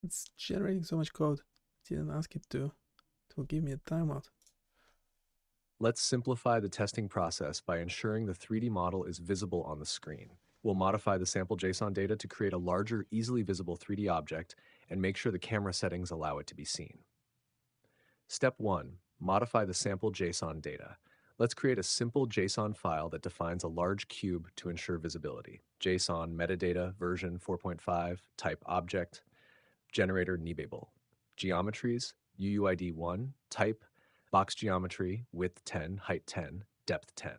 It's generating so much code. Didn't ask it to. It will give me a timeout. Let's simplify the testing process by ensuring the 3D model is visible on the screen. We'll modify the sample JSON data to create a larger, easily visible 3D object and make sure the camera settings allow it to be seen. Step 1. Modify the sample JSON data. Let's create a simple JSON file that defines a large cube to ensure visibility. JSON metadata version 4.5, type object, generator Nibable. Geometries, UUID 1, type, box geometry, width 10, height 10, depth 10.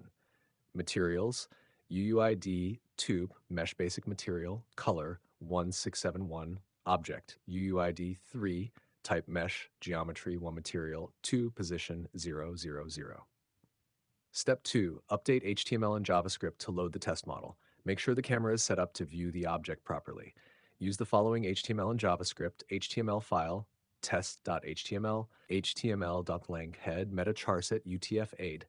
Materials, UUID tube, mesh basic material, color 1671, object, UUID 3, type mesh, geometry 1 material, 2 position 000. Step 2, update HTML and JavaScript to load the test model. Make sure the camera is set up to view the object properly. Use the following HTML and JavaScript, HTML file, test.html, html.lang head, meta charset utf-8,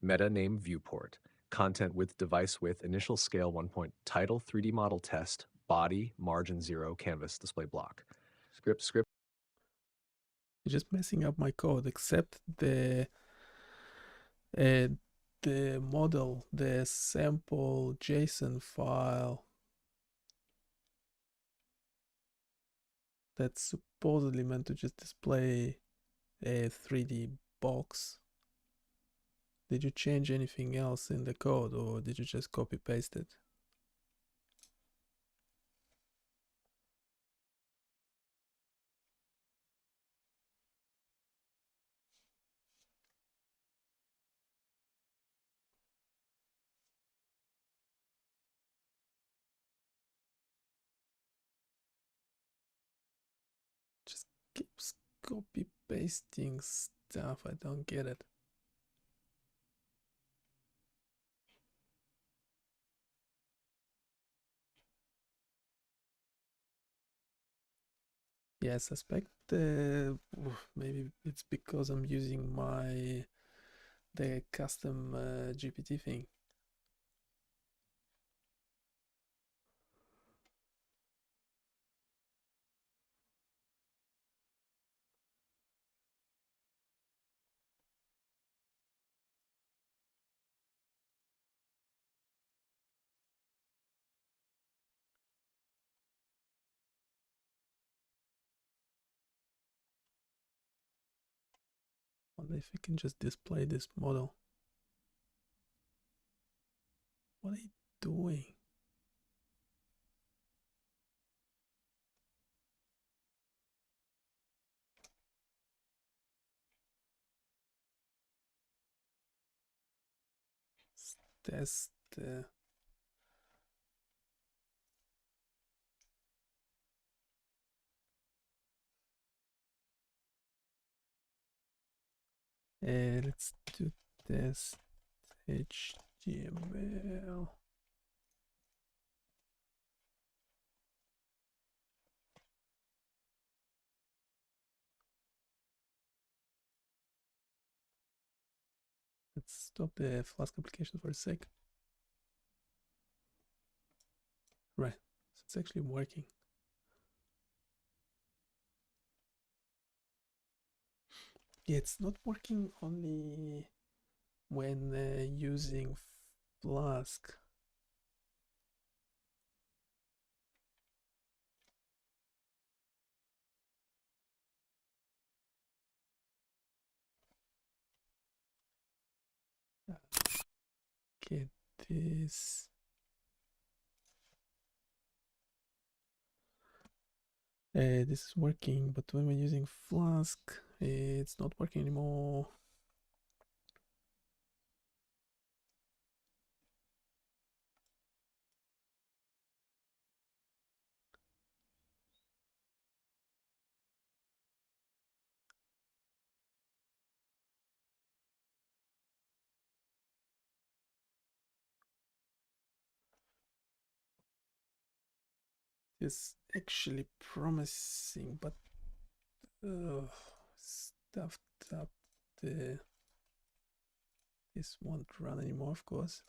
meta name viewport, content width device width initial scale 1 point, title 3D model test, body, margin 0, canvas display block. Script. You're just messing up my code, except the model, the sample JSON file that's supposedly meant to just display a 3D box. Did you change anything else in the code, or did you just copy paste it? Just keeps copy pasting stuff. I don't get it. Yeah, I suspect maybe it's because I'm using the custom GPT thing. Wonder if I can just display this model. What are you doing? Let's test. Let's do test HTML. Let's stop the Flask application for a sec. Right, so it's actually working. Yeah, it's not working only when using Flask. Get this. This is working, but when we're using Flask, it's not working anymore. It's actually promising, but stuffed up. This won't run anymore, of course.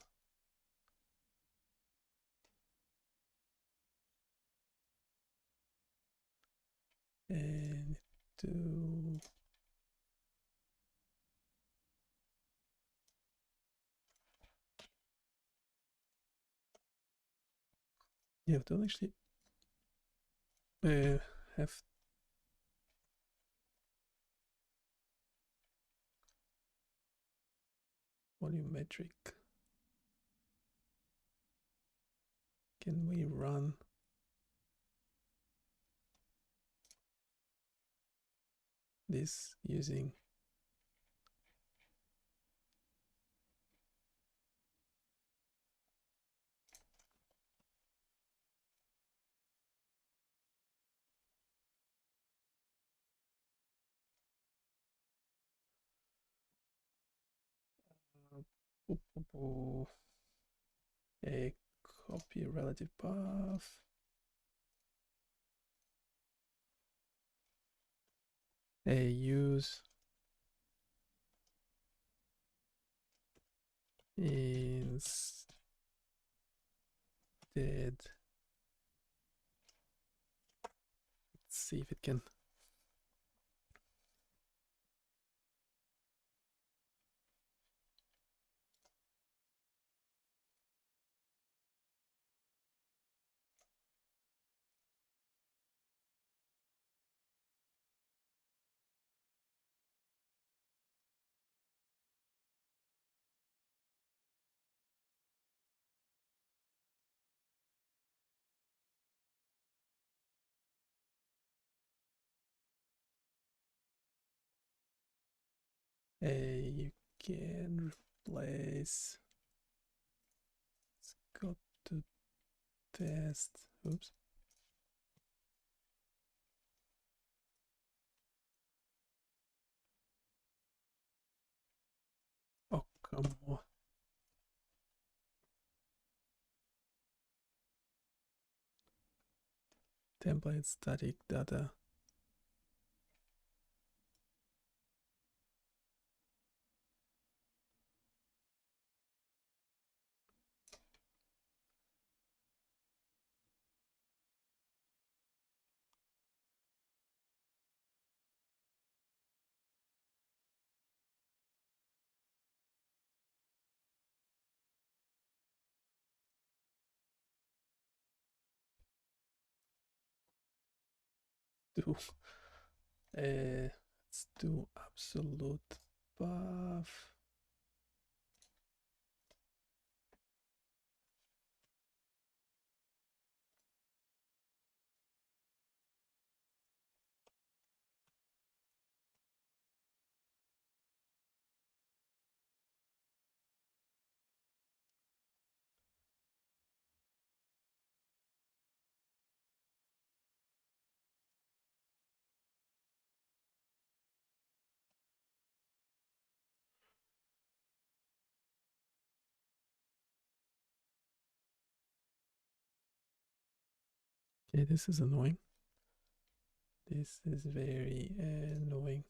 and to yeah, don't actually have volumetric. Can we run this using a copy relative path, a use instead let's see if it can you can replace, let's go to test, oops, oh come on, template static data, do let's do absolute path. Okay, this is annoying. This is very annoying.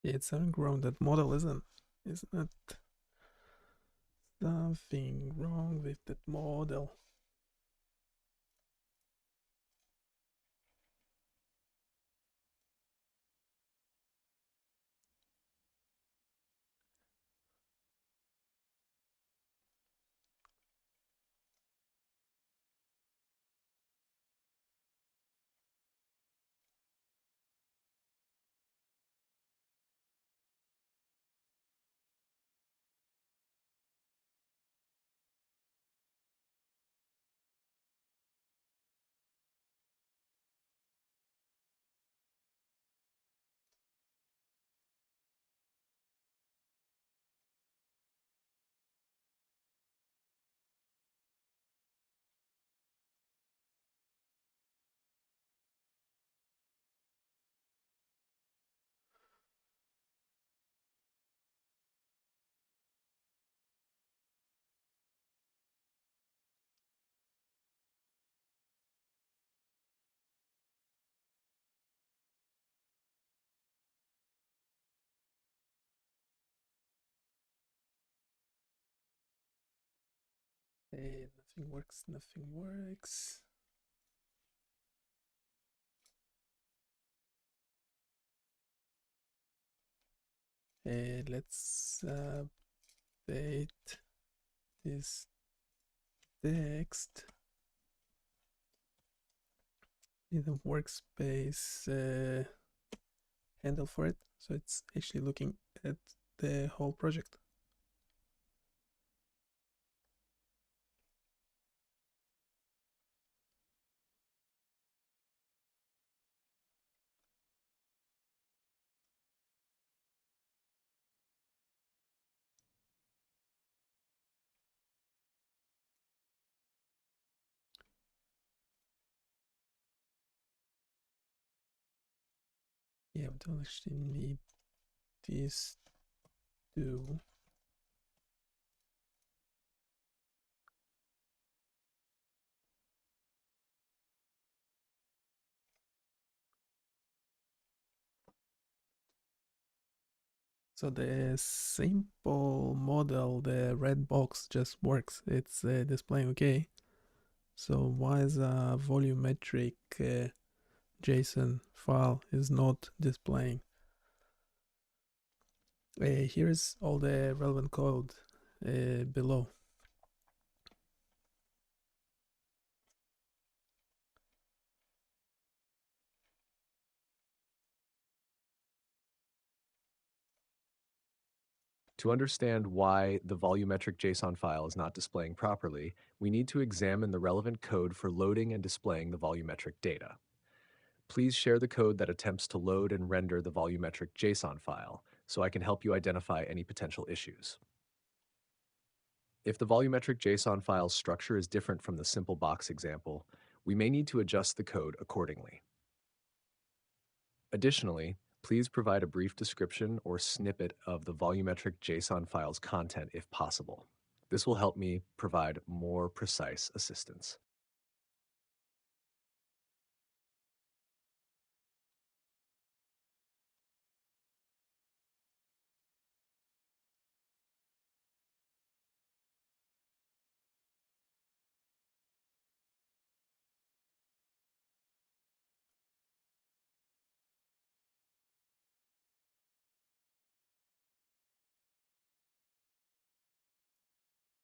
Yeah, it's something wrong. That model isn't it something wrong with that model? Hey, nothing works, nothing works. Hey, let's update this text in the workspace handle for it, so it's actually looking at the whole project. Yeah, we don't actually need these two. So the simple model, the red box just works. It's displaying okay. So why is a volumetric JSON file is not displaying? Here's all the relevant code below. To understand why the volumetric JSON file is not displaying properly, we need to examine the relevant code for loading and displaying the volumetric data. Please share the code that attempts to load and render the volumetric JSON file, so I can help you identify any potential issues. If the volumetric JSON file's structure is different from the simple box example, we may need to adjust the code accordingly. Additionally, please provide a brief description or snippet of the volumetric JSON file's content if possible. This will help me provide more precise assistance.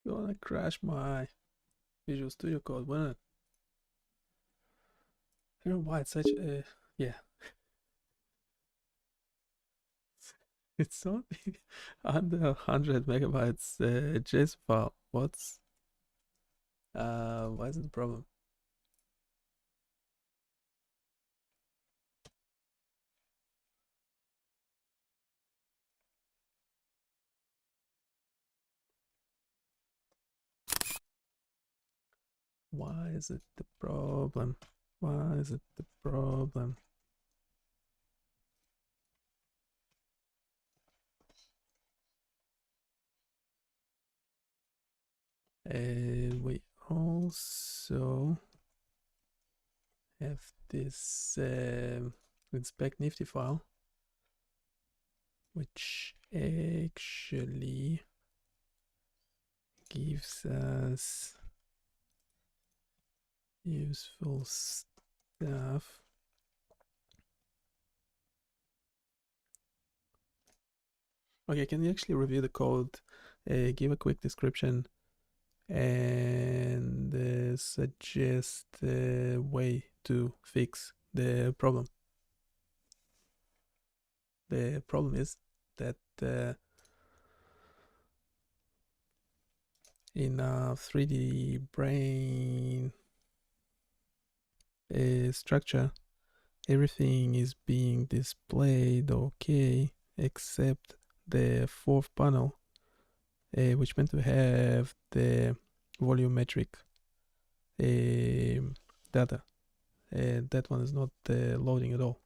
Gonna crash my Visual Studio Code, wouldn't it? I don't know why it's such a yeah. It's only under 100 megabytes JSON file. Why is it the problem? Why is it the problem? Why is it the problem? We also have this inspect nifty file, which actually gives us useful stuff. Okay, can you actually review the code, give a quick description, and suggest a way to fix the problem? The problem is that in a 3D brain structure, everything is being displayed okay except the fourth panel, which meant to have the volumetric data. That one is not loading at all.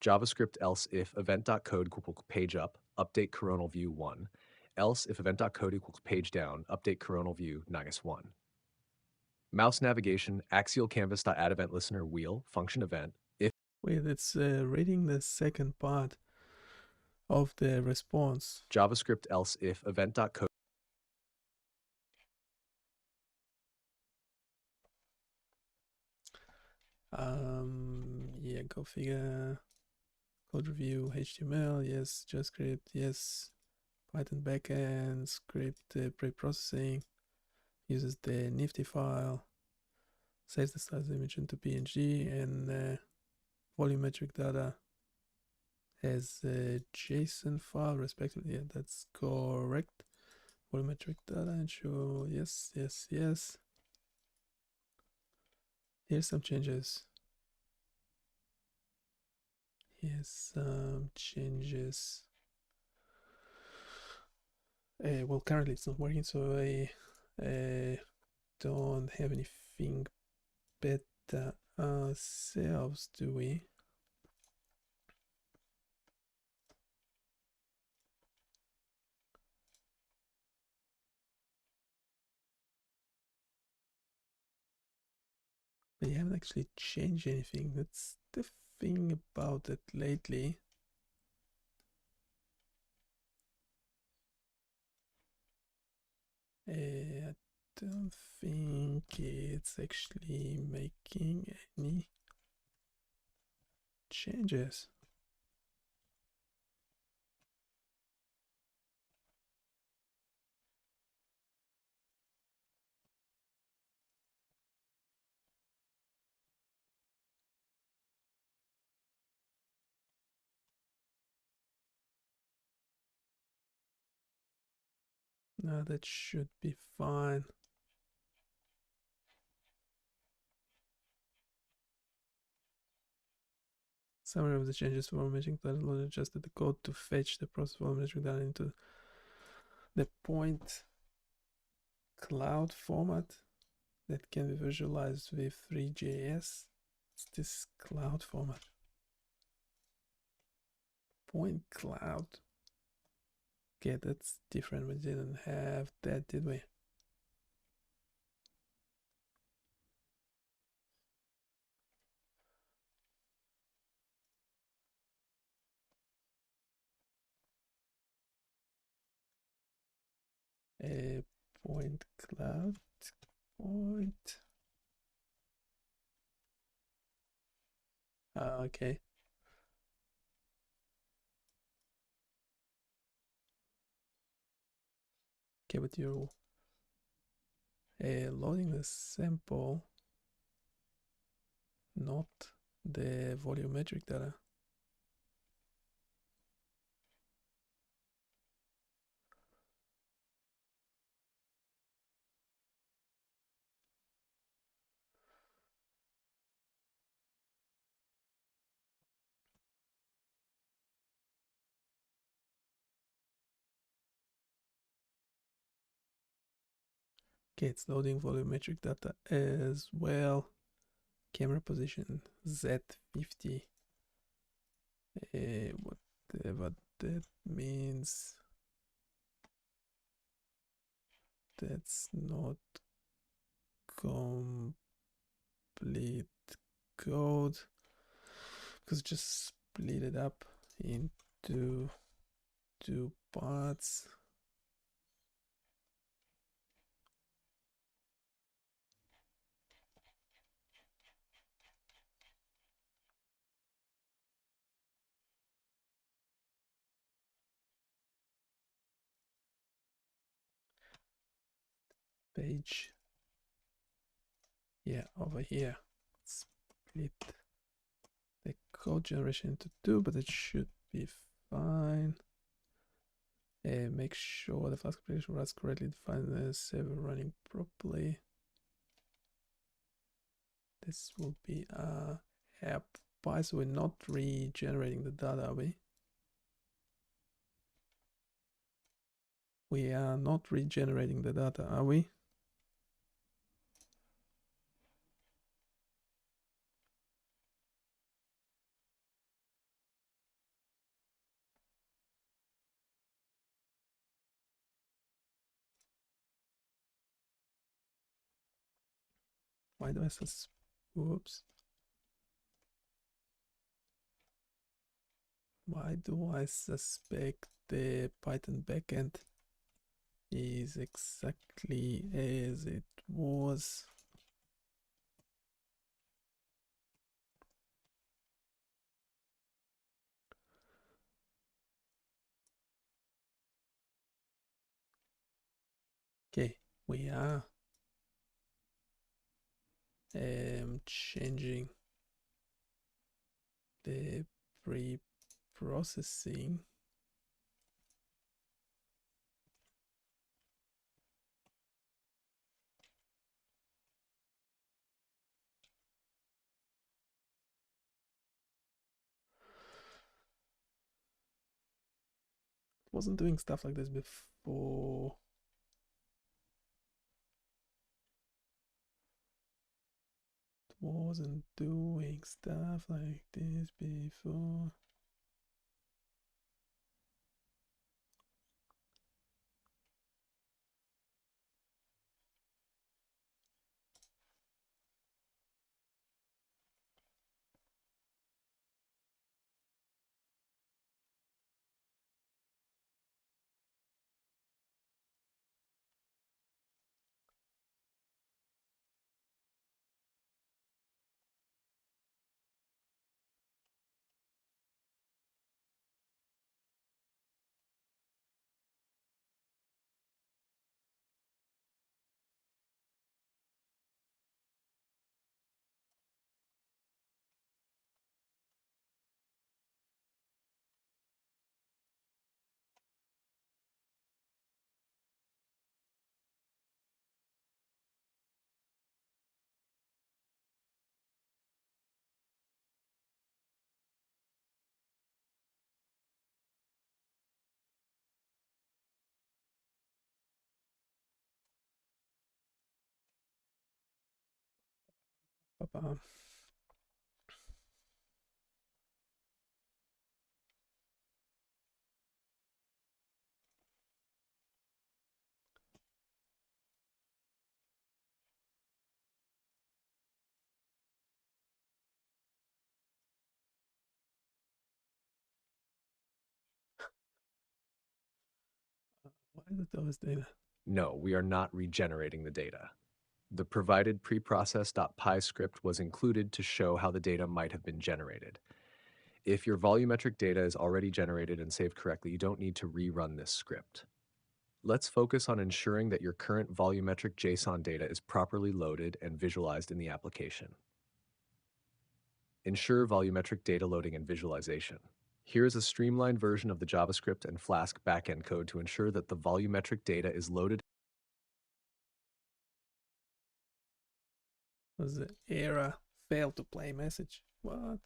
JavaScript else if event.code equals page up, update coronal view 1. Else if event.code equals page down, update coronal view -1. Mouse navigation, axial canvas.add event listener wheel, function event. If Wait, it's reading the second part of the response. JavaScript else if event.code. Yeah, go figure. Code review, HTML, yes. JavaScript, yes. Python backend, script pre-processing, uses the Nifty file, saves the size image into PNG, and volumetric data as a JSON file, respectively. Yeah, that's correct. Volumetric data and show, yes, yes, yes. Here's some changes. Well, currently it's not working, so I don't have anything better ourselves, do we? They haven't actually changed anything. That's the thing about it lately. I don't think it's actually making any changes. That should be fine. Summary of the changes to volumetric data load adjusted the code to fetch the process volumetric data into the point cloud format that can be visualized with 3JS. It's this cloud format. Point cloud. Okay, that's different. We didn't have that, did we? A point cloud. Point. Okay. Okay, but you're loading the sample, not the volumetric data. Okay, it's loading volumetric data as well. Camera position Z50. Whatever that means. That's not complete code, because just split it up into two parts. Page, yeah, over here, split the code generation into two, but it should be fine. Make sure the Flask application runs correctly, define the server running properly. This will be app by, so we're not regenerating the data, are we? We are not regenerating the data, are we? Why do I whoops. Why do I suspect the Python backend is exactly as it was? Okay, we are changing the pre-processing. Wasn't doing stuff like this before. Wasn't doing stuff like this before. Ba-ba. Why is it always data? No, we are not regenerating the data. The provided preprocess.py script was included to show how the data might have been generated. If your volumetric data is already generated and saved correctly, you don't need to rerun this script. Let's focus on ensuring that your current volumetric JSON data is properly loaded and visualized in the application. Ensure volumetric data loading and visualization. Here is a streamlined version of the JavaScript and Flask backend code to ensure that the volumetric data is loaded. Was the error failed to play message? What?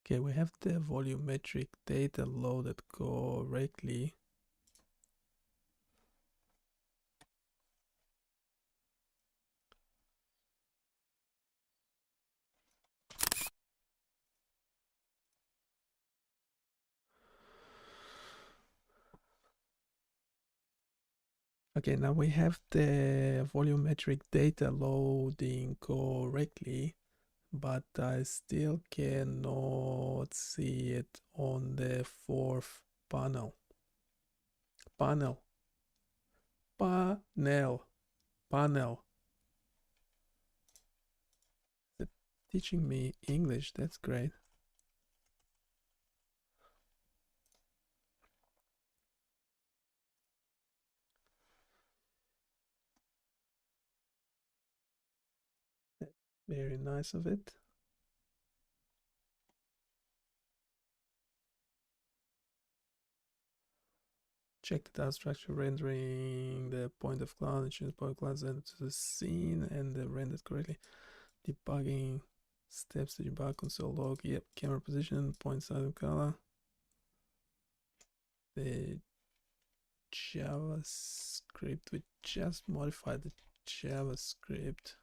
Okay, we have the volumetric data loaded correctly. Okay, now we have the volumetric data loading correctly, but I still cannot see it on the fourth panel. Panel. They're teaching me English, that's great. Very nice of it. Check the data structure rendering the point of cloud and change point clouds and to the scene and rendered correctly. Debugging steps to debug console log. Yep, camera position, point size and color. The JavaScript, we just modified the JavaScript.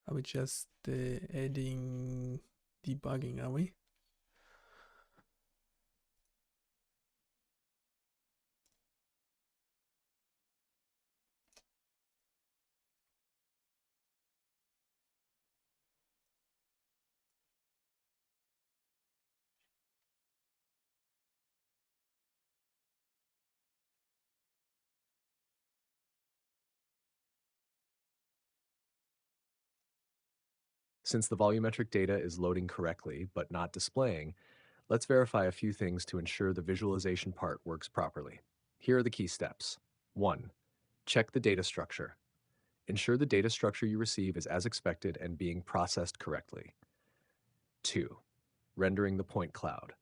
Are we just adding debugging, are we? Since the volumetric data is loading correctly but not displaying, let's verify a few things to ensure the visualization part works properly. Here are the key steps. 1. Check the data structure. Ensure the data structure you receive is as expected and being processed correctly. 2. Rendering the point cloud.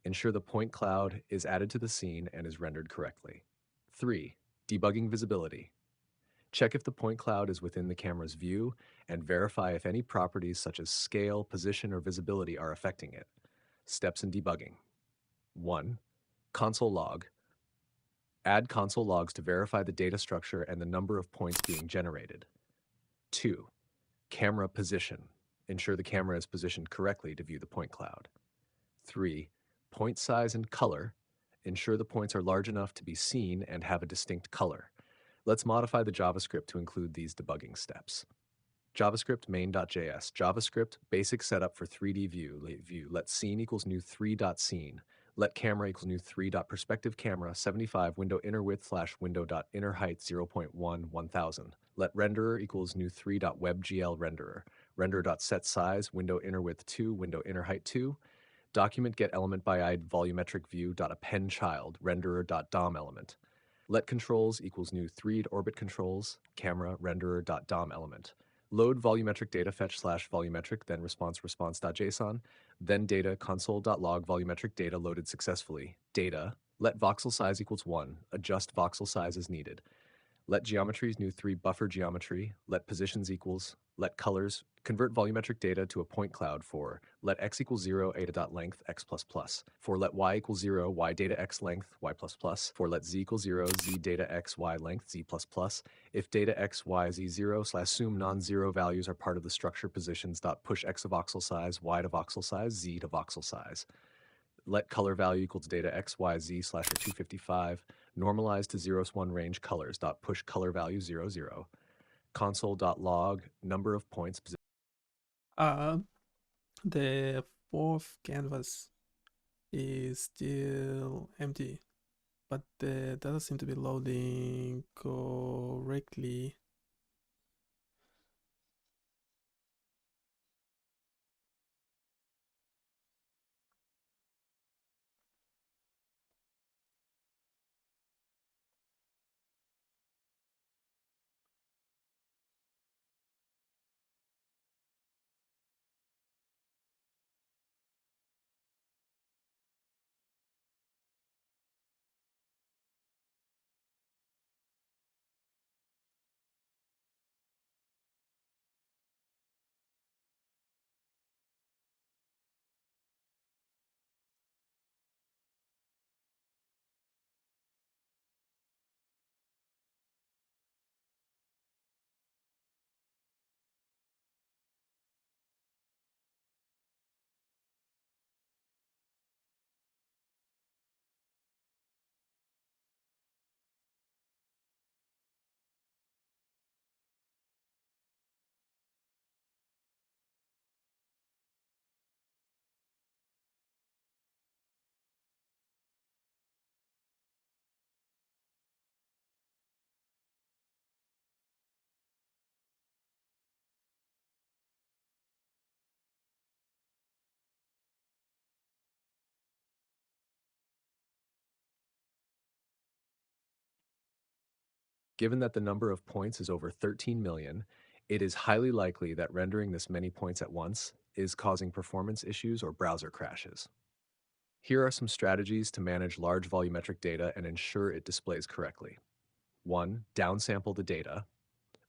Ensure the point cloud is added to the scene and is rendered correctly. 3. Debugging visibility. Check if the point cloud is within the camera's view and verify if any properties such as scale, position, or visibility are affecting it. Steps in debugging. 1. Console log. Add console logs to verify the data structure and the number of points being generated. 2. Camera position. Ensure the camera is positioned correctly to view the point cloud. 3. Point size and color. Ensure the points are large enough to be seen and have a distinct color. Let's modify the JavaScript to include these debugging steps. JavaScript main.js. JavaScript basic setup for 3D view. Let scene equals new 3.scene. Let camera equals new 3.perspective camera 75 window inner width / window.inner height 0.1 1000. Let renderer equals new 3.webgl renderer. Render.set size window inner width 2 window inner height 2. Document get element by id volumetric view.append child renderer.dom element. Let controls equals new 3.orbit controls camera renderer.dom element. Load volumetric data fetch / volumetric, then response.json, then data console.log volumetric data loaded successfully. Data, let voxel size equals 1, adjust voxel size as needed. Let geometries new 3 buffer geometry, let positions equals Let colors convert volumetric data to a point cloud for let x equals 0, eta.length x plus plus. For let y equals 0, y data x length y plus plus. For let z equals 0, z data x y length z plus plus. If data x, y, z 0 / assume non-zero values are part of the structure positions dot push x of voxel size, y to voxel size, z to voxel size. Let color value equals data x, y, z / 255. Normalize to 0s1 range colors dot push color value 0, 0. Console.log number of points. The fourth canvas is still empty, but the data seem to be loading correctly. Given that the number of points is over 13 million, it is highly likely that rendering this many points at once is causing performance issues or browser crashes. Here are some strategies to manage large volumetric data and ensure it displays correctly. 1. Downsample the data.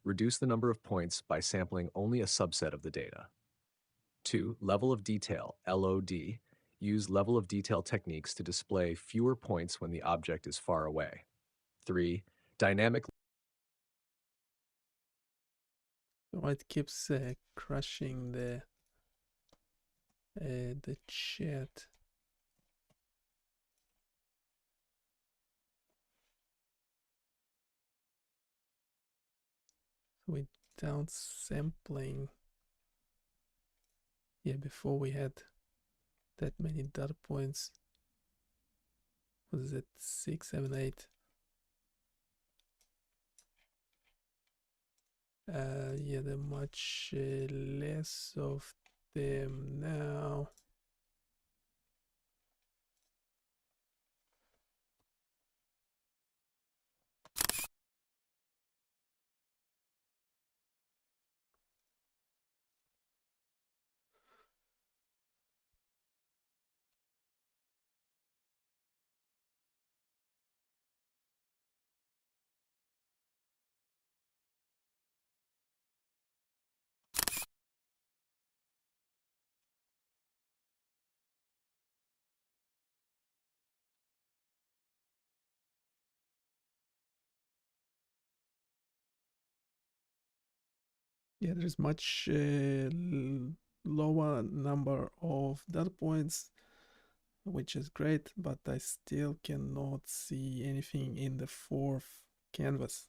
Reduce the number of points by sampling only a subset of the data. 2. Level of detail, LOD. Use level of detail techniques to display fewer points when the object is far away. 3. Dynamic. So it keeps crashing the chat. With downsampling, yeah, before we had that many data points. What is it? 6, 7, 8. Yeah, there are much less of them now. Yeah, there's much lower number of data points, which is great, but I still cannot see anything in the fourth canvas.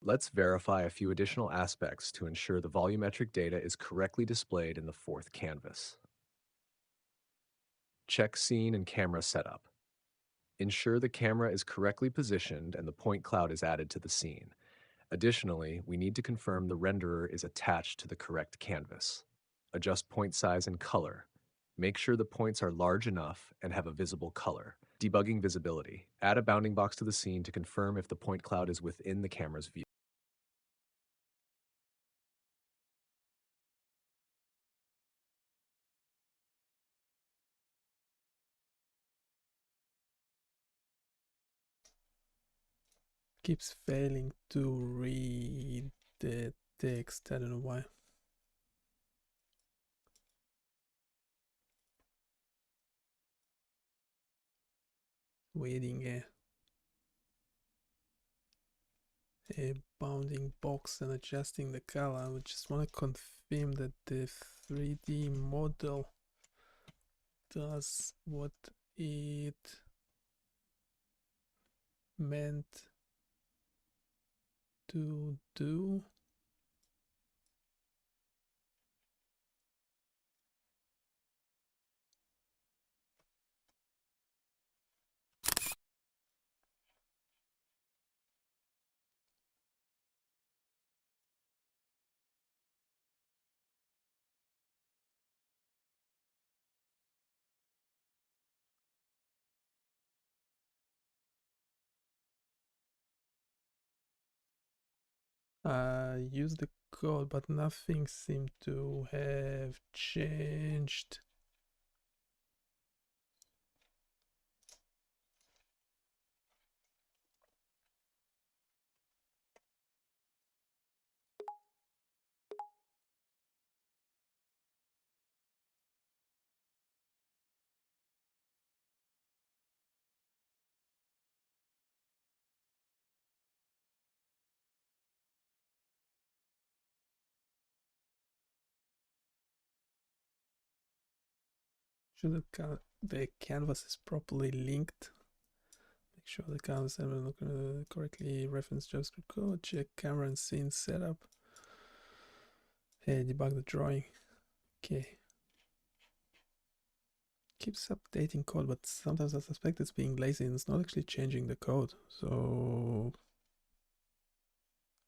Let's verify a few additional aspects to ensure the volumetric data is correctly displayed in the fourth canvas. Check scene and camera setup. Ensure the camera is correctly positioned and the point cloud is added to the scene. Additionally, we need to confirm the renderer is attached to the correct canvas. Adjust point size and color. Make sure the points are large enough and have a visible color. Debugging visibility. Add a bounding box to the scene to confirm if the point cloud is within the camera's view. Keeps failing to read the text. I don't know why. Waiting a bounding box and adjusting the color. I just want to confirm that the 3D model does what it meant to do. I used the code, but nothing seemed to have changed. Should the canvas is properly linked. Make sure the canvas is correctly reference JavaScript code. Check camera and scene setup. Hey, debug the drawing. Okay. Keeps updating code, but sometimes I suspect it's being lazy and it's not actually changing the code. So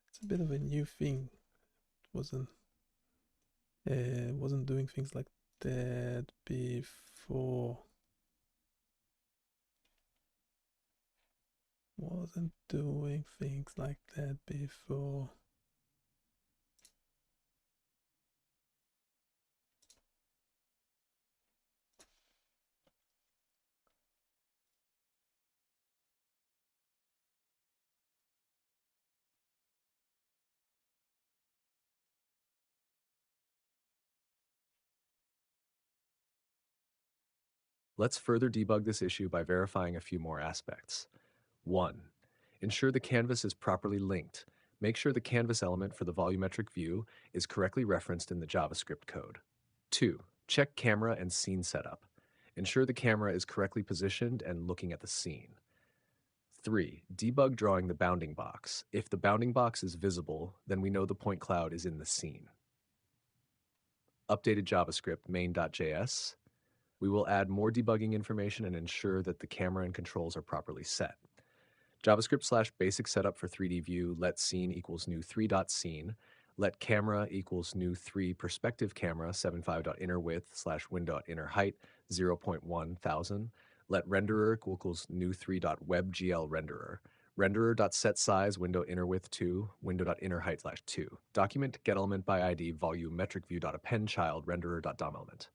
it's a bit of a new thing. It wasn't doing things like that before. Wasn't doing things like that before. Let's further debug this issue by verifying a few more aspects. 1. Ensure the canvas is properly linked. Make sure the canvas element for the volumetric view is correctly referenced in the JavaScript code. 2. Check camera and scene setup. Ensure the camera is correctly positioned and looking at the scene. 3. Debug drawing the bounding box. If the bounding box is visible, then we know the point cloud is in the scene. Updated JavaScript main.js. We will add more debugging information and ensure that the camera and controls are properly set. JavaScript / basic setup for 3D view, let scene equals new 3.scene, let camera equals new 3 perspective camera 75.inner width / win.inner height 0.1 thousand, let renderer equals new 3.webgl renderer, renderer.set size window inner width 2, window.inner height /2, document get element by ID volumetric view.append child renderer.dom element.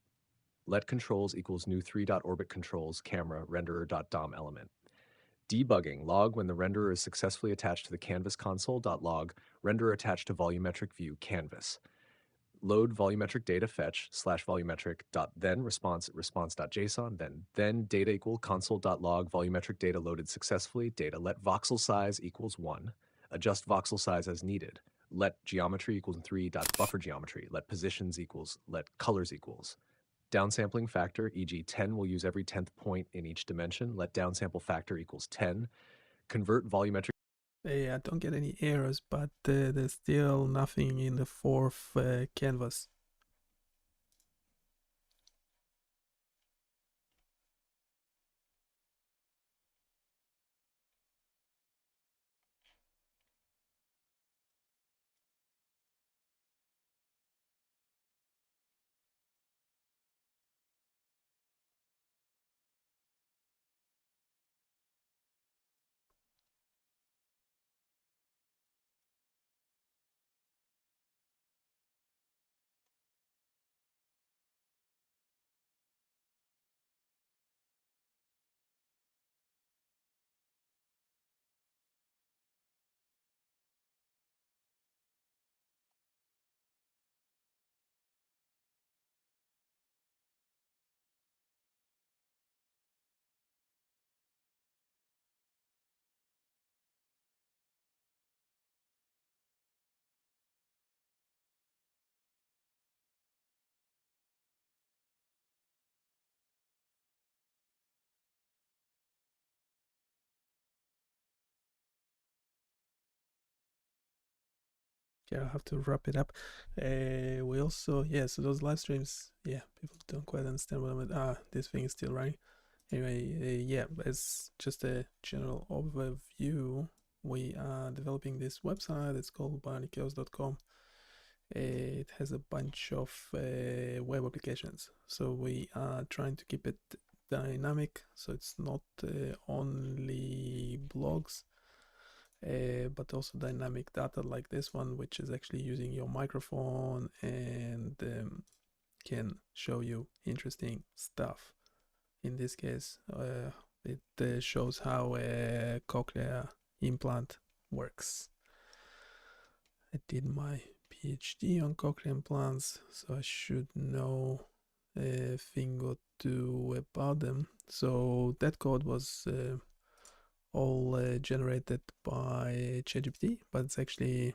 Let controls equals new 3.orbit controls camera renderer.dom element. Debugging log when the renderer is successfully attached to the canvas console.log renderer attached to volumetric view canvas. Load volumetric data fetch /volumetric then response.json then data equal console.log volumetric data loaded successfully data let voxel size equals 1 adjust voxel size as needed let geometry equals 3.buffer geometry let positions equals let colors equals. Downsampling factor, e.g. 10 will use every 10th point in each dimension. Let downsample factor equals 10. Convert volumetric. I don't get any errors, but there's still nothing in the fourth canvas. Yeah, I have to wrap it up. We also, so those live streams, people don't quite understand what I'm this thing is still running. Anyway, as just a general overview, we are developing this website. It's called biomedical.com. It has a bunch of web applications. So we are trying to keep it dynamic. So it's not only blogs, but also dynamic data like this one, which is actually using your microphone and can show you interesting stuff. In this case, it shows how a cochlear implant works. I did my PhD on cochlear implants, so I should know a thing or two about them. So that code was all generated by ChatGPT, but it's actually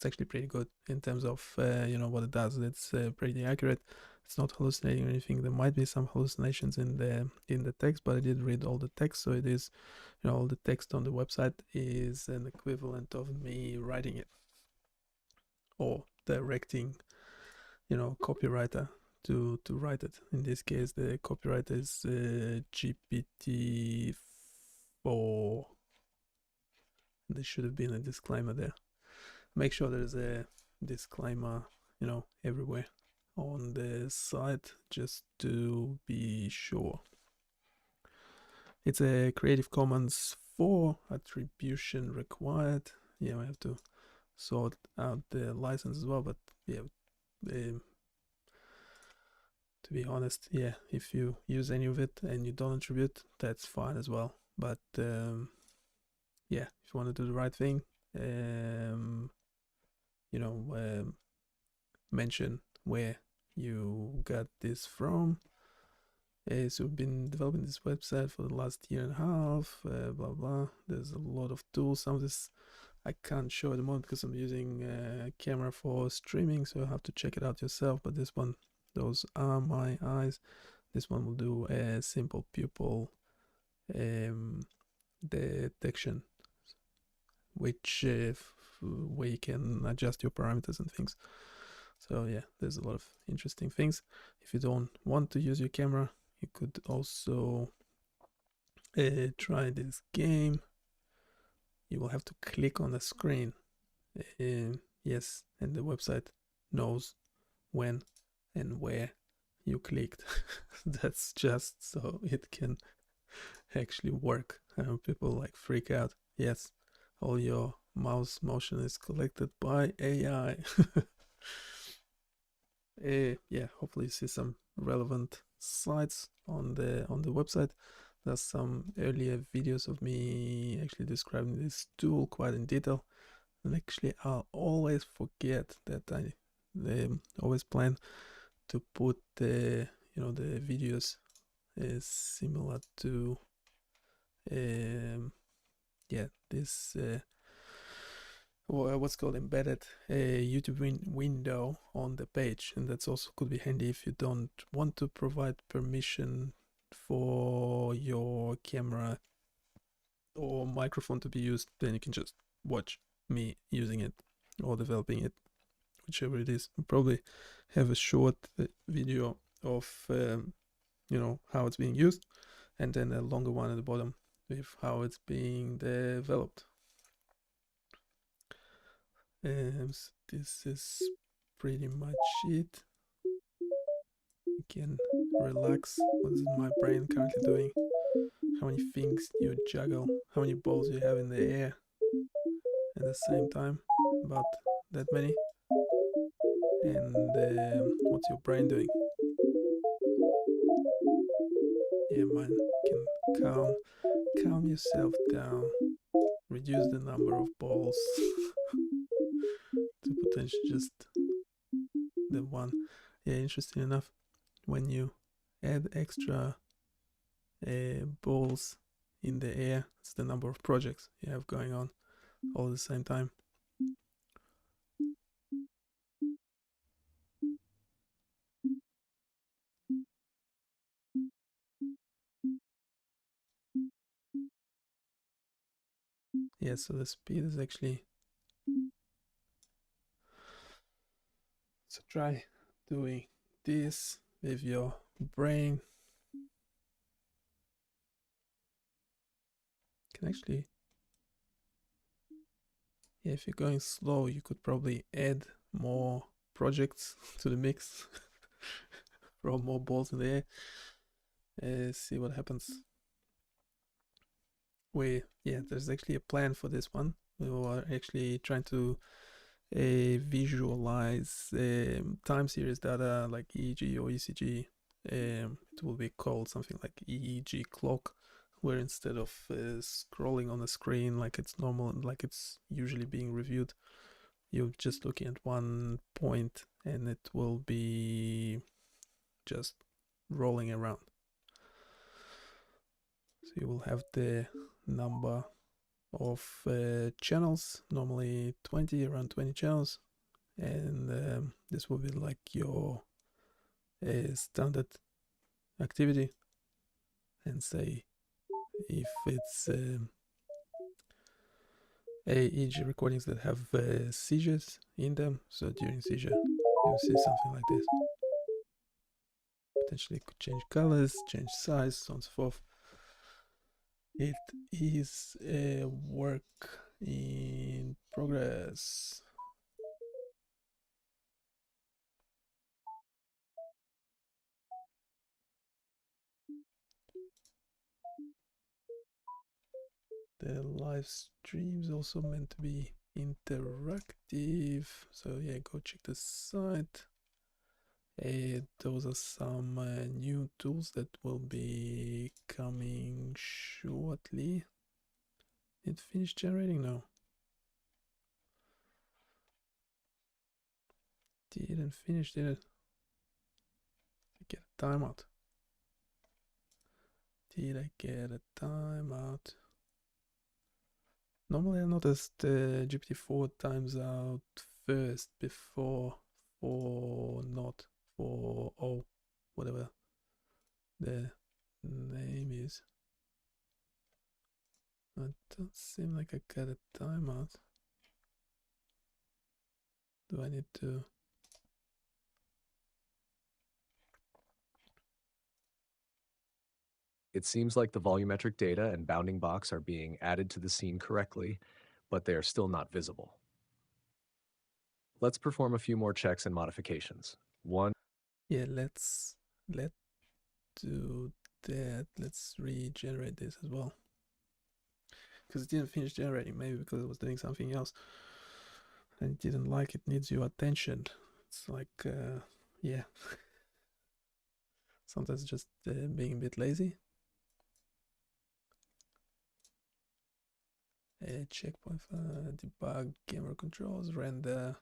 pretty good in terms of what it does. It's pretty accurate. It's not hallucinating or anything. There might be some hallucinations in the text, but I did read all the text, so it is, all the text on the website is an equivalent of me writing it or directing, copywriter to write it. In this case, the copywriter is GPT-4. There should have been a disclaimer there. Make sure there's a disclaimer, everywhere on the site, just to be sure. It's a Creative Commons 4, attribution required. We have to sort out the license as well, but to be honest, if you use any of it and you don't attribute, that's fine as well. But if you want to do the right thing, mention where you got this from. So we've been developing this website for the last year and a half, blah blah. There's a lot of tools. Some of this I can't show at the moment because I'm using a camera for streaming, so you'll have to check it out yourself. But this one, those are my eyes. This one will do a simple pupil detection, which where you can adjust your parameters and things. So there's a lot of interesting things. If you don't want to use your camera, you could also try this game. You will have to click on the screen. Yes, and the website knows when and where you clicked. That's just so it can actually work. People freak out. Yes, all your mouse motion is collected by AI. Hopefully you see some relevant slides on the website. There's some earlier videos of me actually describing this tool quite in detail, and actually I'll always forget that I always plan to put the the videos similar to this what's called embedded YouTube window on the page, and that's also could be handy if you don't want to provide permission for your camera or microphone to be used, then you can just watch me using it or developing it, whichever it is. I'll probably have a short video of how it's being used, and then a longer one at the bottom with how it's being developed. So this is pretty much it. You can relax. What is my brain currently doing? How many things do you juggle? How many balls do you have in the air at the same time? About that many. And what's your brain doing? Yeah, man, can calm yourself down. Reduce the number of balls to potentially just the one. Yeah, interesting enough, when you add extra balls in the air, it's the number of projects you have going on all at the same time. Yeah, so the speed is actually, so try doing this with your brain. Can actually, yeah, if you're going slow, you could probably add more projects to the mix. Throw more balls in the air. See what happens. There's actually a plan for this one. We were actually trying to visualize time series data like EEG or ECG. It will be called something like EEG clock, where instead of scrolling on the screen like it's normal, like it's usually being reviewed, you're just looking at one point and it will be just rolling around. So you will have the number of channels, normally 20, around 20 channels, and this will be like your standard activity. And say if it's EEG recordings that have seizures in them, so during seizure you'll see something like this. Potentially could change colors, change size, so on and so forth. It is a work in progress. The live stream is also meant to be interactive, so yeah, go check the site. Those are some new tools that will be coming shortly. It finished generating now. Didn't finish, did it? I get a timeout. Did I get a timeout? Normally I noticed GPT-4 times out first before 4.0, whatever the name is. It doesn't seem like I got a timeout. Do I need to? It seems like the volumetric data and bounding box are being added to the scene correctly, but they are still not visible. Let's perform a few more checks and modifications. One, Yeah, let's do that. Let's regenerate this as well. Because it didn't finish generating, maybe because it was doing something else. And it didn't like it needs your attention. It's like, yeah. Sometimes just being a bit lazy. Checkpoint, debug, camera controls, render.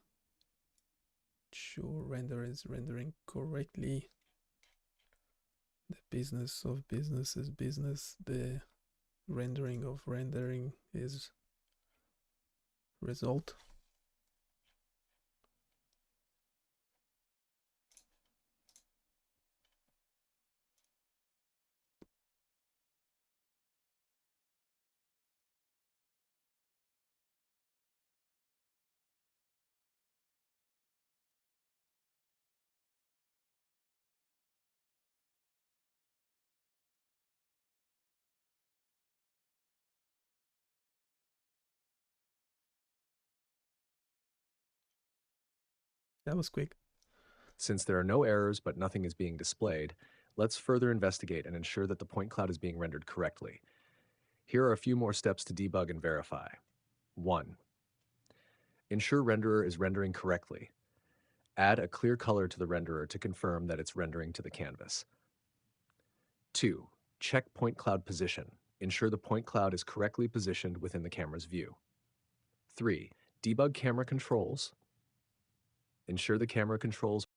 Sure, render is rendering correctly. The business of business is business. The rendering of rendering is result. That was quick. Since there are no errors but nothing is being displayed, let's further investigate and ensure that the point cloud is being rendered correctly. Here are a few more steps to debug and verify. 1. Ensure renderer is rendering correctly. Add a clear color to the renderer to confirm that it's rendering to the canvas. 2. Check point cloud position. Ensure the point cloud is correctly positioned within the camera's view. 3. Debug camera controls. Ensure the camera controls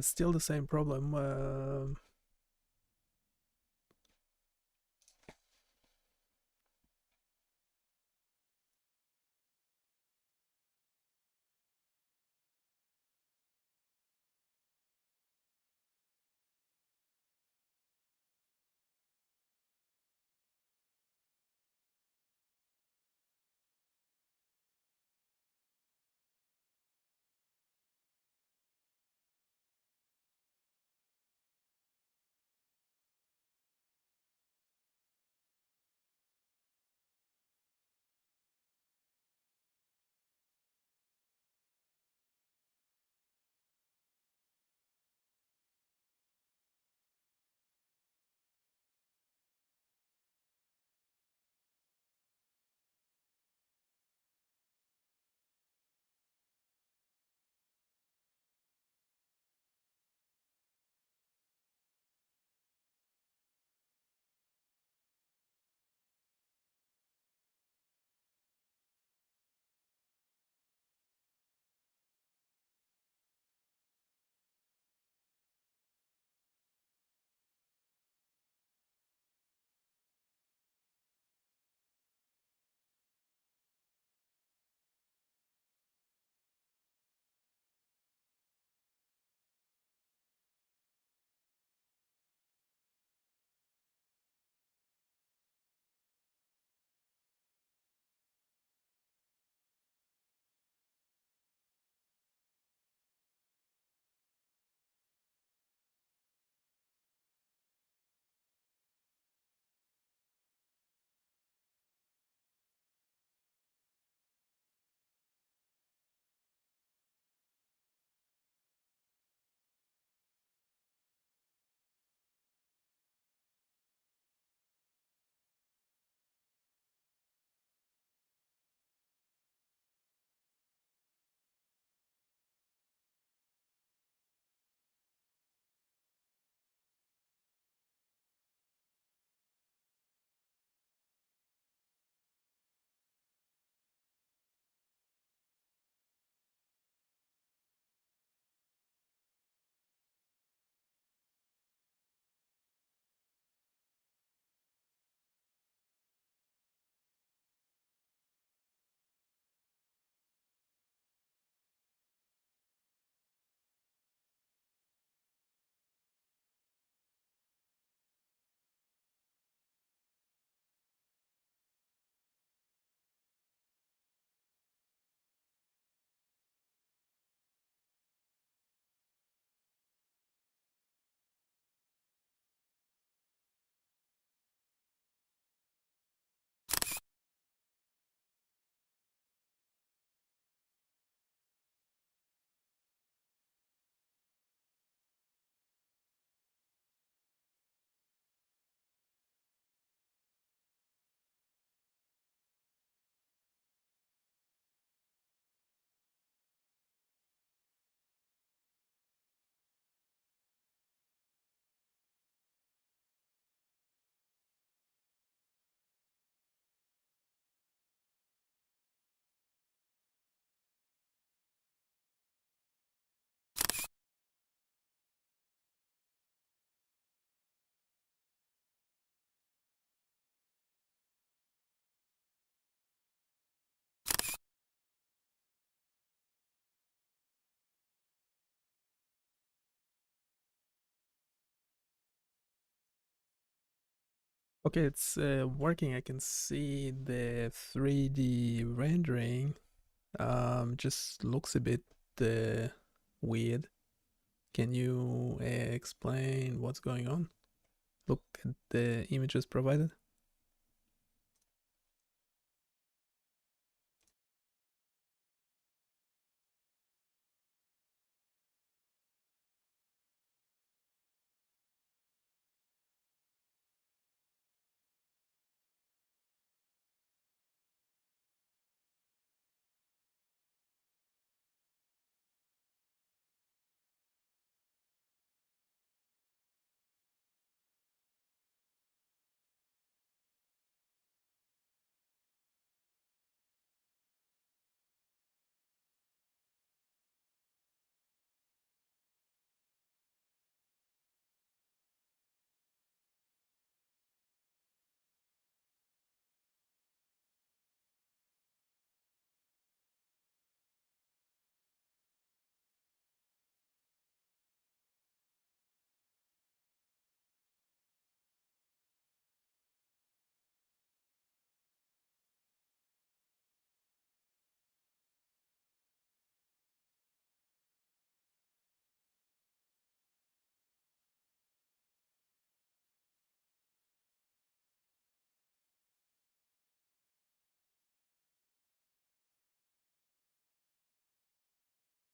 Still the same problem. Okay, it's working. I can see the 3D rendering. Just looks a bit weird. Can you explain what's going on? Look at the images provided.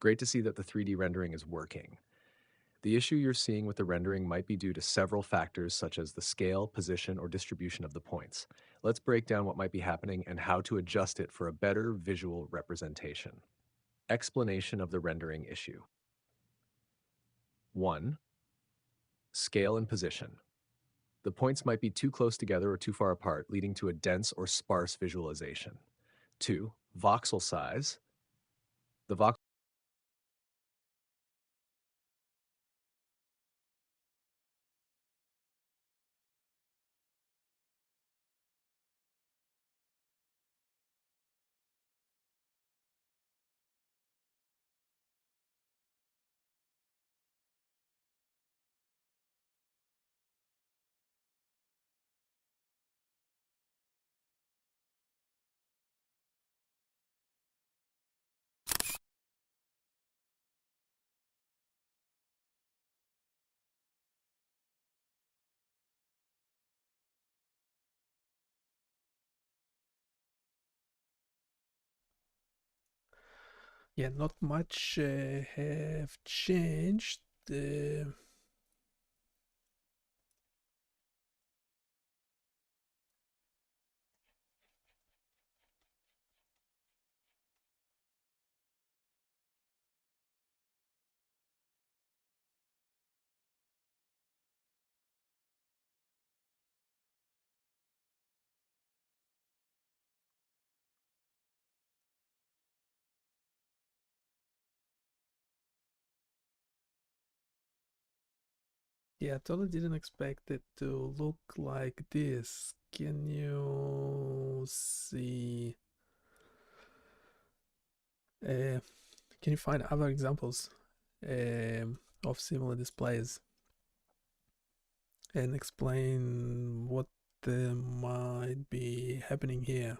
Great to see that the 3D rendering is working. The issue you're seeing with the rendering might be due to several factors such as the scale, position, or distribution of the points. Let's break down what might be happening and how to adjust it for a better visual representation. Explanation of the rendering issue. 1. Scale and position. The points might be too close together or too far apart, leading to a dense or sparse visualization. 2. Voxel size. The voxel Yeah, not much have changed. Uh, yeah, I totally didn't expect it to look like this. Can you see? Uh, can you find other examples of similar displays and explain what might be happening here?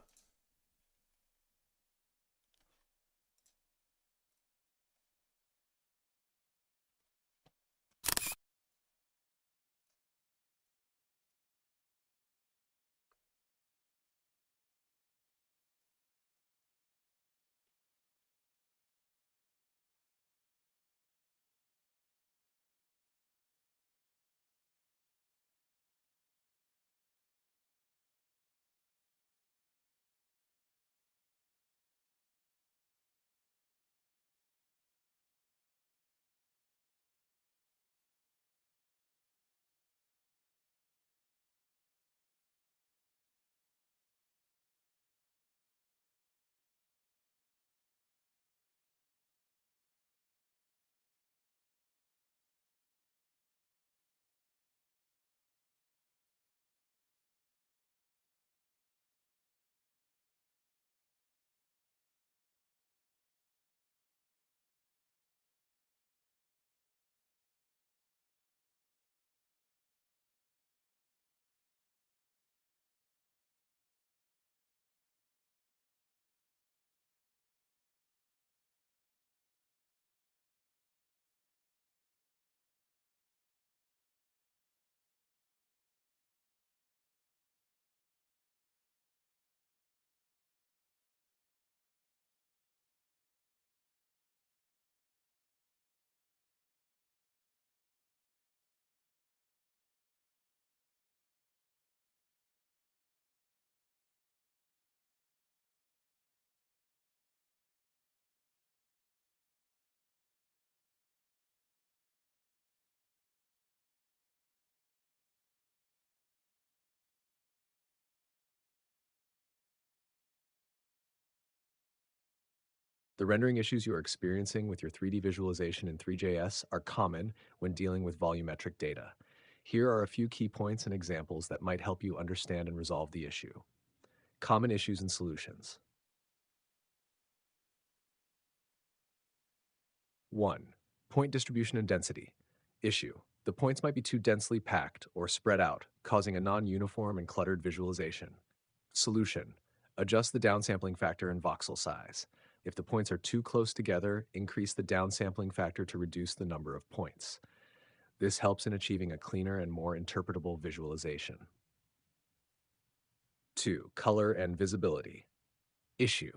The rendering issues you are experiencing with your 3D visualization in Three.js are common when dealing with volumetric data. Here are a few key points and examples that might help you understand and resolve the issue. Common issues and solutions. 1. Point distribution and density. Issue. The points might be too densely packed or spread out, causing a non-uniform and cluttered visualization. Solution. Adjust the downsampling factor and voxel size. If the points are too close together, increase the downsampling factor to reduce the number of points. This helps in achieving a cleaner and more interpretable visualization. 2. Color and visibility. Issue.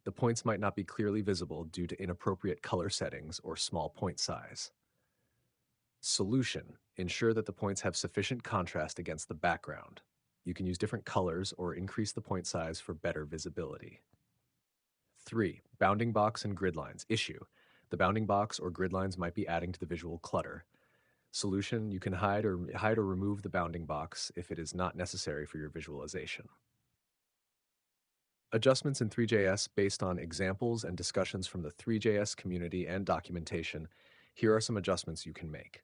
The points might not be clearly visible due to inappropriate color settings or small point size. Solution. Ensure that the points have sufficient contrast against the background. You can use different colors or increase the point size for better visibility. 3. Bounding box and grid lines. Issue. The bounding box or grid lines might be adding to the visual clutter. Solution. You can hide or remove the bounding box if it is not necessary for your visualization. Adjustments in Three.js based on examples and discussions from the Three.js community and documentation. Here are some adjustments you can make.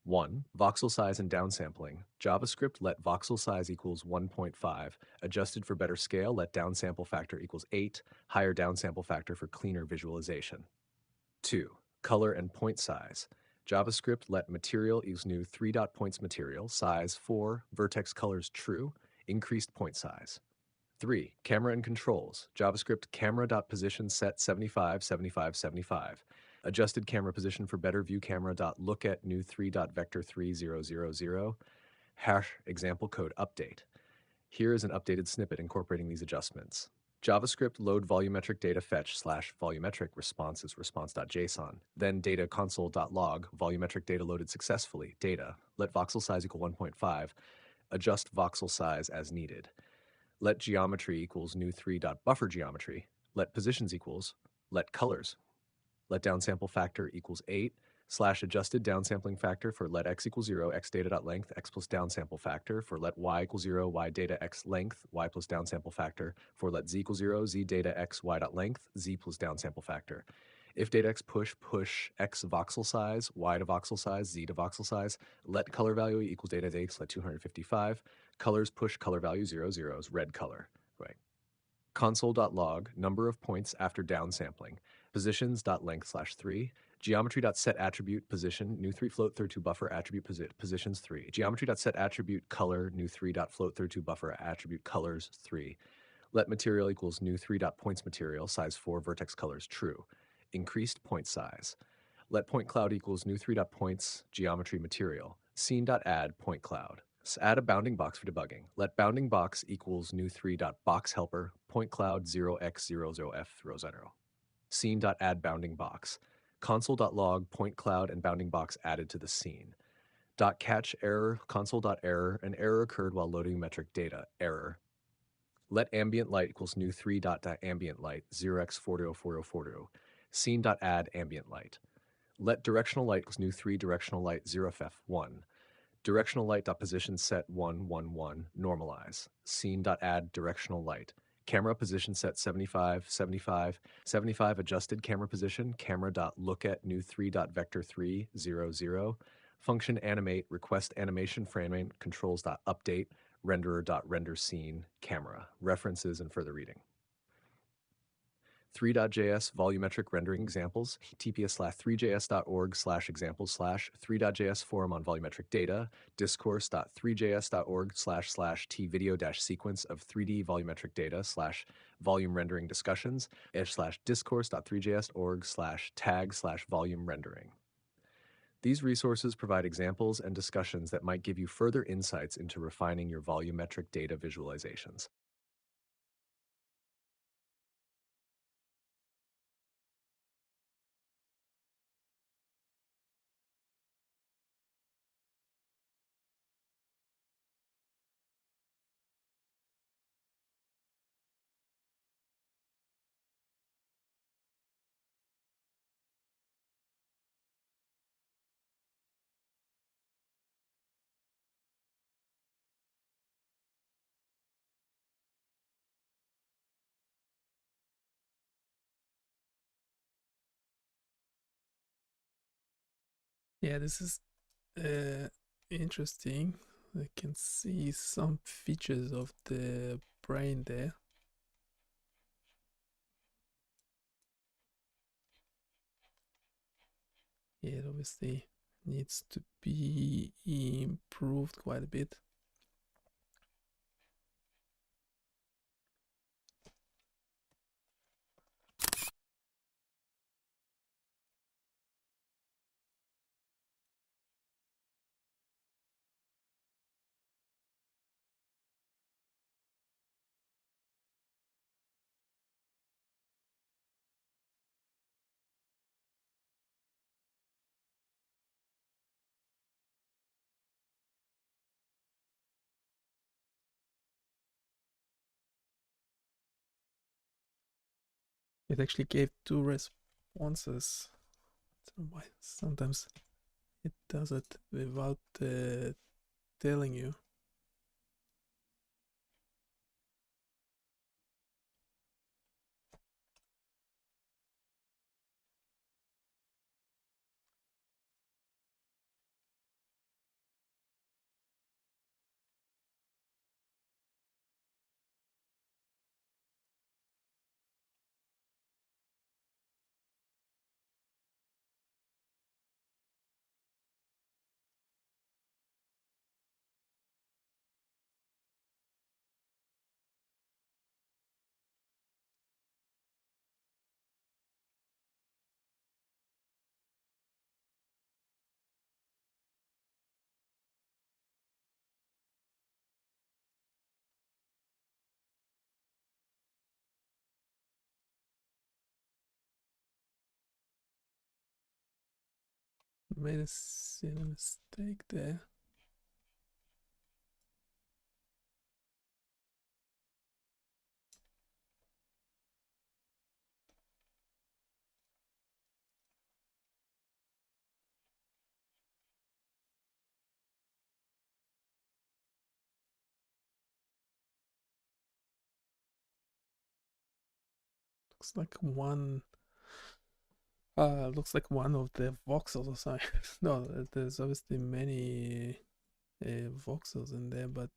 1. Voxel size and downsampling. JavaScript let voxel size equals 1.5. Adjusted for better scale, let downsample factor equals 8. Higher downsample factor for cleaner visualization. 2. Color and point size. JavaScript let material equals new 3.points material, size 4, vertex colors true, increased point size. 3. Camera and controls. JavaScript camera.position set 75, 75, 75. Adjusted camera position for better view camera.look at new 3.vector3000. Hash example code update. Here is an updated snippet incorporating these adjustments. JavaScript load volumetric data fetch / volumetric response is response.json. Then data console.log volumetric data loaded successfully. Data. Let voxel size equal 1.5. Adjust voxel size as needed. Let geometry equals new 3.buffer geometry. Let positions equals. Let colors. Let downsample factor equals 8. / adjusted downsampling factor for let x equals 0, x data.length, x plus downsample factor for let y equals 0, y data x length, y plus downsample factor for let z equals 0, z data x y.length, z plus downsample factor. If data x push x voxel size, y to voxel size, z to voxel size, let color value equals data x let 255, colors push color value 0, 0 is red color. Right. Console.log number of points after downsampling, positions.length /3, geometry.set attribute position new 3 float third to buffer attribute positions 3, geometry.set attribute color new 3.float third to buffer attribute colors 3. Let material equals new 3.points material size 4 vertex colors true. Increased point size. Let point cloud equals new 3.points geometry material. Scene.add point cloud. Add a bounding box for debugging. Let bounding box equals new 3.box helper point cloud 0x00f0. Scene.add bounding box. Console.log point cloud and bounding box added to the scene. .catch error console.error an error occurred while loading metric data error. Let ambient light equals new 3.ambient light 0x404040. Scene.add ambient light. Let directional light equals new 3 directional light 0f1. Directional light.position set 1, 1, 1, normalize. Scene.add directional light. Camera position set 75, 75, 75 adjusted camera position. Camera.look at new 3.vector3, 0, 0. Function animate, request animation frame controls.update, renderer.render scene, camera. References and further reading. Three.js volumetric rendering examples, tps/3js.org/examples/3.js forum on volumetric data, discourse.3js.org/t video-sequence of 3D volumetric data /volume rendering discussions, /discourse.3js.org/tag/volume rendering. These resources provide examples and discussions that might give you further insights into refining your volumetric data visualizations. Yeah, this is interesting. I can see some features of the brain there. Yeah, it obviously needs to be improved quite a bit. It actually gave two responses. I don't know why. Sometimes it does it without telling you. Made a silly mistake there. Looks like one of the voxels or something. No, there's obviously many voxels in there, but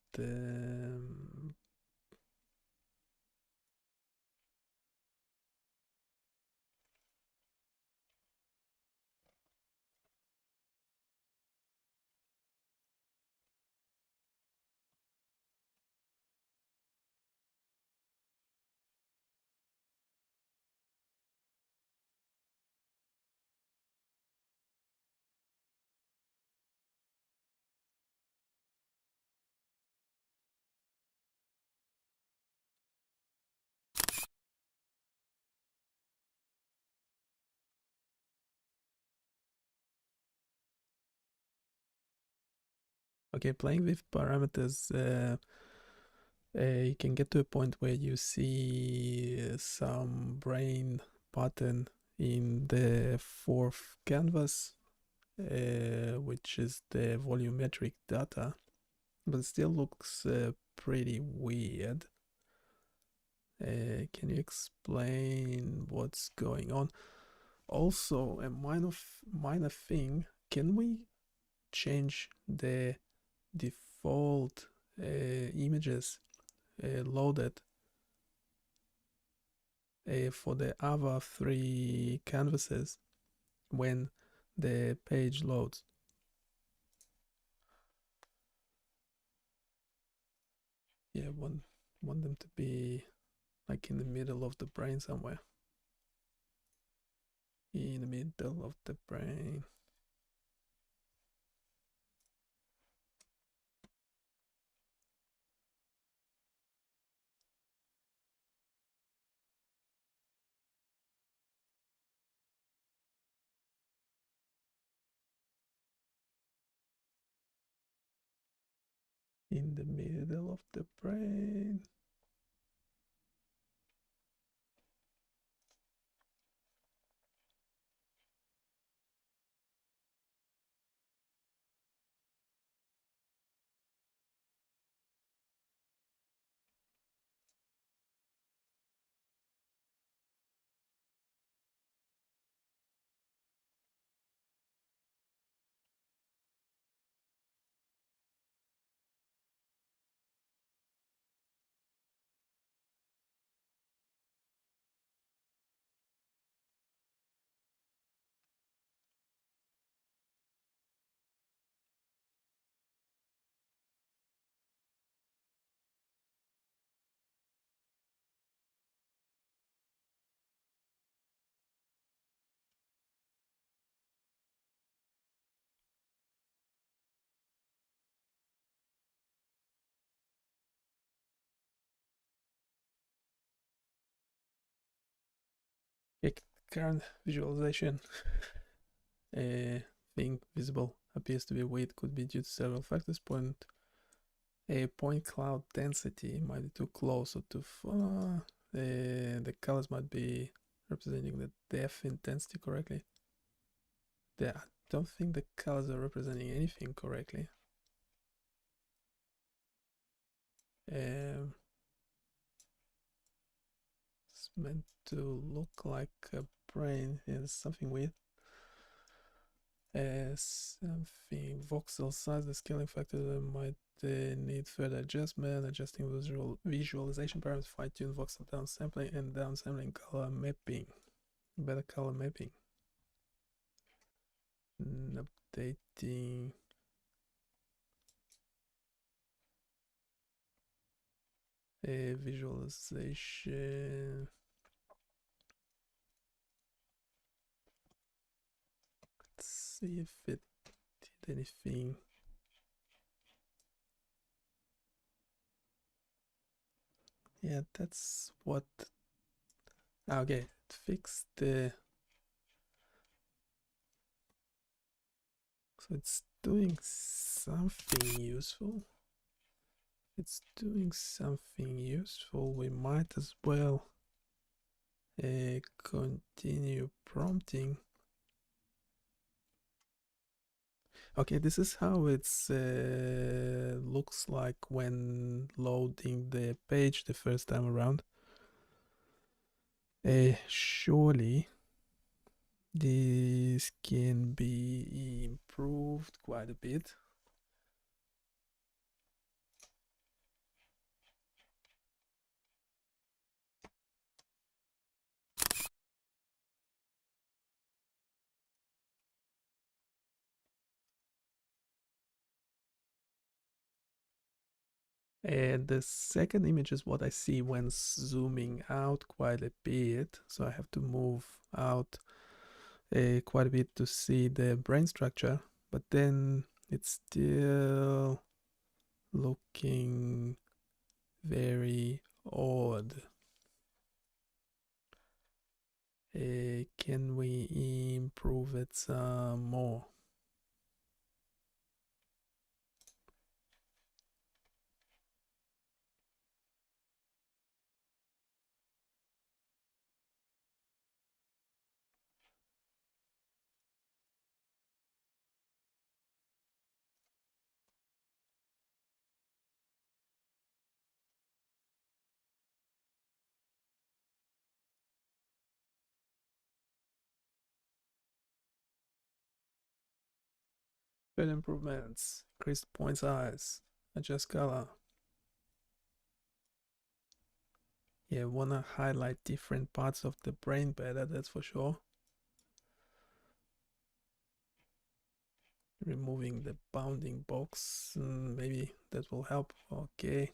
okay, playing with parameters, you can get to a point where you see some brain pattern in the fourth canvas, which is the volumetric data, but it still looks pretty weird. Can you explain what's going on? Also, a minor thing, can we change the default images loaded for the other three canvases when the page loads? Yeah, want them to be like in the middle of the brain somewhere. In the middle of the brain. In the middle of the brain. current visualization thing visible appears to be weak. Could be due to several factors. Point cloud density might be too close or too far. The colors might be representing the depth intensity correctly. I don't think the colors are representing anything correctly. It's meant to look like a brain. There's something weird. Something voxel size, the scaling factor might need further adjustment, adjusting visualization parameters, fine-tune voxel downsampling and downsampling color mapping. Better color mapping. Updating. Visualization. Let's see if it did anything. Yeah, that's what. Okay, it fixed the. So it's doing something useful. It's doing something useful. We might as well continue prompting. Okay, this is how it's looks like when loading the page the first time around. Surely this can be improved quite a bit. And the second image is what I see when zooming out quite a bit. So I have to move out quite a bit to see the brain structure, but then it's still looking very odd. Can we improve it some more? Further improvements: increased point size, adjust color. Yeah, wanna highlight different parts of the brain better, that's for sure. Removing the bounding box, maybe that will help. Okay.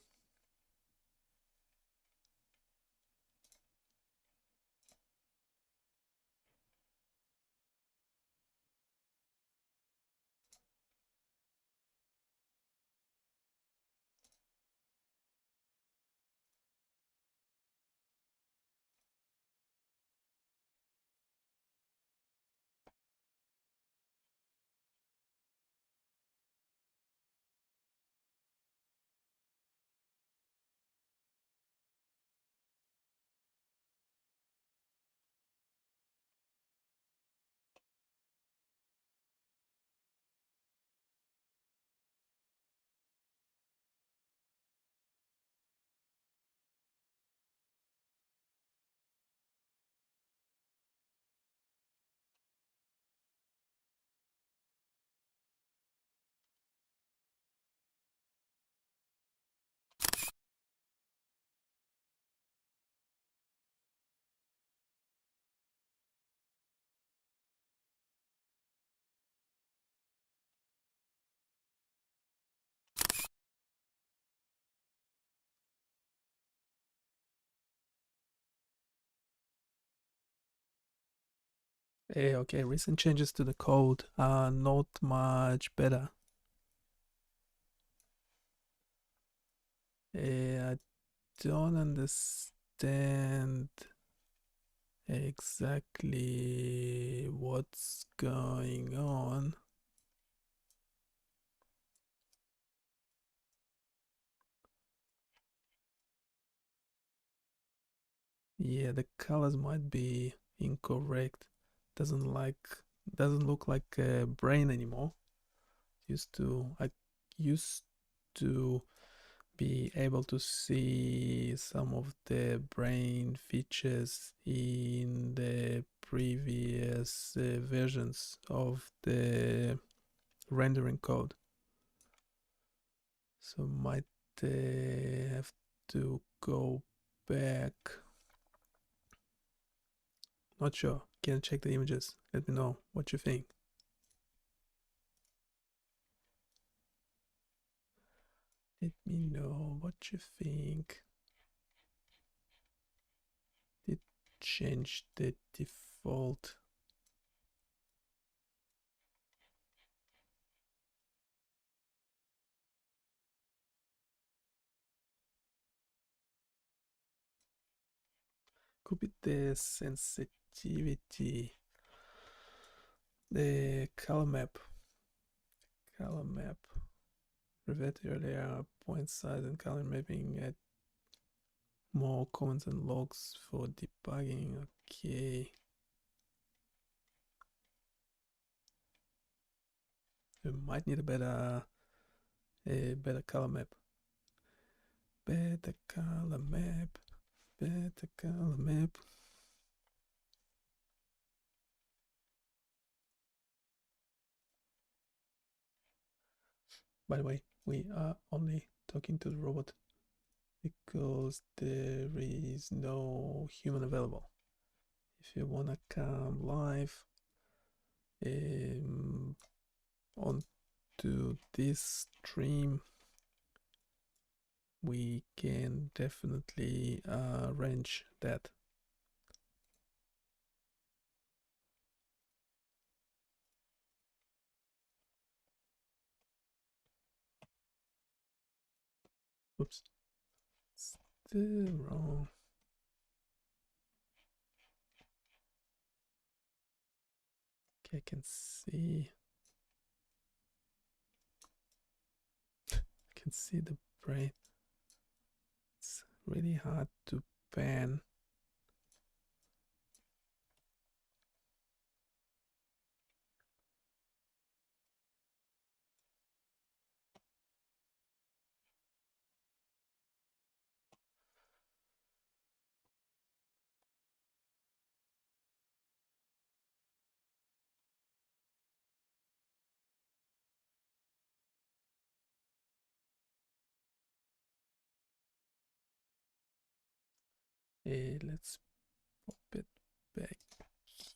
Okay, recent changes to the code are not much better. I don't understand exactly what's going on. Yeah, the colors might be incorrect. Doesn't look like a brain anymore. I used to be able to see some of the brain features in the previous versions of the rendering code. So might have to go back. Not sure. Can check the images. Let me know what you think. Let me know what you think. Did change the default. Could be the sensitivity. The color map. Revert earlier point size and color mapping at more comments and logs for debugging. Okay. We might need a better color map. Better color map. By the way, we are only talking to the robot because there is no human available. If you wanna come live onto this stream, we can definitely arrange that. Oops, still wrong. Okay, I can see. I can see the brain. It's really hard to pan. Let's pop it back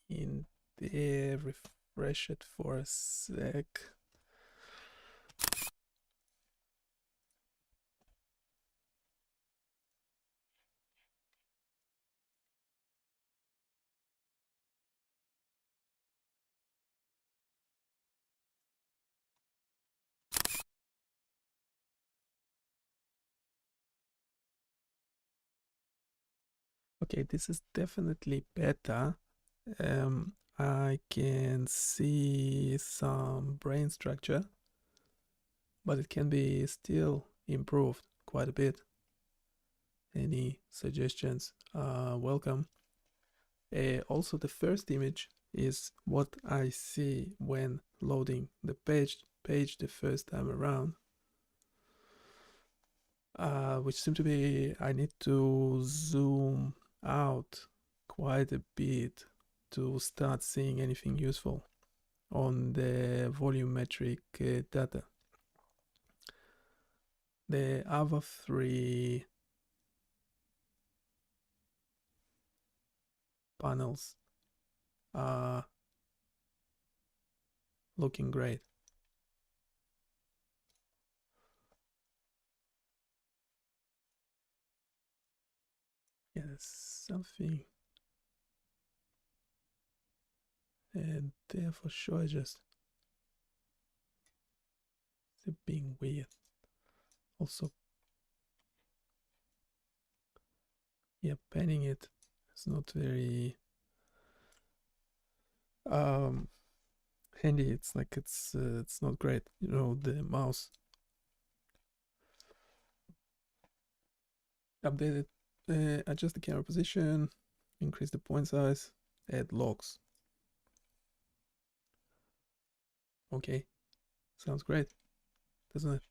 in there, refresh it for a sec. Okay, this is definitely better. I can see some brain structure, but it can be still improved quite a bit. Any suggestions are welcome. Also, the first image is what I see when loading the page the first time around. Which seem to be, I need to zoom out quite a bit to start seeing anything useful on the volumetric data. The other three panels are looking great. Yeah, there's something and there for sure, just it's being weird. Also, yeah, panning it is not very handy. It's like it's not great, you know, the mouse. Update it, adjust the camera position, increase the point size, add locks. Okay, sounds great, doesn't it?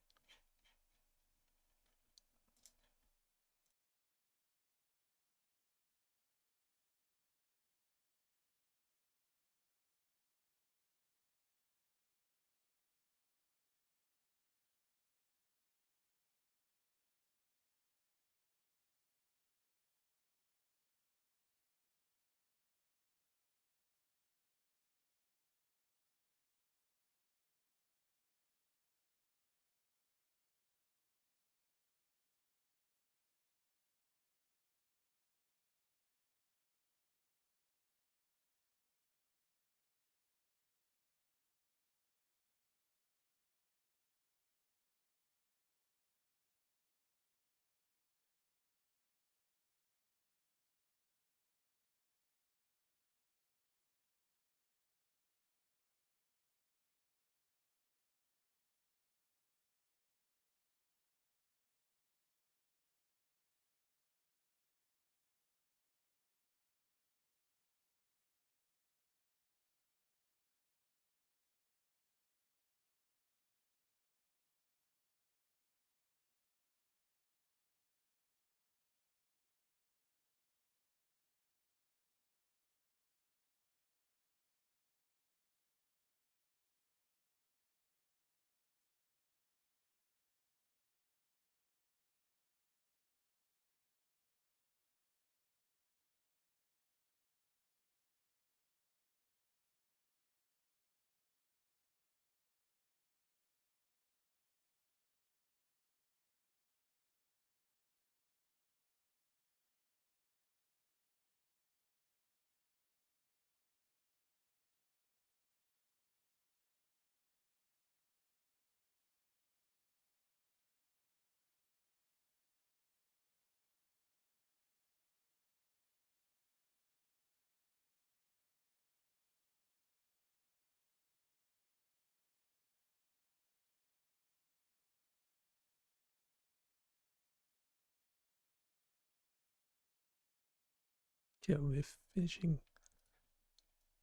Yeah, we're finishing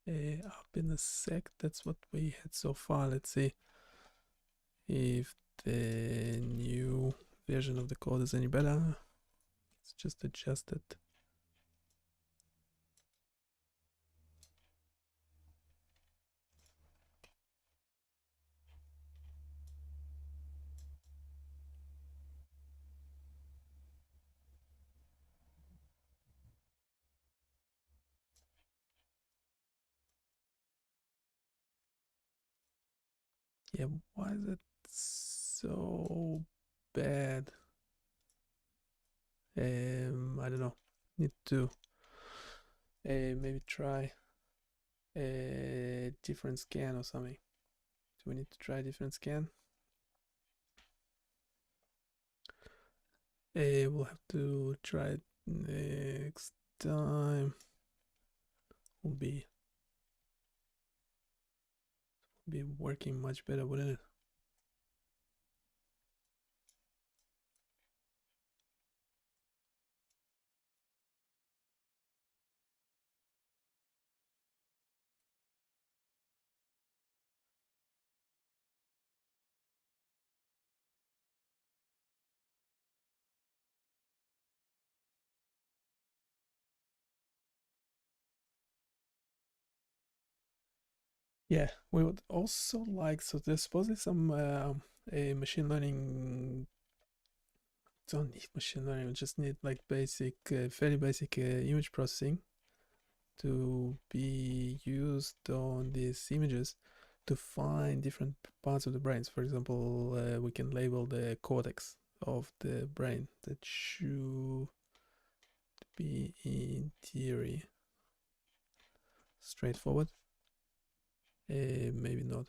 up in a sec. That's what we had so far. Let's see if the new version of the code is any better. It's just adjusted. Yeah, why is it so bad? I don't know. Need to maybe try a different scan or something. Do we need to try a different scan? We'll have to try it next time. Will be working much better, wouldn't it? Yeah, we would also like, so there's supposedly some a machine learning. Don't need machine learning, we just need like basic, fairly basic image processing to be used on these images to find different parts of the brains. For example, we can label the cortex of the brain. That should be, in theory, straightforward. Maybe not.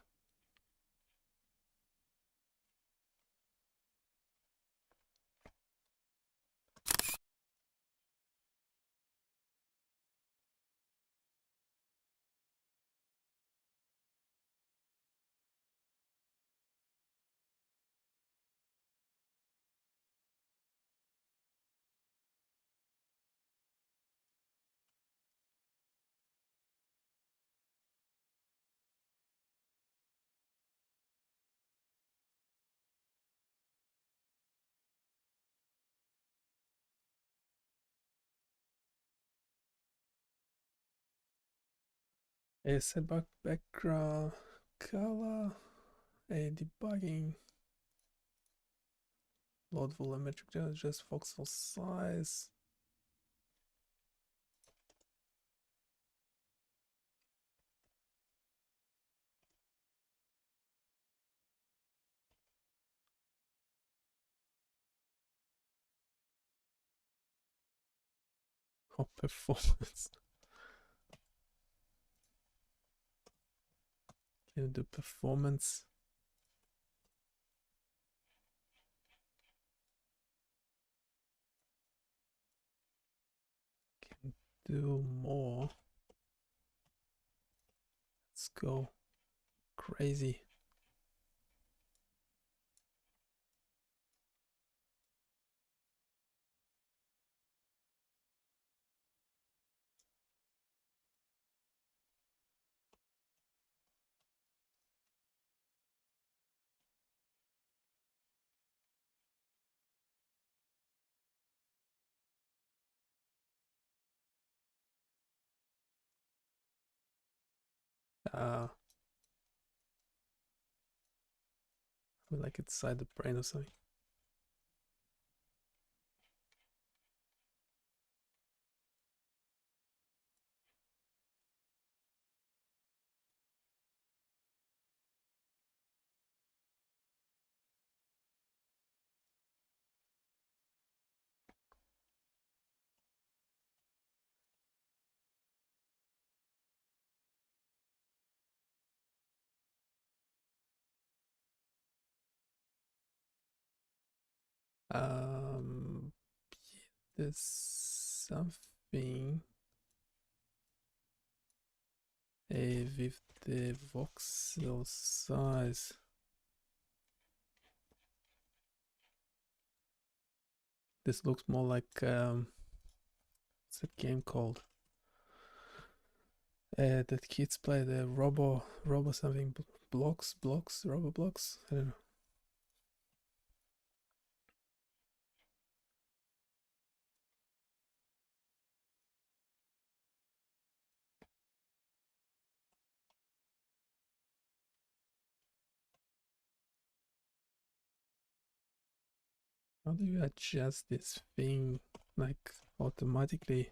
a setback background color, a debugging, load volumetric data, just voxel size. Or performance. Can you do performance? Can do more. Let's go crazy. Like inside the brain or something. There's something with the voxel size. This looks more like what's that game called? That kids play, the Robo something, blocks, Robo blocks. I don't know. How do you adjust this thing like automatically?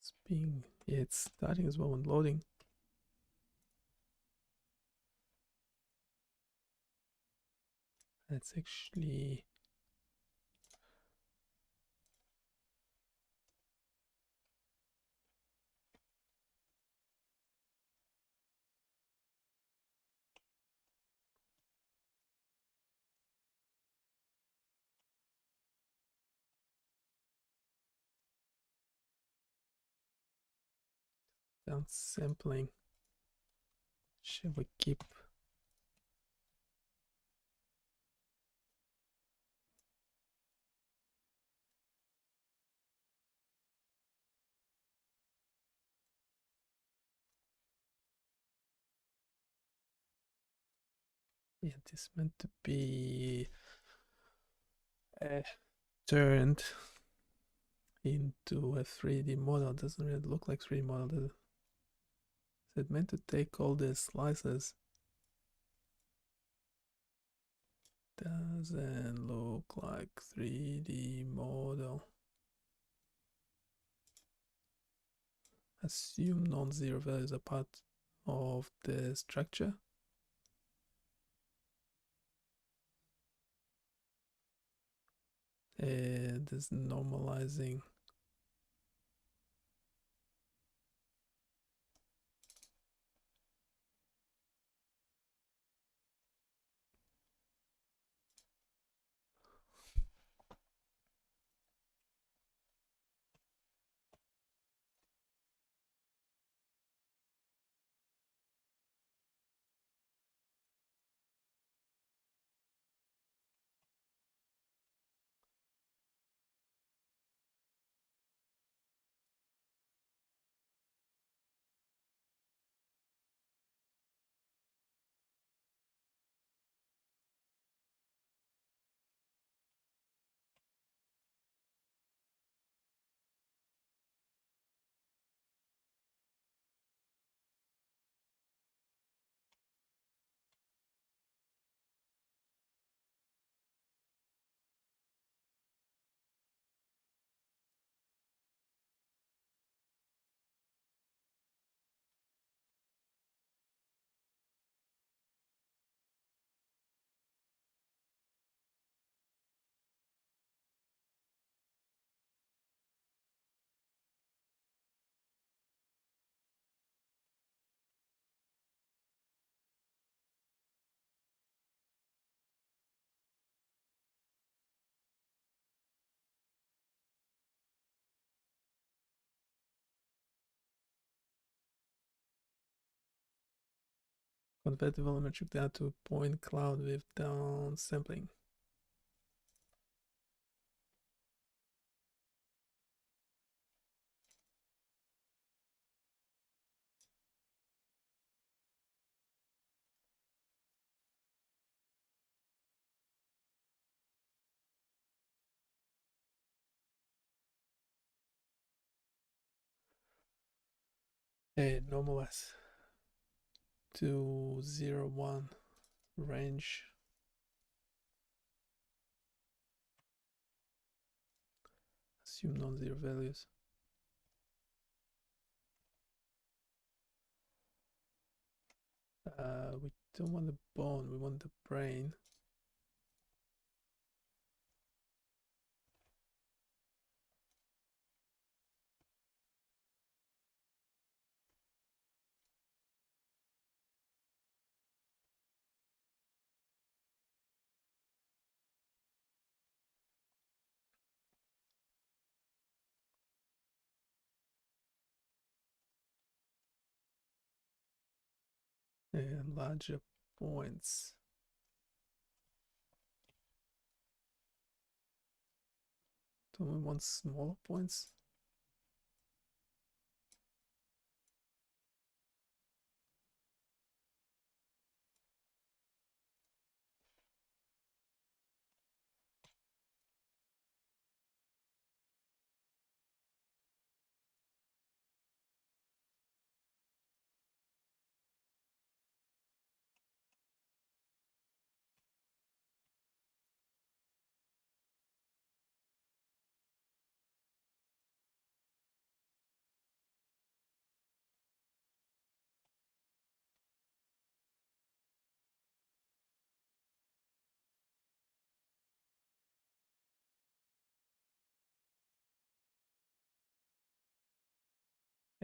It's being, yeah, it's starting as well and loading. That's actually down sampling. Shall we keep? Yeah, this meant to be turned into a 3D model. Doesn't really look like 3D model, does it? Is it meant to take all the slices? Doesn't look like 3D model. Assume non-zero values are part of the structure. And there's normalizing. Convert the volumetric data to a point cloud with downsampling. Normalize to 0, 1 range. Assume non-zero values. We don't want the bone, we want the brain. And larger points. Don't we want smaller points?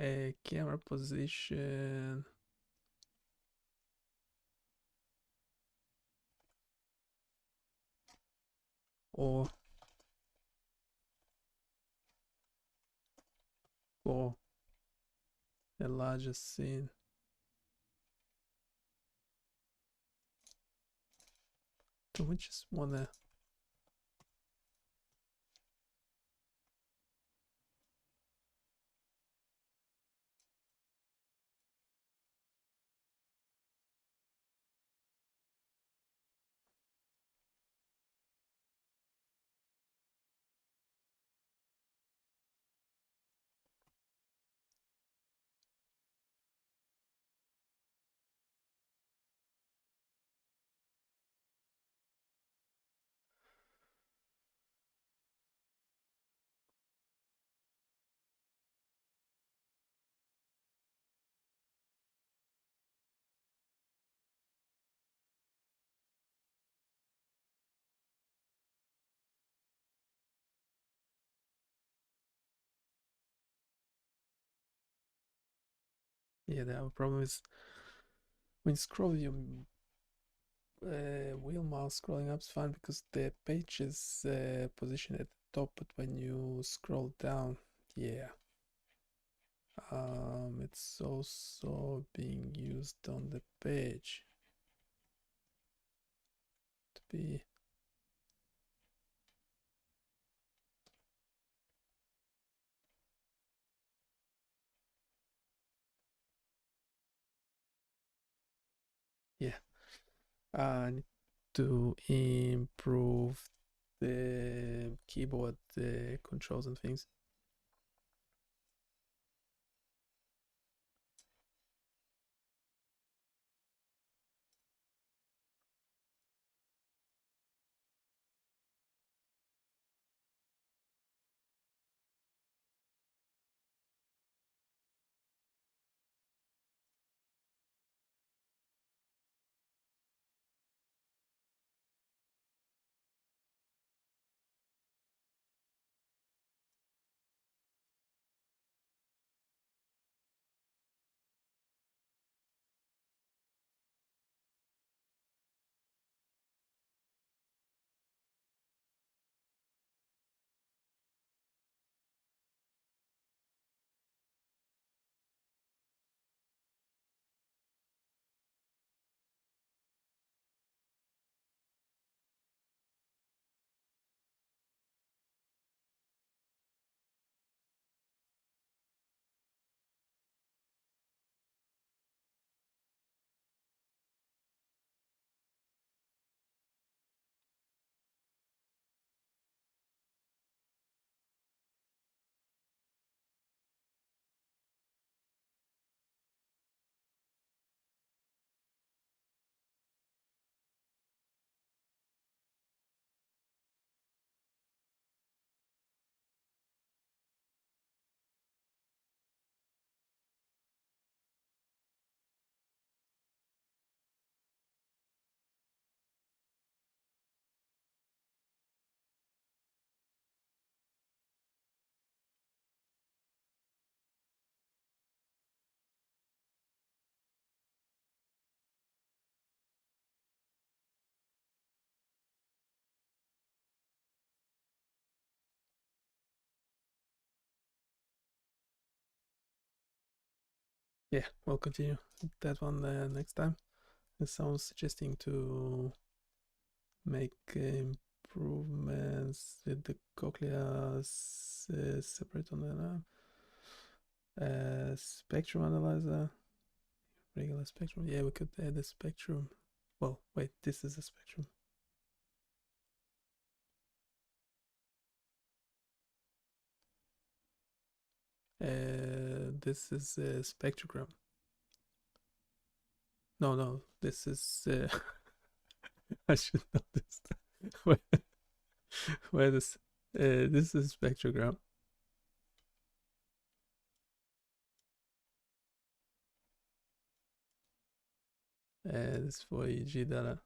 A camera position. Or for a larger scene. Do we just wanna yeah, the other problem is when you scroll your wheel mouse scrolling up is fine because the page is positioned at the top, but when you scroll down, yeah, it's also being used on the page to be yeah. I need to improve the keyboard controls and things. yeah, we'll continue that one next time. It sounds suggesting to make improvements with the cochlea separate on the spectrum analyzer. Regular spectrum. Yeah, we could add a spectrum. Well, wait, this is a spectrum. This is a spectrogram. No, this is. I should know this. Where this? This is spectrogram. This for EEG data.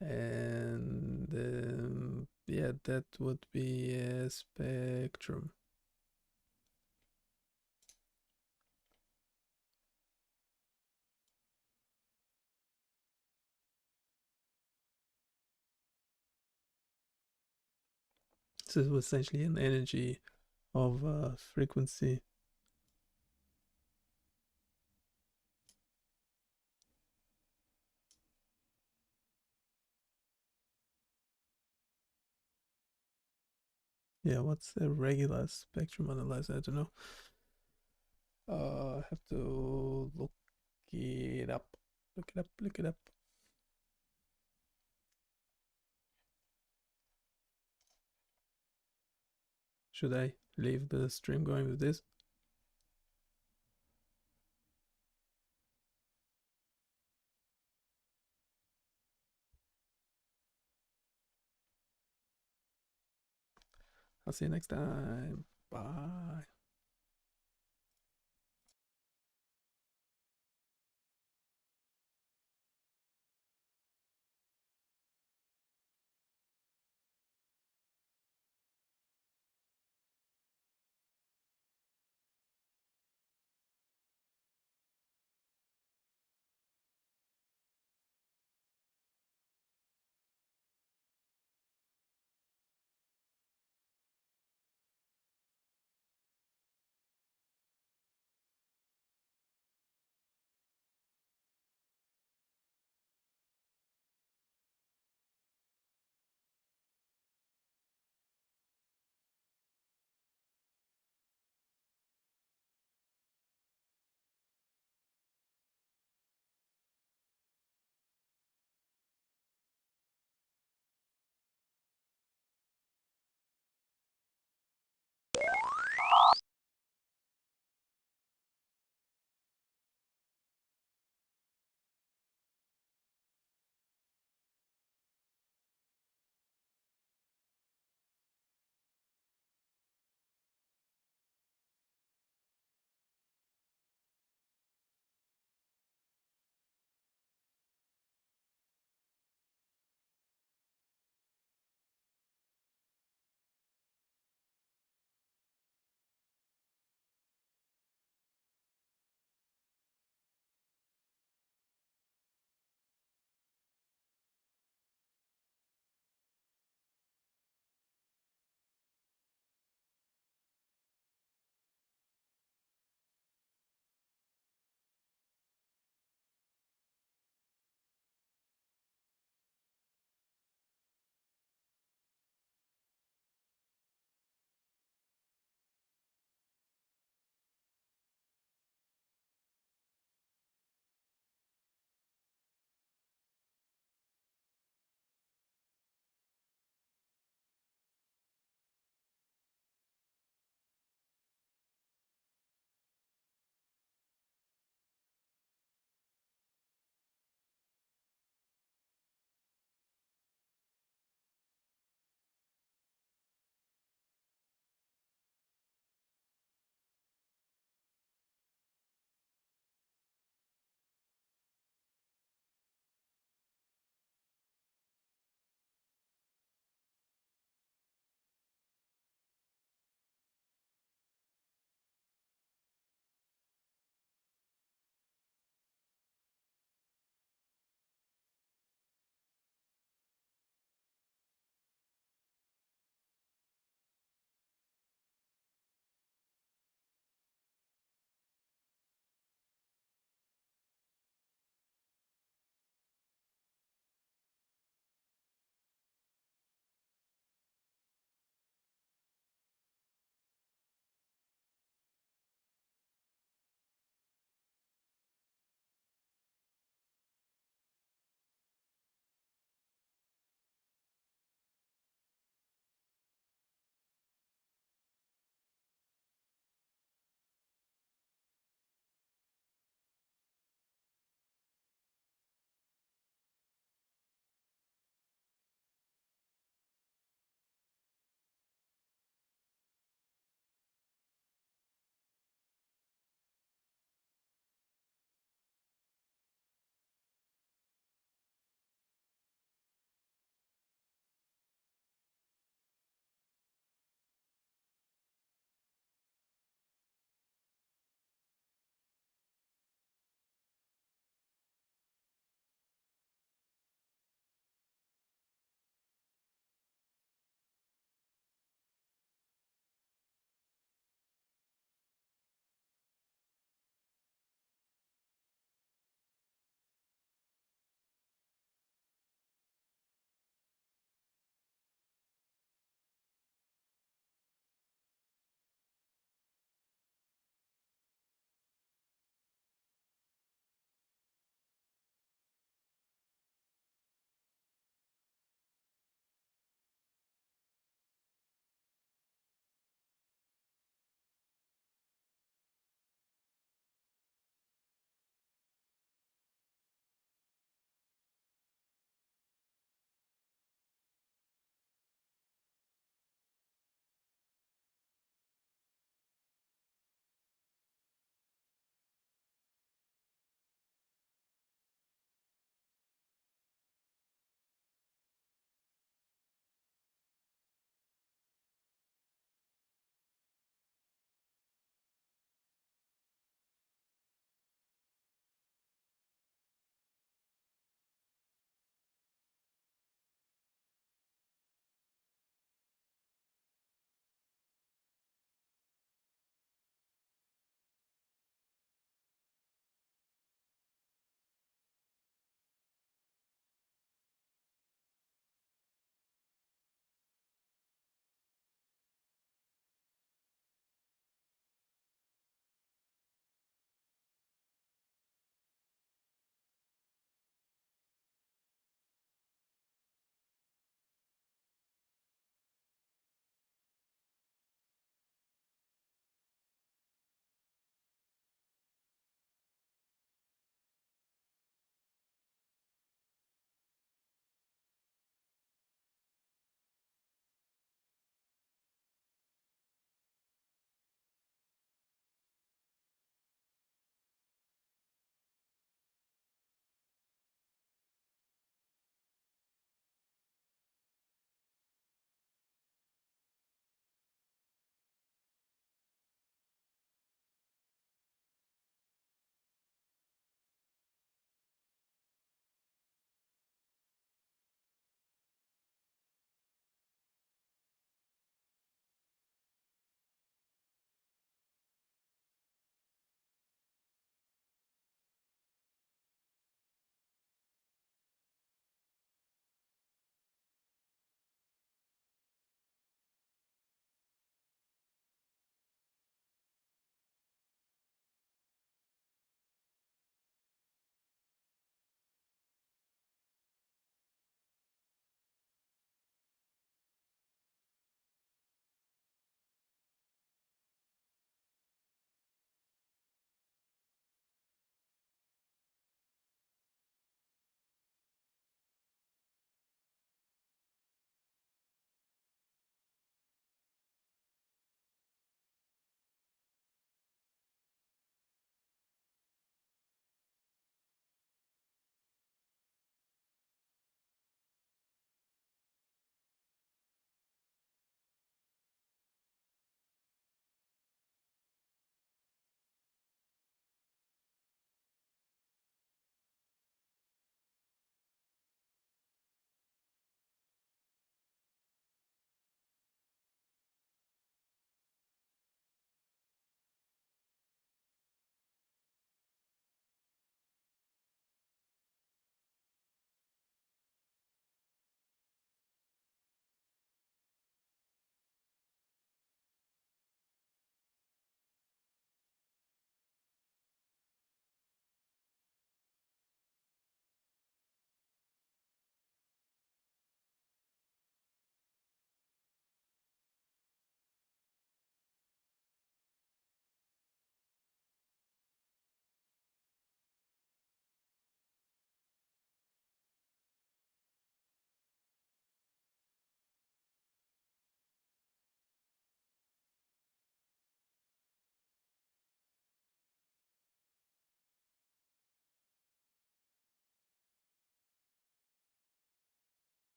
And yeah, that would be a spectrum. So it was essentially an energy of frequency. Yeah, what's a regular spectrum analyzer? I don't know. I have to look it up. Look it up. Should I leave the stream going with this? I'll see you next time. Bye.